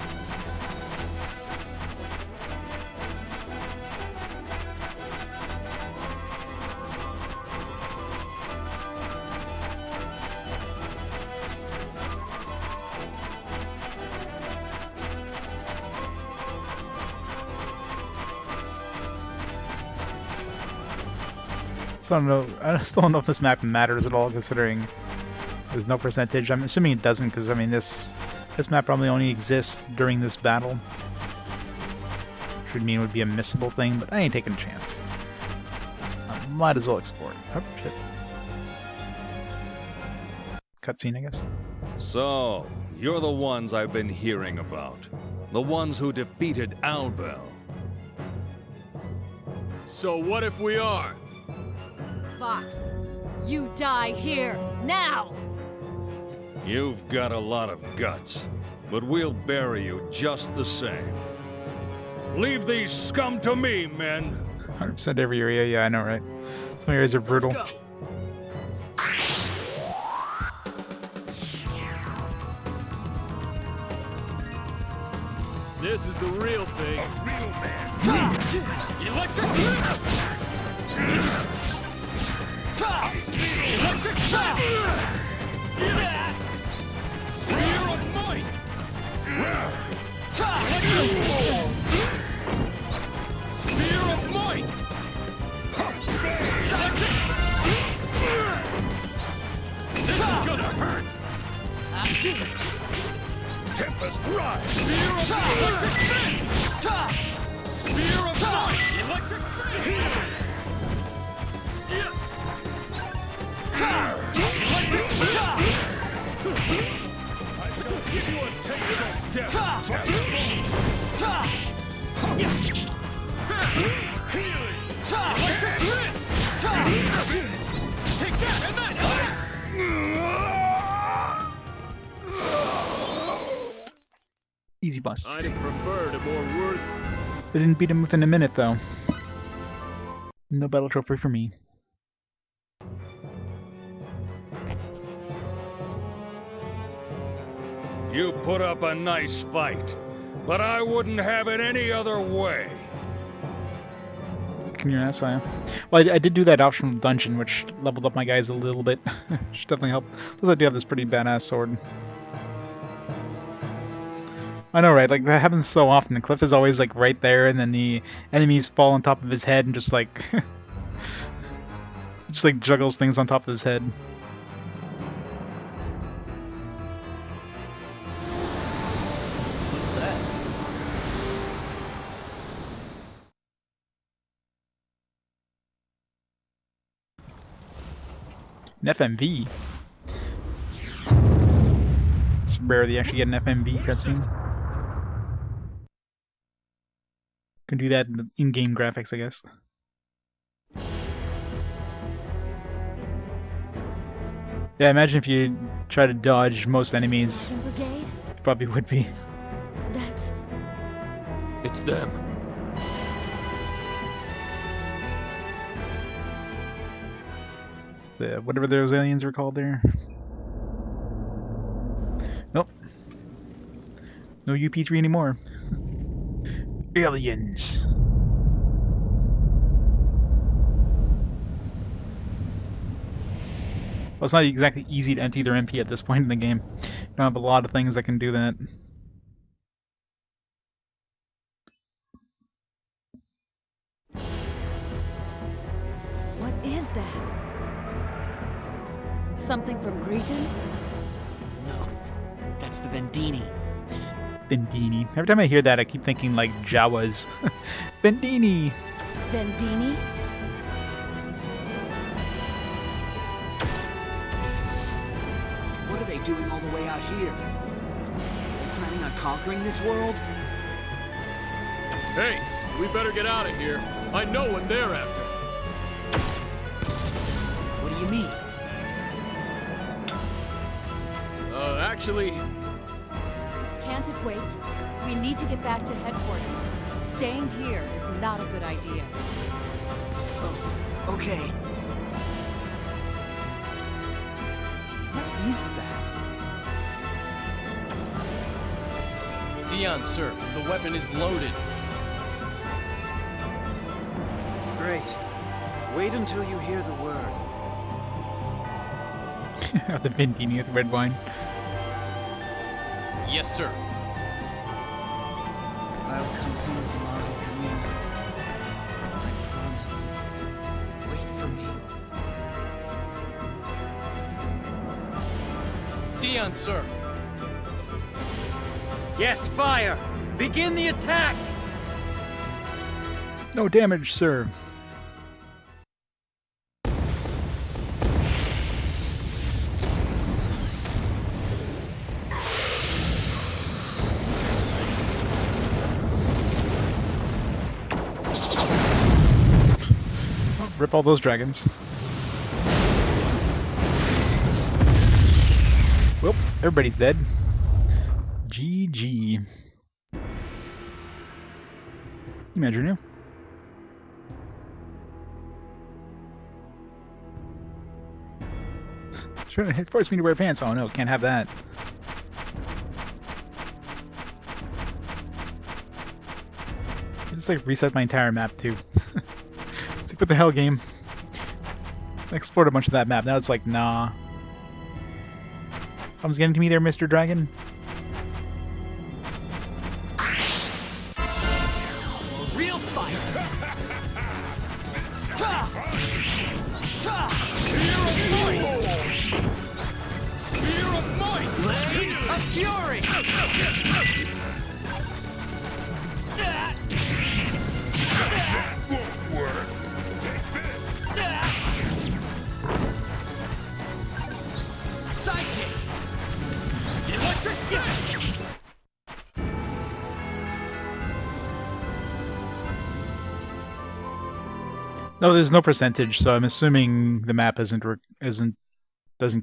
I still don't know if this map matters at all, considering there's no percentage. I'm assuming it doesn't, because I mean this map probably only exists during this battle. Which would mean it would be a missable thing, but I ain't taking a chance. I might as well explore it. Oh shit. Cutscene, I guess. So, you're the ones I've been hearing about. The ones who defeated Albel. So what if we are? Fox, you die here, now! You've got a lot of guts, but we'll bury you just the same. Leave these scum to me, men! 100% every area, yeah, I know, right? Some areas are brutal. This is the real thing. A real man. Electric fist! Electric fist! Spear of might! Spear of might! This is gonna hurt! Tempest rise. Spear of electric fist! Spear of might! Electric fist! Electric fist! I shall give you a taste of death. Tempest. Healing. Electric fist! Take that and that! Easy bust. I'd have preferred a more worthy. I didn't beat him within a minute, though. No battle trophy for me. You put up a nice fight, but I wouldn't have it any other way. Kicking your ass, I am. Well, I did do that optional dungeon, which leveled up my guys a little bit. Should definitely help. Plus, I do have this pretty badass sword. I know, right? Like, that happens so often. The cliff is always, like, right there, and then the enemies fall on top of his head and just, like... just, like, juggles things on top of his head. What's that? An FMV. It's rare that you actually get an FMV cutscene. Can do that in the in-game graphics, I guess. Yeah, imagine if you try to dodge most enemies. Brigade? You probably would be. That's... It's them. The whatever those aliens were called there. Nope. No UP3 anymore. Aliens. Well, it's not exactly easy to empty their MP at this point in the game. You don't have a lot of things that can do that. What is that? Something from Greeton? No, that's the Vendini. Vendini. Every time I hear that, I keep thinking like Jawas. Vendini! Vendini? What are they doing all the way out here? They planning on conquering this world? Hey, we better get out of here. I know what they're after. What do you mean? Actually... Can't it wait? We need to get back to headquarters. Staying here is not a good idea. Oh, okay. What is that? Dion, sir, the weapon is loaded. Great. Wait until you hear the word. The Vendini with red wine. Yes, sir. I'll come home tomorrow afternoon. I promise. Wait for me. Dion, sir. Yes, fire! Begin the attack! No damage, sir. Rip all those dragons. Well, everybody's dead. GG. Imagine you. Sure, it forced me to wear pants. Oh no, can't have that. just like reset my entire map too. It's like, what the hell, game? I explored a bunch of that map. Now it's like, nah. Someone's getting to me there, Mr. Dragon. Real fight! Spear of might! Blade of fury! That won't work. Take this. Psychic! Electric fist! No, there's no percentage, so I'm assuming the map doesn't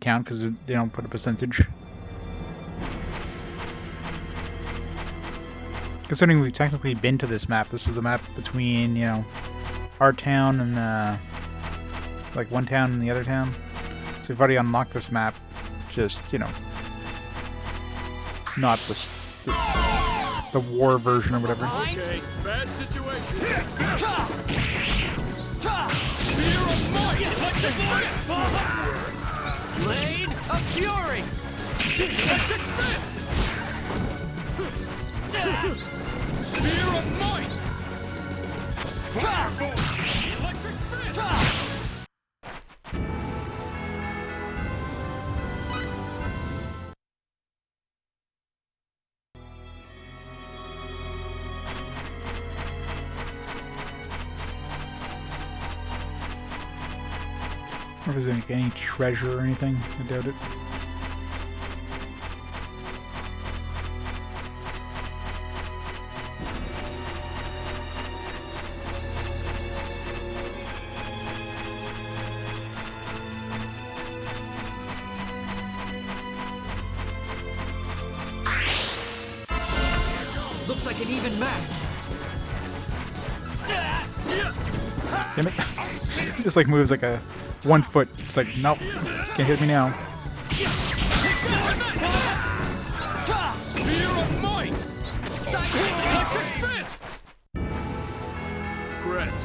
count because they don't put a percentage. Considering we've technically been to this map, this is the map between, you know, our town and like one town and the other town. So we've already unlocked this map, just, you know, not the war version or whatever. Okay, bad situation. Spear of might! Electric fist! Blade of fury! Electric fist! Spear of might! Electric fist! Or is there any treasure or anything? I doubt it. Looks like an even match. Damn it. It just like moves like a 1 foot. It's like, nope, can't hit me now. Spear of might! Electric fists! Grets.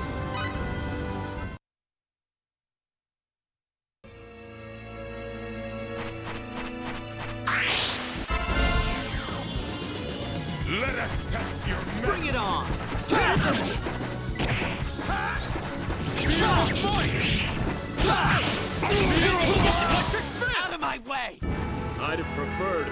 Let us test your Bring it on! Out of my way! I'd have preferred.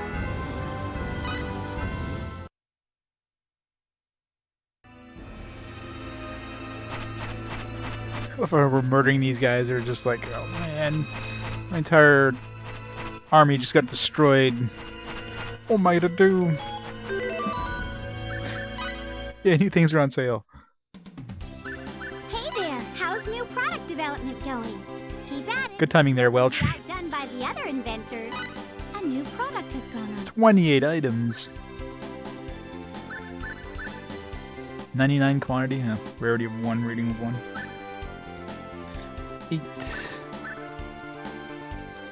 If we're murdering these guys, they're just like, oh man, my entire army just got destroyed. What am I gonna do? Yeah, new things are on sale. Hey there, how's new product development going? Keep at it. Good timing there, Welch. That done by the other inventors. A new product has gone on. 28 items. 99 quantity, yeah. Rarity of 1, rating of 1. 8.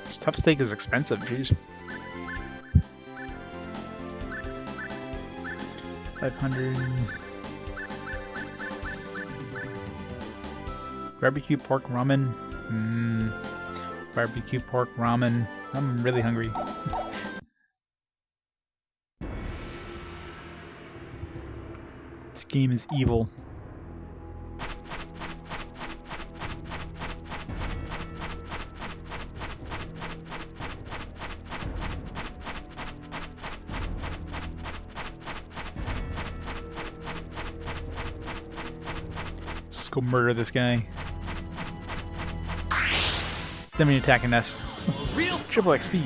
This tough steak is expensive, jeez. 500. Barbecue pork ramen. Barbecue pork ramen. I'm really hungry. This game is evil. Let's go murder this guy. Then we attacking us. Triple XP.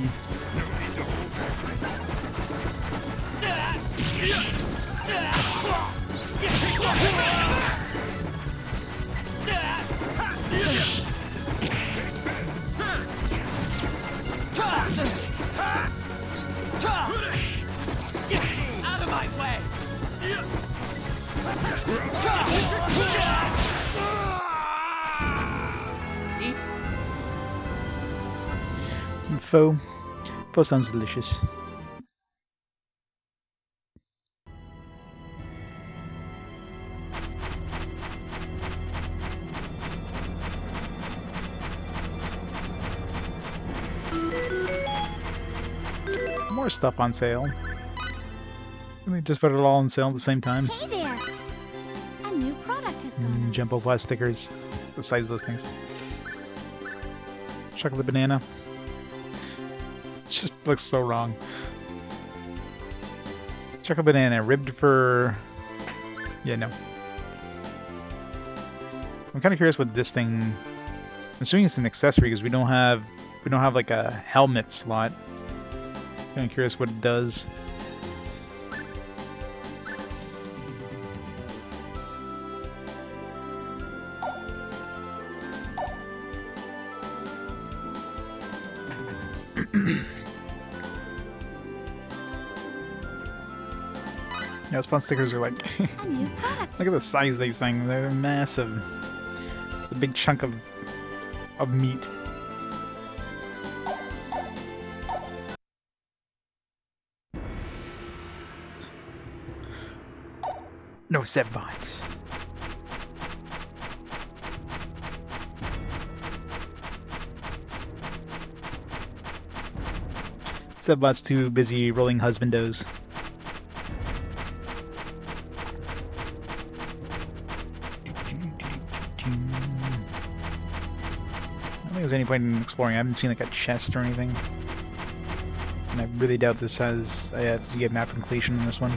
Out of my way! Pho. Pho sounds delicious. More stuff on sale. Let me just put it all on sale at the same time. Hey there! A new product has gone on Jumbo Plus stickers. The size of those things. Chocolate banana. It just looks so wrong. Chocolate banana, ribbed for... Yeah, no. I'm kind of curious what this thing... I'm assuming it's an accessory because we don't have like a helmet slot. Kind of curious what it does. Yeah, spawn stickers are like... Look at the size of these things. They're massive. A big chunk of meat. No set bots. Set bots too busy rolling husbandos. I don't think there's any point in exploring. I haven't seen like a chest or anything. And I really doubt this has... I have to get map completion in this one.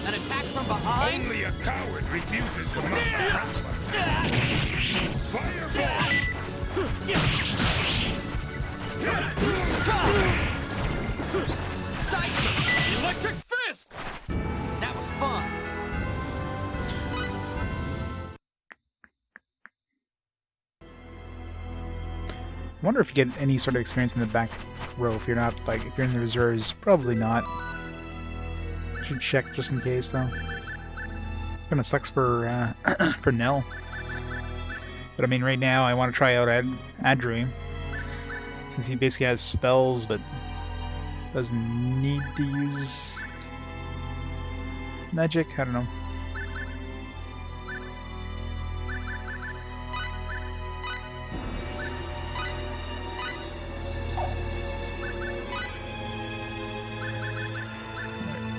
An attack from behind? Only a coward refuses to mount the Fireball! Electric fists! That was fun. I wonder if you get any sort of experience in the back row if you're not, like, if you're in the reserves. Probably not. Should check just in case, though. Kinda sucks for, for Nell. But I mean, right now I want to try out Adri. Since he basically has spells, but doesn't need to use magic. I don't know.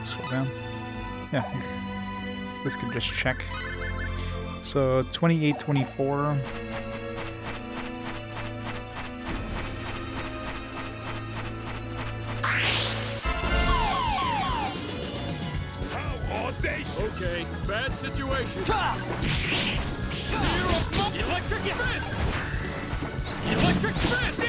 Scroll down. Yeah, this could just check. So 28, 24. Okay, bad situation. Electric fist! Electric fist!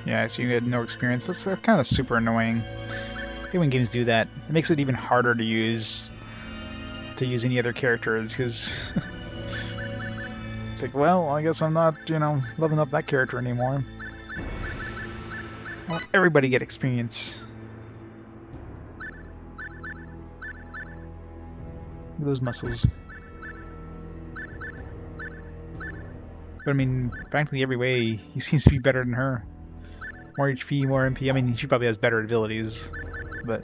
Yeah, so you had no experience. That's kind of super annoying. I hate when games do that. It makes it even harder to use any other characters, because it's like, well, I guess I'm not, you know, leveling up that character anymore. I want everybody to get experience. Look at those muscles. But I mean, frankly, every way, he seems to be better than her. More HP, more MP. I mean, she probably has better abilities, but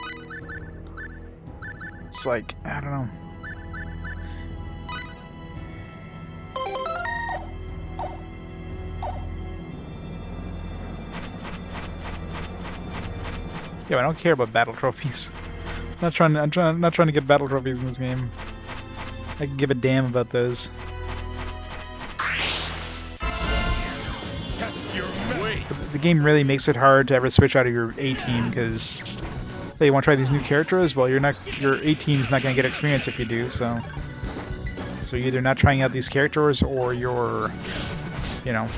it's like, I don't know. Yeah, I don't care about battle trophies. I'm not trying to get battle trophies in this game. I can give a damn about those. The game really makes it hard to ever switch out of your A team because hey, you want to try these new characters? Well, your A team's not going to get experience if you do. So you're either not trying out these characters or you're, you know,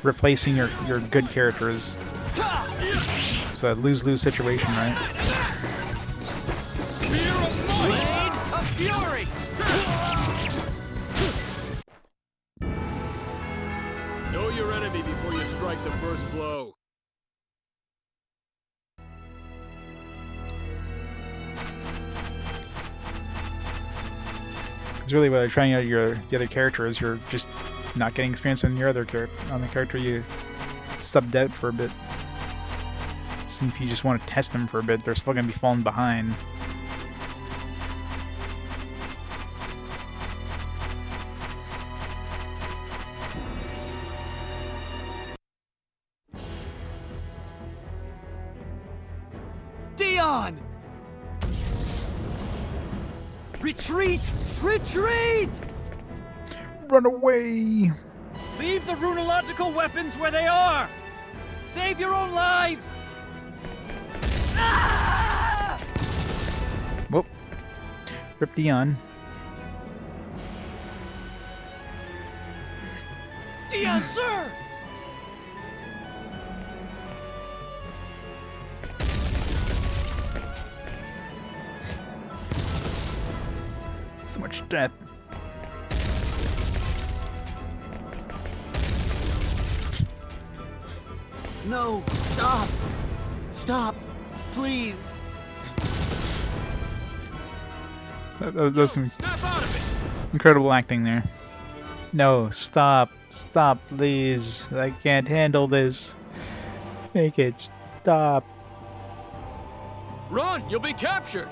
replacing your good characters. It's a lose-lose situation, right? Blade of Fury! Know your enemy before you strike the first blow. It's really what trying out the other character is you're just not getting experience on your other on the character you subbed out for a bit. So if you just want to test them for a bit, they're still gonna be falling behind. Dion! Retreat! Retreat! Run away! Leave the runological weapons where they are! Save your own lives! Ah! Whoop. Rip Dion. Dion, sir! So much death. No, stop! Stop, please! That was some Snap out of it! incredible acting there. No, stop. Stop, please. I can't handle this. Make it stop. Run! You'll be captured!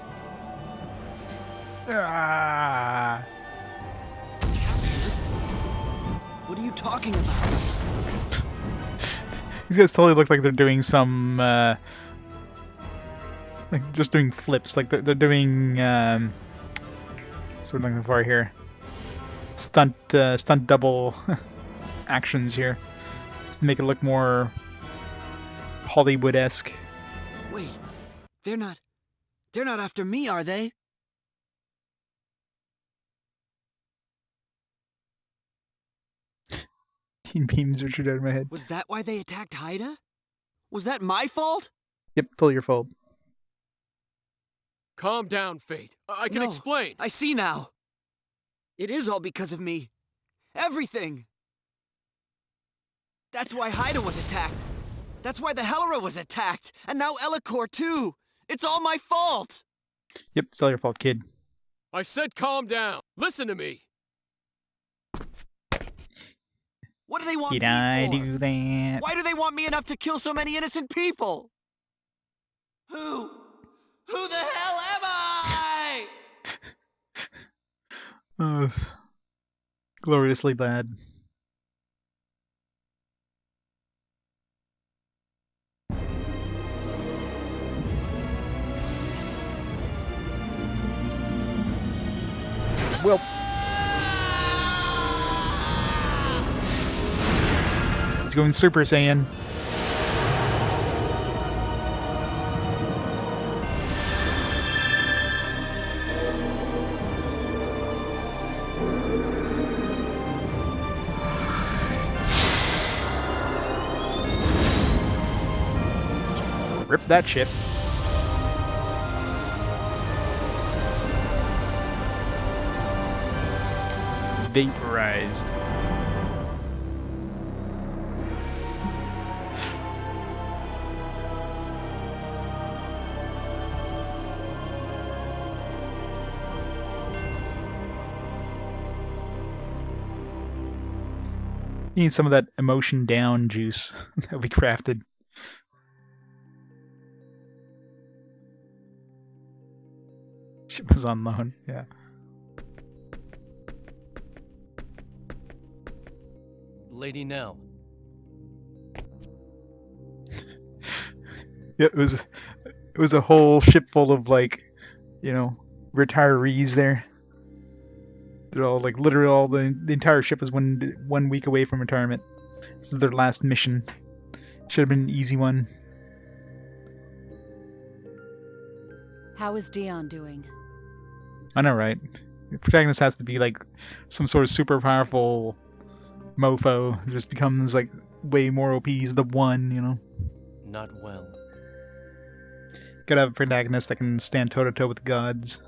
Ah. What are you talking about? These guys totally look like they're doing some, like just doing flips. Like they're doing, sort of like far here. Stunt double actions here, just to make it look more Hollywood-esque. Wait, they're not after me, are they? Teen beams are shooting out of my head. Was that why they attacked Haida? Was that my fault? Yep, totally your fault. Calm down, Fayt. I can No, explain. I see now. It is all because of me. Everything. That's why Haida was attacked. That's why the Hellera was attacked. And now Elikor too. It's all my fault. Yep, it's all your fault, kid. I said calm down. Listen to me. What do they want Did me I for? do that? Why do they want me enough to kill so many innocent people? Who the hell am I? Oh, it's gloriously bad. Well, it's going Super Saiyan. Rip that shit. Vaporized. Need some of that emotion down juice that we crafted. Ship was on loan, yeah. Lady Nell. Yeah, it was a whole ship full of, like, you know, retirees there. They're all like literally all the entire ship was 1 week away from retirement. This is their last mission. Should have been an easy one. How is Dion doing? I know, right? The protagonist has to be like some sort of super powerful mofo who just becomes like way more OP. He's the one, you know. Not well. Gotta have a protagonist that can stand toe to toe with the gods.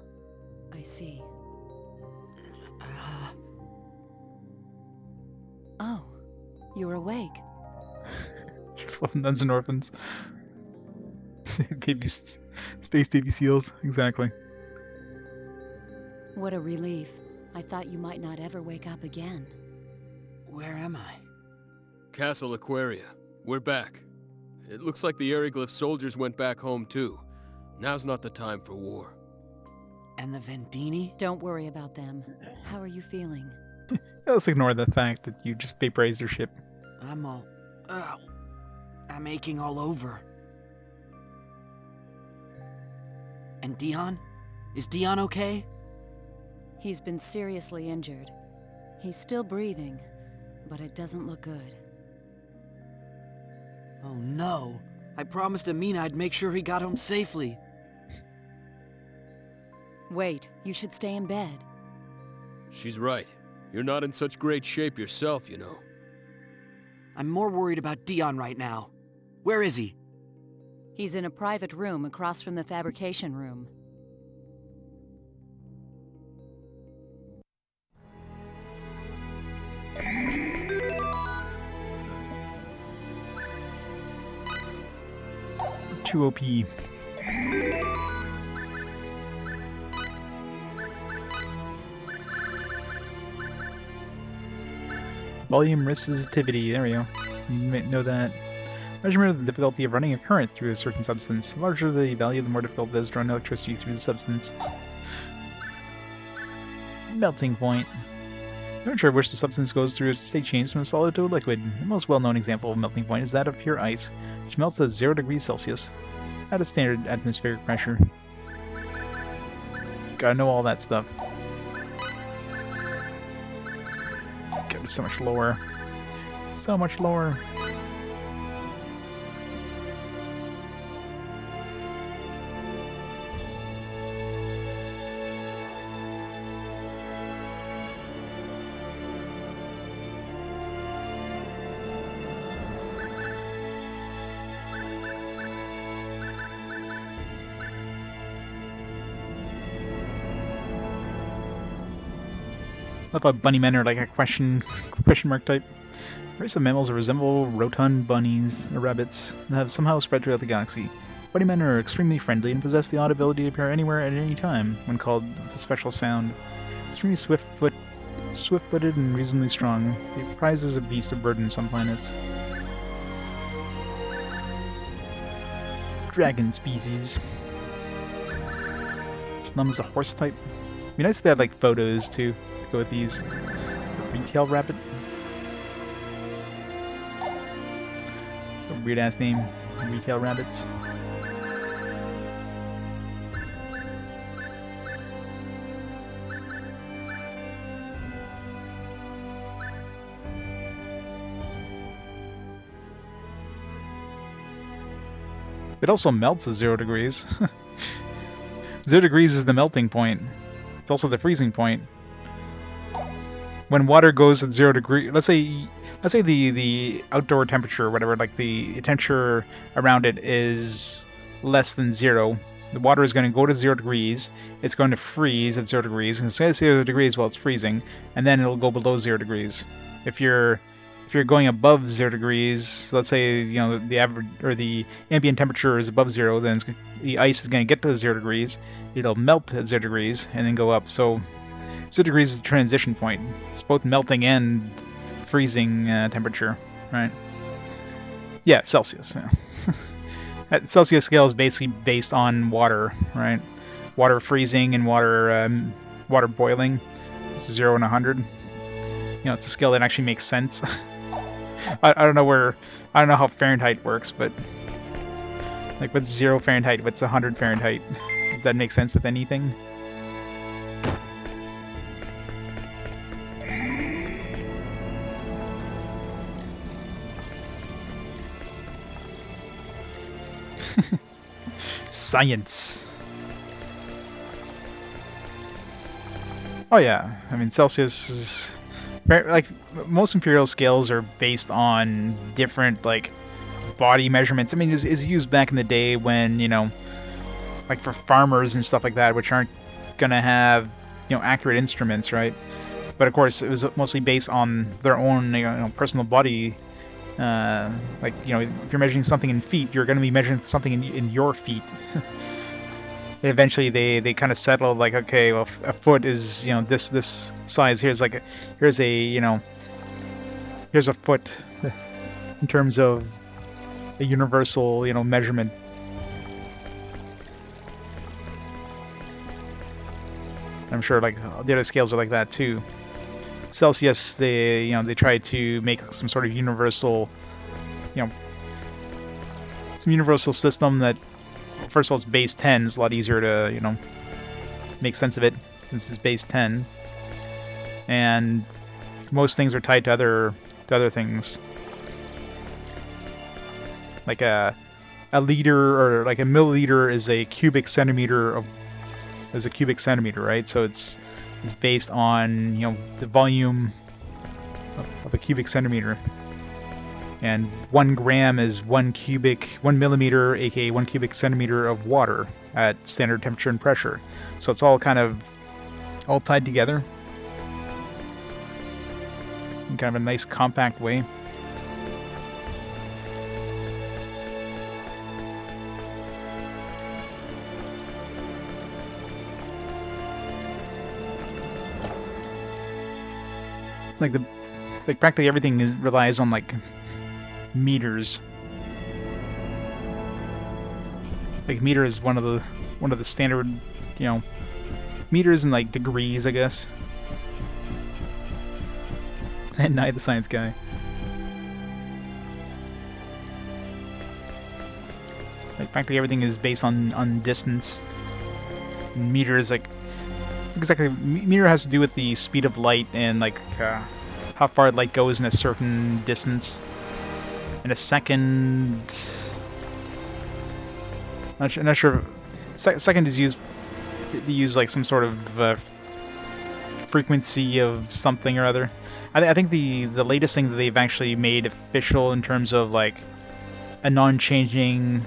I see. Oh, you're awake. Nuns and orphans. Space baby seals, exactly. What a relief. I thought you might not ever wake up again. Where am I? Castle Aquaria. We're back. It looks like the Eriglyph soldiers went back home too. Now's not the time for war. And the Vendini? Don't worry about them. How are you feeling? Let's ignore the fact that you just vaporized their ship. I'm aching all over. And Dion? Is Dion okay? He's been seriously injured. He's still breathing, but it doesn't look good. Oh no. I promised Amina I'd make sure he got home safely. Wait, you should stay in bed. She's right. You're not in such great shape yourself, you know. I'm more worried about Dion right now. Where is he? He's in a private room across from the fabrication room. Too OP. Volume resistivity. There we go. You might know that. Measurement of the difficulty of running a current through a certain substance. The larger the value, the more difficult it is to run electricity through the substance. Melting point. Temperature at which the substance goes through a state change from a solid to a liquid. The most well-known example of melting point is that of pure ice, which melts at 0 degrees Celsius at a standard atmospheric pressure. Gotta know all that stuff. God, it's so much lower. So much lower. I thought bunny men are like a question mark type. Race of mammals that resemble rotund bunnies or rabbits that have somehow spread throughout the galaxy. Bunny men are extremely friendly and possess the odd ability to appear anywhere at any time when called with a special sound. Extremely swift-footed and reasonably strong. They prize as a beast of burden on some planets. Dragon species. Slum is a horse type. It'd be nice if they had like photos too. Go with these. Retail rabbit. A weird ass name. Retail rabbits. It also melts at 0 degrees. 0 degrees is the melting point. It's also the freezing point. When water goes at 0 degrees, let's say the outdoor temperature, or whatever, like the temperature around it is less than 0. The water is going to go to 0 degrees. It's going to freeze at 0 degrees. And say 0 degrees while it's freezing, and then it'll go below 0 degrees. If you're going above 0 degrees, let's say the average or the ambient temperature is above 0, then the ice is going to get to 0 degrees. It'll melt at 0 degrees and then go up. So 0 degrees is the transition point. It's both melting and freezing temperature, right? Yeah, Celsius. Yeah. That Celsius scale is basically based on water, right? Water freezing and water boiling. This is 0 and 100. It's a scale that actually makes sense. I don't know how Fahrenheit works, but like what's 0 Fahrenheit, what's 100 Fahrenheit? Does that make sense with anything? Science. Oh yeah, I mean Celsius is like most imperial scales are based on different like body measurements. I mean, it's used back in the day when like for farmers and stuff like that, which aren't gonna have accurate instruments, right? But of course, it was mostly based on their own personal body. Like if you're measuring something in feet, you're going to be measuring something in your feet. eventually they kind of settled like, okay, well, a foot is this size. Here's here's a foot in terms of a universal measurement. I'm sure like the other scales are like that too. Celsius, they tried to make some sort of universal, some universal system that, first of all, it's base 10. It's a lot easier to make sense of it. This is base 10, and most things are tied to other things. Like a liter or like a milliliter is a cubic centimeter right? So it's based on the volume of a cubic centimeter, and 1 gram is 1 millimeter, aka 1 cubic centimeter of water at standard temperature and pressure. So it's all kind of all tied together in kind of a nice compact way. Like practically everything relies on like meters. Like meter is one of the standard, meters and like degrees, I guess. And Night the Science Guy. Like practically everything is based on distance. Meter is like exactly, meter has to do with the speed of light and like how far light goes in a certain distance. And a second, I'm not sure. Second is used to use like some sort of frequency of something or other. I think the latest thing that they've actually made official in terms of like a non-changing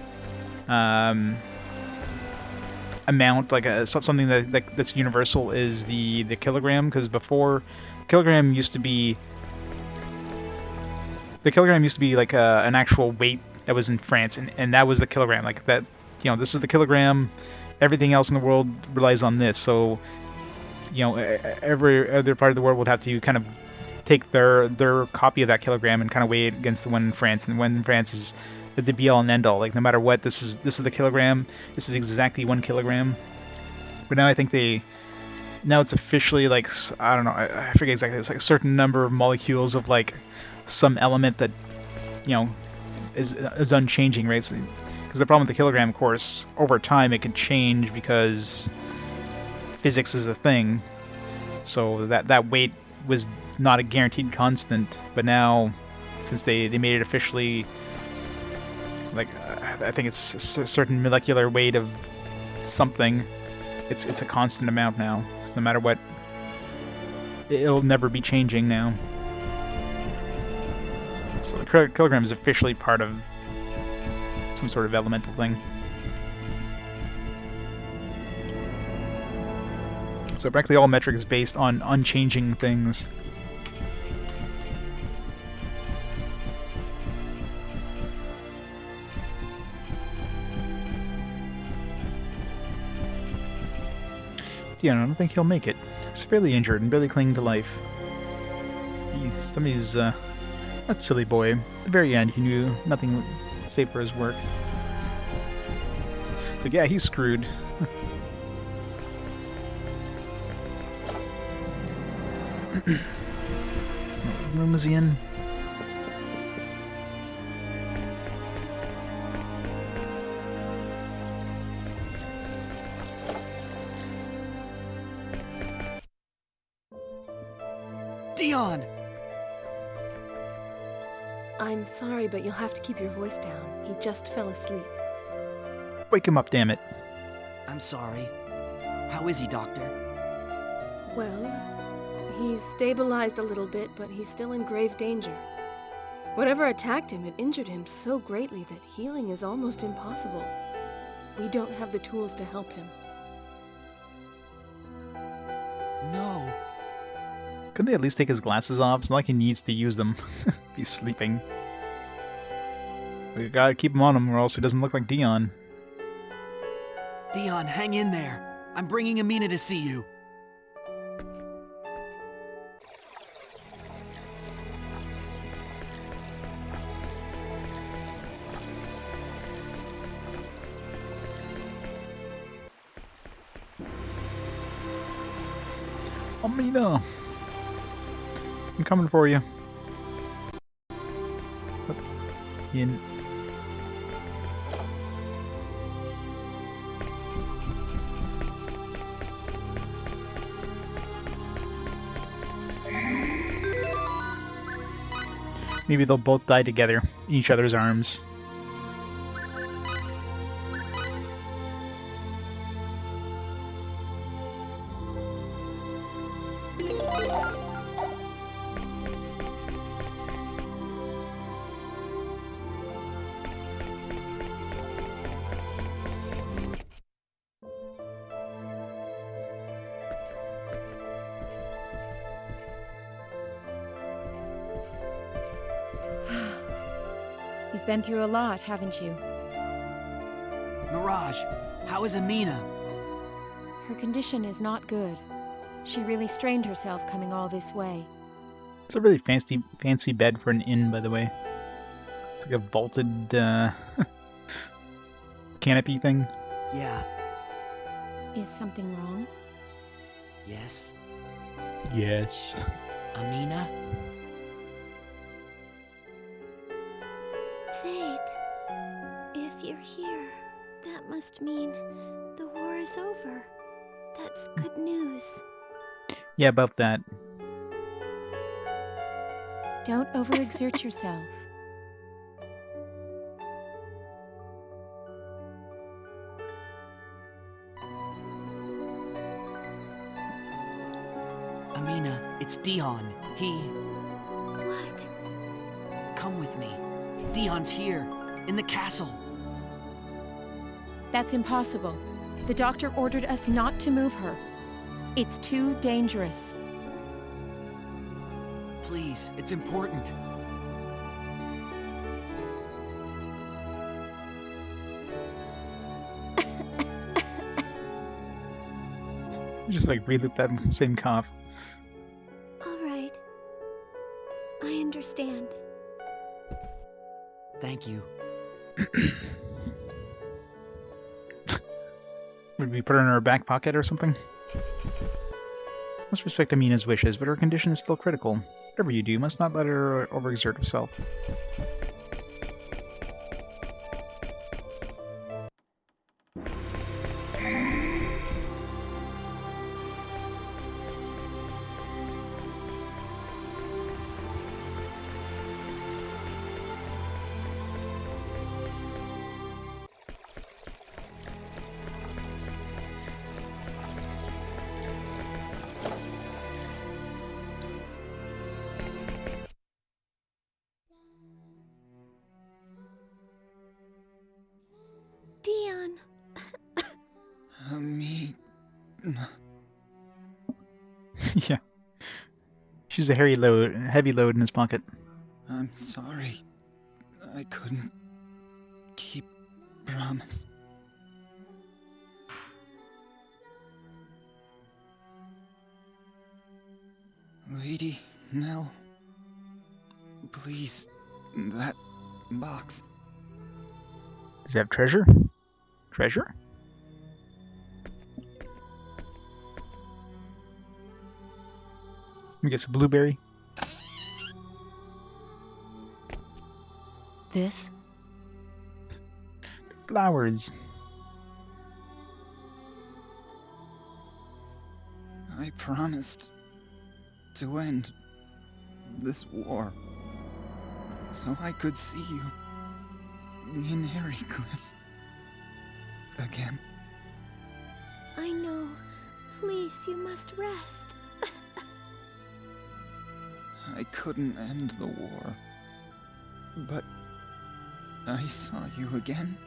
amount, like something that's universal, is the kilogram. Because before, kilogram used to be like an actual weight that was in France, and that was the kilogram. Like that, this is the kilogram. Everything else in the world relies on this. So, every other part of the world would have to kind of take their copy of that kilogram and kind of weigh it against the one in France. And the one in France is the be all and end all. Like no matter what, this is the kilogram. This is exactly 1 kilogram. But now I think now it's officially like, I don't know, I forget exactly. It's like a certain number of molecules of like some element that is unchanging, right? So, because the problem with the kilogram, of course, over time it can change because physics is a thing. So that weight was not a guaranteed constant. But now, since they made it officially, like I think it's a certain molecular weight of something, it's a constant amount now. So no matter what, it'll never be changing now. So the kilogram is officially part of some sort of elemental thing. So practically all metric is based on unchanging things. Yeah, I don't think he'll make it. He's severely injured and barely clinging to life. Somebody's, that silly boy. At the very end, he knew nothing save for his work. So yeah, he's screwed. What room is he in? Dion! I'm sorry, but you'll have to keep your voice down. He just fell asleep. Wake him up, damn it. I'm sorry. How is he, Doctor? Well, he's stabilized a little bit, but he's still in grave danger. Whatever attacked him, it injured him so greatly that healing is almost impossible. We don't have the tools to help him. No. Couldn't they at least take his glasses off? It's not like he needs to use them. He's sleeping. We gotta keep him on him or else he doesn't look like Dion. Dion, hang in there. I'm bringing Amina to see you. Amina! I'm coming for you. In. Maybe they'll both die together in each other's arms. You've been through a lot, haven't you? Mirage, how is Amina? Her condition is not good. She really strained herself coming all this way. It's a really fancy bed for an inn, by the way. It's like a vaulted canopy thing. Yeah. Is something wrong? Yes. Yes. Amina? Fayt, if you're here, that must mean the war is over. That's good news. Yeah, about that. Don't overexert yourself. Amina, it's Dion. He... What? Come with me. Dion's here, in the castle. That's impossible. The doctor ordered us not to move her. It's too dangerous. Please, it's important. Just like reloop that same cough. All right. I understand. Thank you. Would we put her in our back pocket or something? Must respect Amina's wishes, but her condition is still critical. Whatever you do, you must not let her overexert herself. Dion. Amina. Yeah. She's a heavy load in his pocket. I'm sorry. I couldn't keep promise. Lady Nell, please, that box. Does it have treasure? Treasure? Let me guess, a blueberry? This? Flowers. I promised to end this war so I could see you in Cliff again. I know. Please, you must rest. I couldn't end the war, but I saw you again.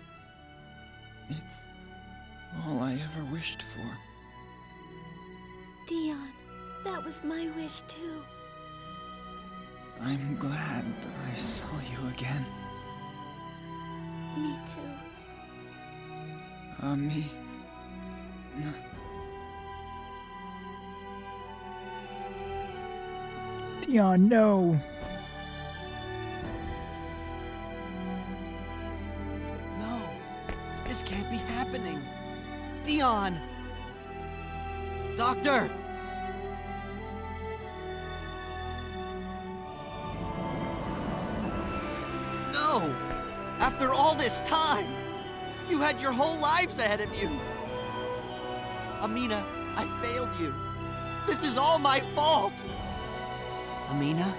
It's all I ever wished for. Dion, that was my wish too. I'm glad I saw you again. Me too. Me, Dion, no. No, this can't be happening. Dion! Doctor! No! After all this time! You had your whole lives ahead of you! Amina, I failed you. This is all my fault! Amina?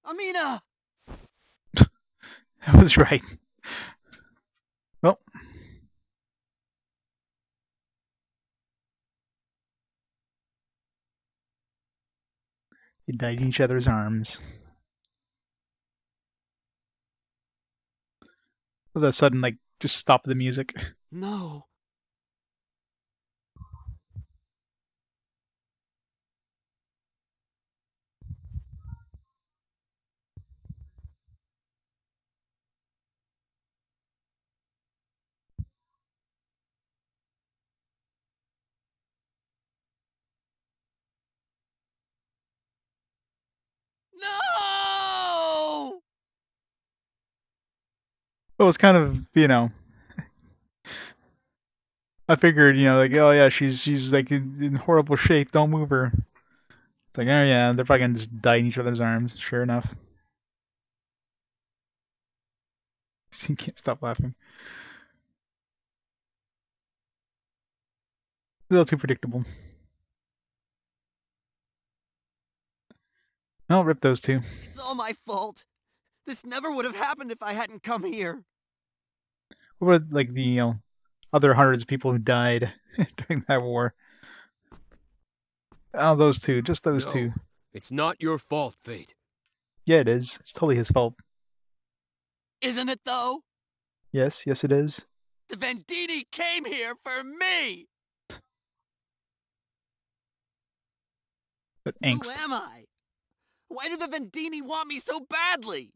Amina! I was right. Well. They died in each other's arms. All of a sudden, like, just stop the music. No. No! It was kind of, I figured, like, oh yeah, she's like in horrible shape. Don't move her. It's like, oh yeah, they're probably gonna just die in each other's arms. Sure enough. You can't stop laughing. A little too predictable. I'll rip those two. It's all my fault. This never would have happened if I hadn't come here. What about, like, the, other hundreds of people who died during that war? Oh, those two. Just those two. It's not your fault, Fayt. Yeah, it is. It's totally his fault. Isn't it, though? Yes, it is. The Vendini came here for me! But angst. Who am I? Why do the Vendini want me so badly?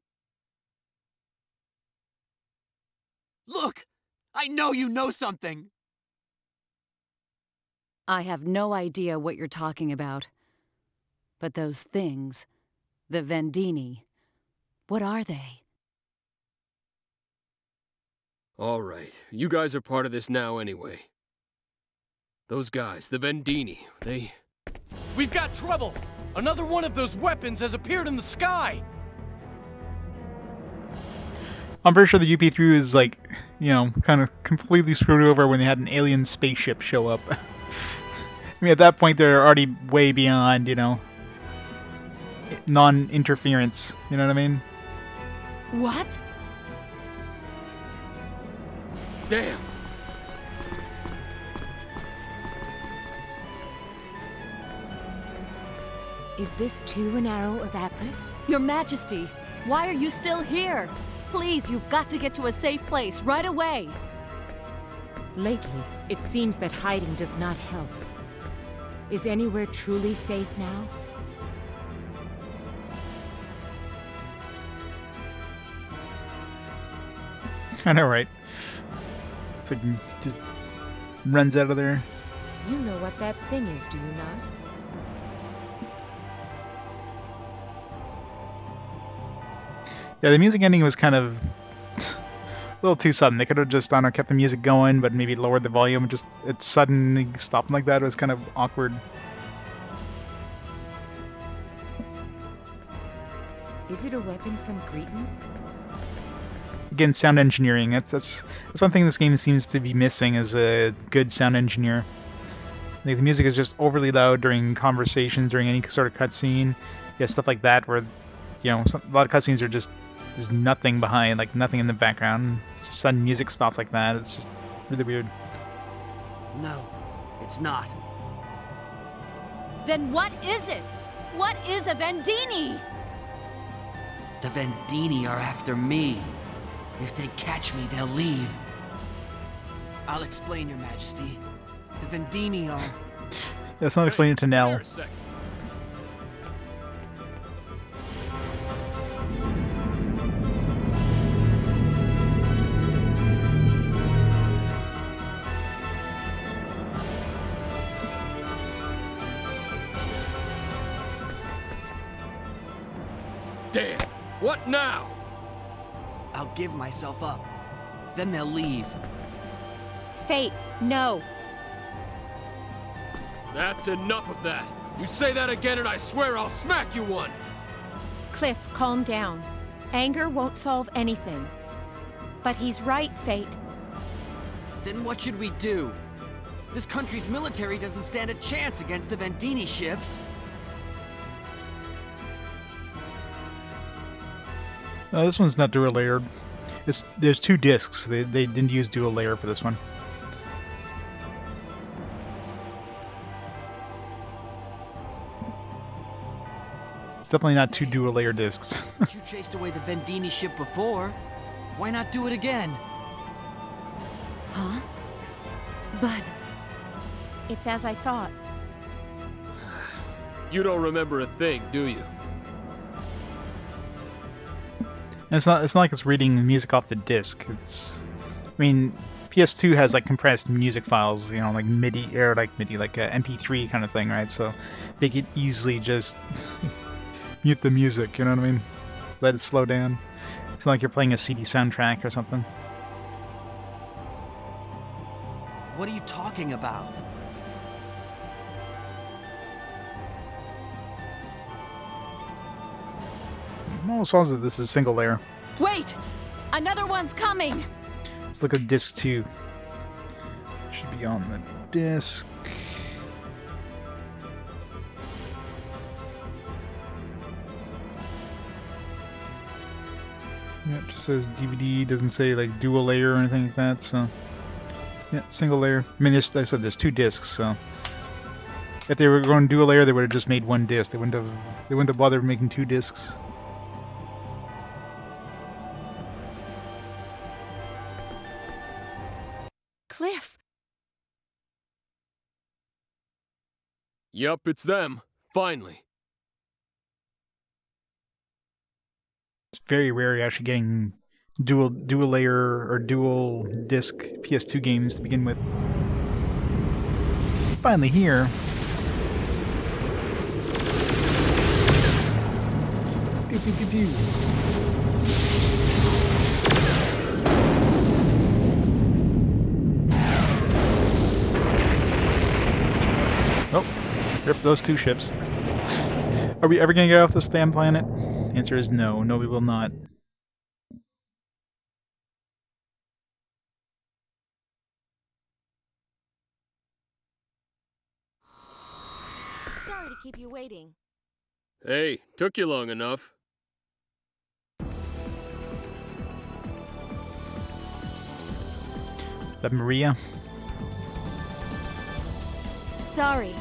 Look! I know you know something! I have no idea what you're talking about. But those things, the Vendini, what are they? All right, you guys are part of this now anyway. Those guys, the Vendini, We've got trouble! Another one of those weapons has appeared in the sky! I'm pretty sure the UP3 is, like, kind of completely screwed over when they had an alien spaceship show up. I mean, at that point, they're already way beyond, non-interference. You know what I mean? What? Damn! Is this too an arrow of Apris? Your Majesty, why are you still here? Please, you've got to get to a safe place right away. Lately, it seems that hiding does not help. Is anywhere truly safe now? I know, right? It's like he just runs out of there. You know what that thing is, do you not? Yeah, the music ending was kind of a little too sudden. They could have just, I don't know, kept the music going, but maybe lowered the volume. Just it suddenly stopped like that. It was kind of awkward. Is it a weapon from Cretan? Again, sound engineering. That's one thing this game seems to be missing, is a good sound engineer. Like, the music is just overly loud during conversations, during any sort of cutscene. Yeah, stuff like that, where a lot of cutscenes are just there's nothing behind, like nothing in the background. Just sudden music stops like that. It's just really weird. No, it's not. Then what is it? What is a Vendini? The Vendini are after me. If they catch me, they'll leave. I'll explain, Your Majesty. The Vendini are... Let's not explain it to Nell. Damn! What now? I'll give myself up. Then they'll leave. Fayt, no. That's enough of that. You say that again and I swear I'll smack you one! Cliff, calm down. Anger won't solve anything. But he's right, Fayt. Then what should we do? This country's military doesn't stand a chance against the Vendini ships. This one's not dual layered. There's 2 discs. They didn't use dual layer for this one. It's definitely not 2 dual layer discs. You chased away the Vendini ship before. Why not do it again? Huh? But... It's as I thought. You don't remember a thing, do you? And it's not like it's reading music off the disc. I mean, PS2 has like compressed music files, you know, like MIDI or like MIDI, like a MP3 kind of thing, right? So they could easily just mute the music, you know what I mean? Let it slow down. It's not like you're playing a CD soundtrack or something. What are you talking about? I'm almost positive this is single layer. Wait! Another one's coming! Let's look at disc 2. Should be on the disc. Yeah, it just says DVD, doesn't say like dual layer or anything like that, so yeah, single layer. I mean, like I said, there's 2 discs, so if they were going dual layer, they would have just made 1 disc. They wouldn't have bothered making 2 discs. Cliff! Yup, it's them. Finally. It's very rare you're actually getting dual layer or dual disc PS2 games to begin with. Finally here. Pew pew pew pew. Oh, rip those 2 ships. Are we ever gonna get off this damn planet? The answer is no. No, we will not. Sorry to keep you waiting. Hey, took you long enough. Is that Maria? Sorry.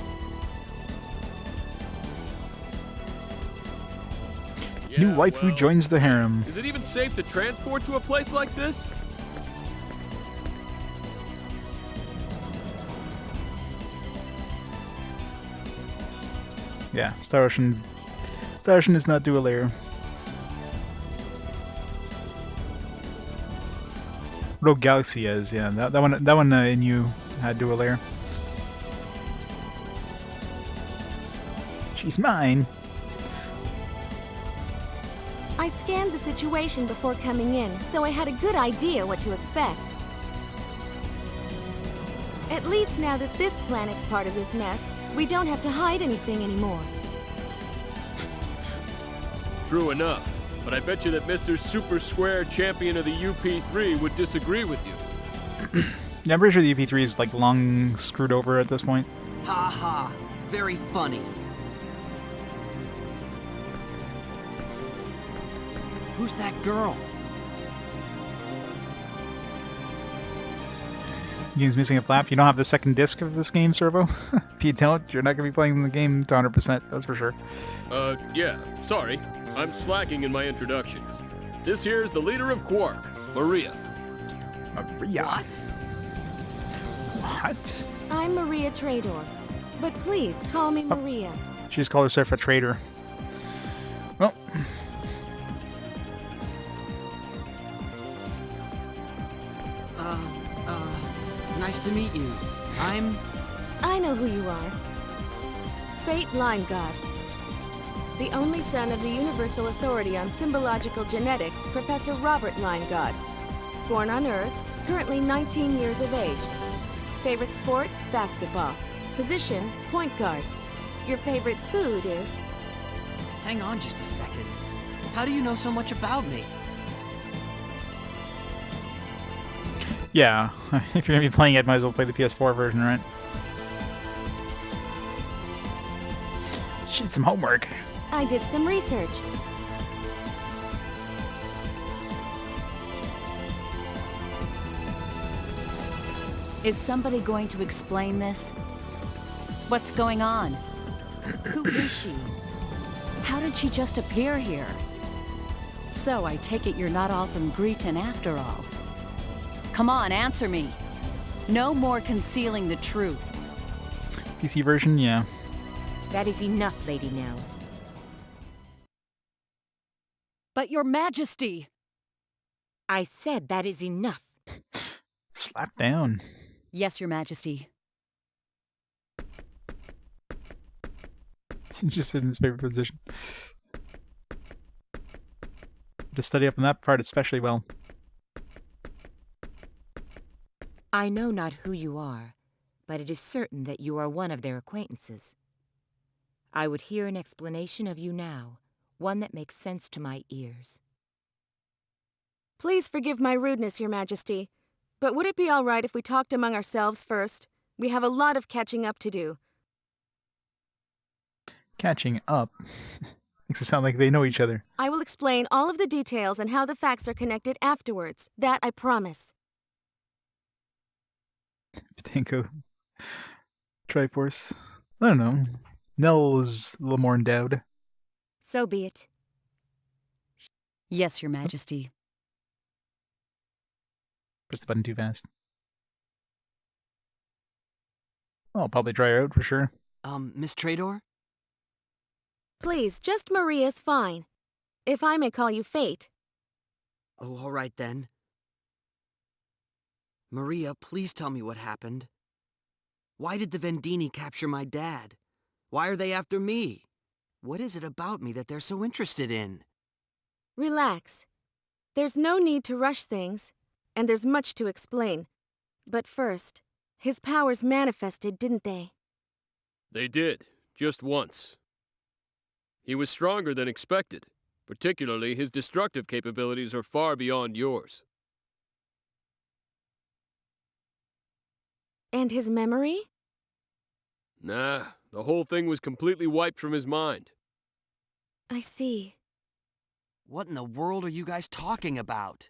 New Yeah, waifu well, joins the harem. Is it even safe to transport to a place like this? Yeah, Star Ocean is not dual layer. Rogue Galaxy is, yeah. That one in you had dual layer. She's mine. I scanned the situation before coming in, so I had a good idea what to expect. At least now that this planet's part of this mess, we don't have to hide anything anymore. True enough, but I bet you that Mr. Super Square Champion of the UP3 would disagree with you. Yeah, I'm pretty sure the UP3 is like long screwed over at this point. Ha ha. Very funny. Who's that girl? Game's missing a flap. You don't have the second disc of this game, Servo? If you don't, you're not going to be playing the game to 100%, that's for sure. Yeah, sorry. I'm slacking in my introductions. This here's the leader of Quark, Maria. Maria? What? I'm Maria Trador, but please call me Maria. She just called herself a traitor. Well. Nice to meet you. I know who you are. Fayt Liengod. the only son of the Universal Authority on Symbological Genetics, Professor Robert Liengod. Born on Earth, currently 19 years of age. Favorite sport? Basketball. Position? Point guard. Your favorite food is? Hang on just a second. How do you know so much about me? Yeah, if you're gonna be playing it, might as well play the PS4 version, right? She did some homework. I did some research. Is somebody going to explain this? What's going on? Who is she? How did she just appear here? So I take it you're not all from Greeton after all. Come on, answer me. No more concealing the truth. PC version, yeah. That is enough, Lady Nell. But your majesty! I said that is enough. Slap down. Yes, your majesty. Just in his favorite position. To study up on that part especially well. I know not who you are, but it is certain that you are one of their acquaintances. I would hear an explanation of you now, one that makes sense to my ears. Please forgive my rudeness, Your Majesty. But would it be all right if we talked among ourselves first? We have a lot of catching up to do. Catching up? Makes it sound like they know each other. I will explain all of the details and how the facts are connected afterwards. That I promise. Patinko. Triforce. I don't know. Nell is a little more endowed. So be it. Yes, your majesty. Press the button too fast. Oh, I'll probably try her out for sure. Miss Trador? Please, just Maria's fine. If I may call you Fayt. Oh, all right then. Maria, please tell me what happened. Why did the Vendini capture my dad? Why are they after me? What is it about me that they're so interested in? Relax. There's no need to rush things, and there's much to explain. But first, his powers manifested, didn't they? They did, just once. He was stronger than expected. Particularly, his destructive capabilities are far beyond yours. And his memory? Nah, the whole thing was completely wiped from his mind. I see. What in the world are you guys talking about?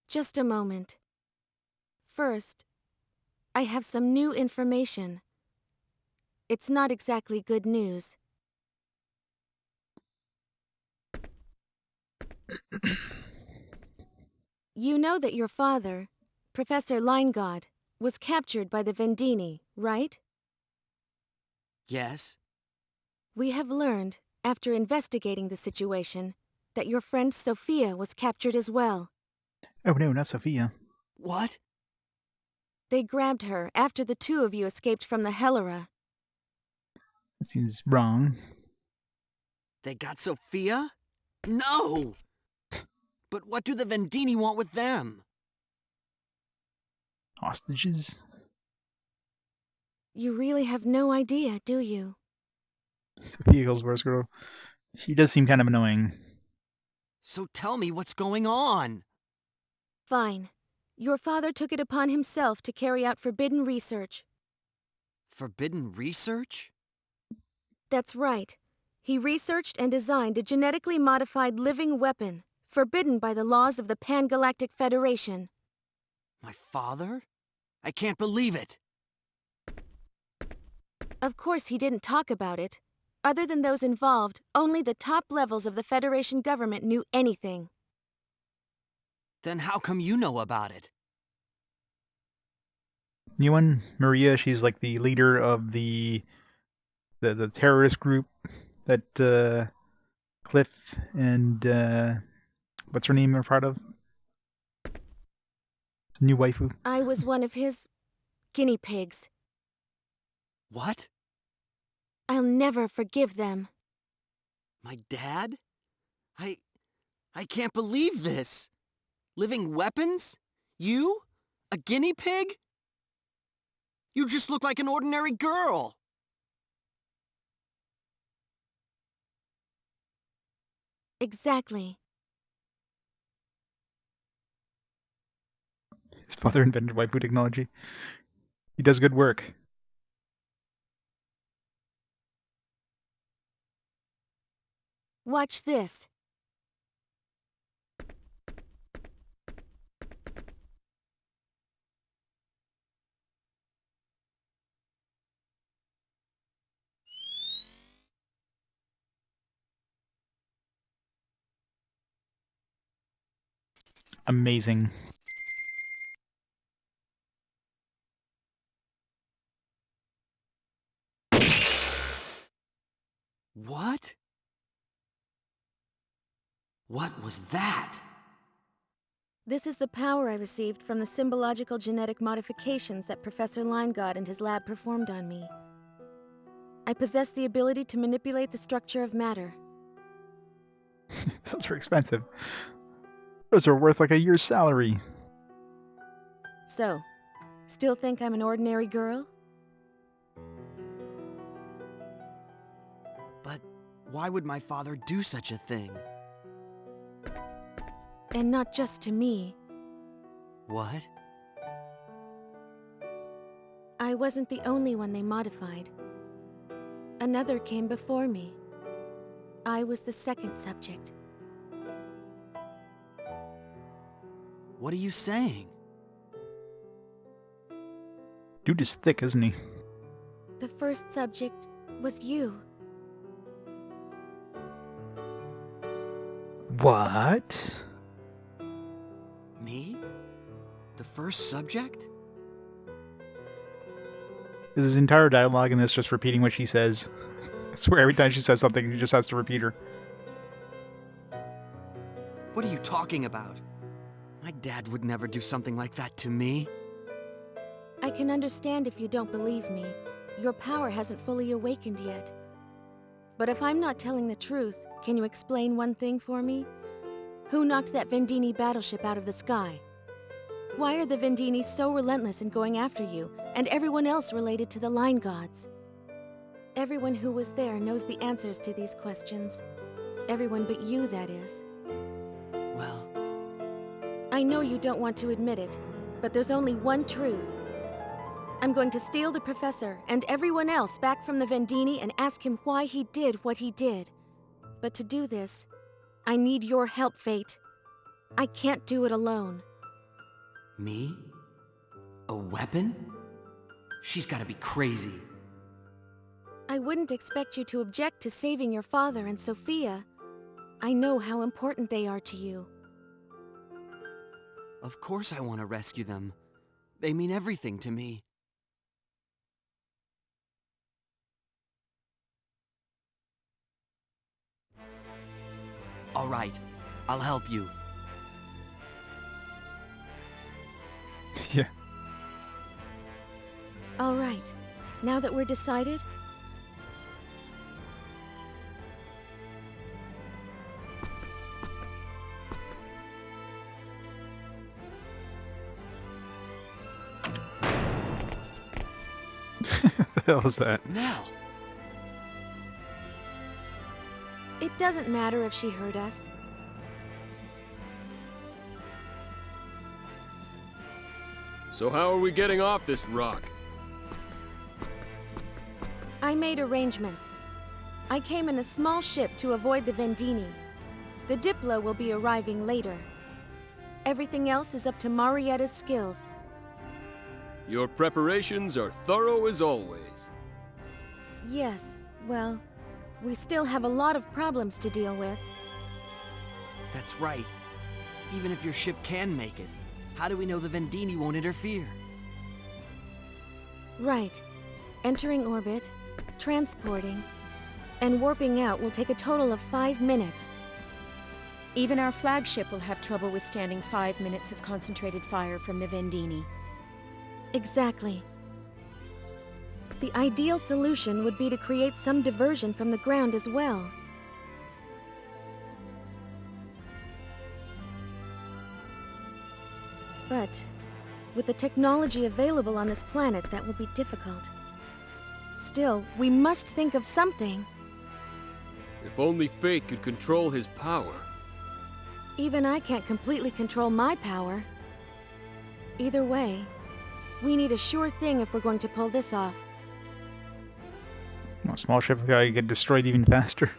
Just a moment. First, I have some new information. It's not exactly good news. You know that your father, Professor Liengod, was captured by the Vendini, right? Yes? We have learned, after investigating the situation, that your friend Sophia was captured as well. Oh no, not Sophia. What? They grabbed her after the two of you escaped from the Helera. That seems wrong. They got Sophia? No! But what do the Vendini want with them? Hostages? You really have no idea, do you? Sophia Hillsworth's girl. She does seem kind of annoying. So tell me what's going on. Fine. Your father took it upon himself to carry out forbidden research. Forbidden research? That's right. He researched and designed a genetically modified living weapon, forbidden by the laws of the Pan-Galactic Federation. My father? I can't believe it. Of course he didn't talk about it. Other than those involved, only the top levels of the Federation government knew anything. Then how come you know about it? New one, Maria, she's like the leader of the terrorist group that Cliff and what's her name are part of? New waifu. I was one of his guinea pigs. What? I'll never forgive them. My dad? I can't believe this. Living weapons? You? A guinea pig? You just look like an ordinary girl. Exactly. His father invented waifu technology. He does good work. Watch this. Amazing. What? What was that? This is the power I received from the symbological genetic modifications that Professor Liengod and his lab performed on me. I possess the ability to manipulate the structure of matter. Those are expensive. Those are worth like a year's salary. So, still think I'm an ordinary girl? But why would my father do such a thing? And not just to me. What? I wasn't the only one they modified. Another came before me. I was the second subject. What are you saying? Dude is thick, isn't he? The first subject was you. What? Me? The first subject? Is his entire dialogue in this just repeating what she says? I swear every time she says something, he just has to repeat her. What are you talking about? My dad would never do something like that to me. I can understand if you don't believe me. Your power hasn't fully awakened yet. But if I'm not telling the truth, can you explain one thing for me? Who knocked that Vendini battleship out of the sky? Why are the Vendini so relentless in going after you, and everyone else related to the Line Gods? Everyone who was there knows the answers to these questions. Everyone but you, that is. Well... I know you don't want to admit it, but there's only one truth. I'm going to steal the Professor and everyone else back from the Vendini and ask him why he did what he did. But to do this, I need your help, Fayt. I can't do it alone. Me? A weapon? She's gotta be crazy. I wouldn't expect you to object to saving your father and Sophia. I know how important they are to you. Of course I want to rescue them. They mean everything to me. All right, I'll help you. Yeah. All right, now that we're decided, What the hell is that? Nell! it doesn't matter if she heard us. So how are we getting off this rock? I made arrangements. I came in a small ship to avoid the Vendini. The Diplo will be arriving later. Everything else is up to Marietta's skills. Your preparations are thorough as always. Yes, well, we still have a lot of problems to deal with. That's right. Even if your ship can make it, how do we know the Vendini won't interfere? Right. Entering orbit, transporting, and warping out will take a total of 5 minutes. Even our flagship will have trouble withstanding 5 minutes of concentrated fire from the Vendini. Exactly. The ideal solution would be to create some diversion from the ground as well. But with the technology available on this planet, that will be difficult. Still, we must think of something. If only Fayt could control his power. Even I can't completely control my power. Either way, we need a sure thing if we're going to pull this off. Well, small ship guy get destroyed even faster.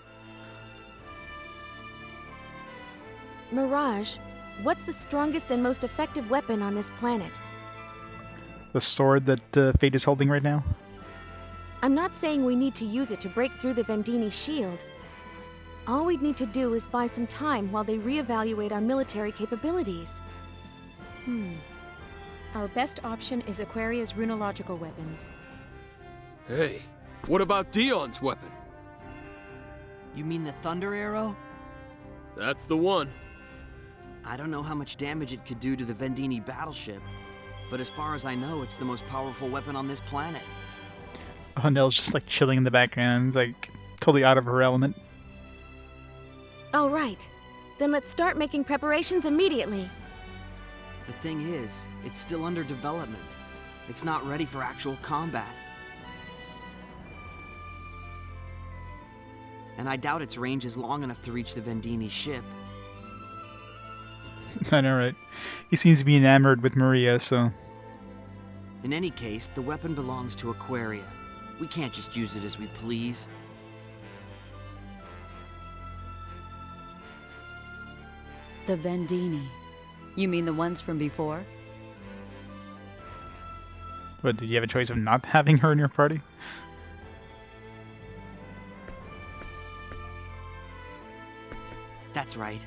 Mirage, what's the strongest and most effective weapon on this planet? The sword that Fayt is holding right now? I'm not saying we need to use it to break through the Vendini shield. All we'd need to do is buy some time while they reevaluate our military capabilities. Our best option is Aquaria's runological weapons. Hey, what about Dion's weapon? You mean the thunder arrow? That's the one. I don't know how much damage it could do to the Vendini battleship, but as far as I know, it's the most powerful weapon on this planet. Oh, Nell's just like chilling in the background, it's like totally out of her element. All right. Then let's start making preparations immediately. The thing is, it's still under development. It's not ready for actual combat. And I doubt its range is long enough to reach the Vendini ship. I know, right? He seems to be enamored with Maria, so... In any case, the weapon belongs to Aquaria. We can't just use it as we please. The Vendini. You mean the ones from before? But did you have a choice of not having her in your party? That's right.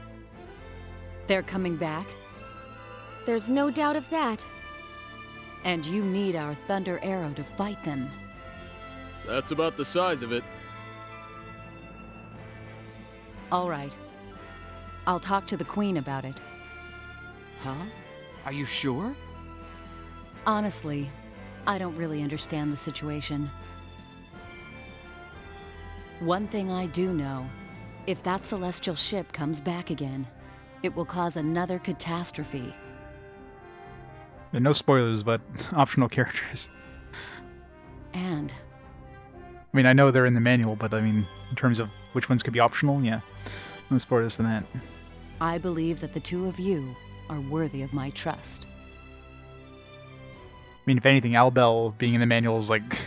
They're coming back? There's no doubt of that. And you need our Thunder Arrow to fight them. That's about the size of it. All right. I'll talk to the Queen about it. Huh? Are you sure? Honestly, I don't really understand the situation. One thing I do know, if that celestial ship comes back again, it will cause another catastrophe. No spoilers, but optional characters. And... I mean, I know they're in the manual, but I mean, in terms of which ones could be optional, yeah. No spoilers for that. I believe that the two of you are worthy of my trust. I mean, if anything, Albel being in the manual is like...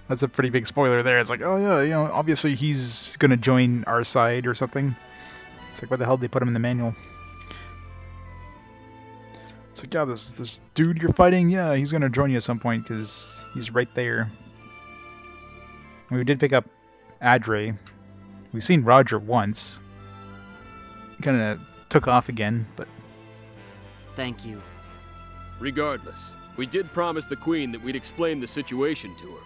that's a pretty big spoiler there. It's like, oh yeah, you know, obviously he's gonna join our side or something. It's like, why the hell did they put him in the manual? It's like, yeah, this dude you're fighting, yeah, he's gonna join you at some point, because he's right there. And we did pick up Adre. We've seen Roger once. He kind of took off again, but... Thank you. Regardless, we did promise the Queen that we'd explain the situation to her.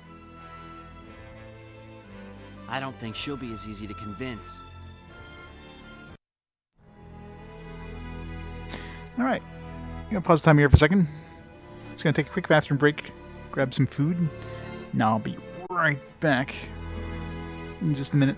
I don't think she'll be as easy to convince. Alright. I'm gonna pause the time here for a second. It's gonna take a quick bathroom break, grab some food. Now I'll be right back in just a minute.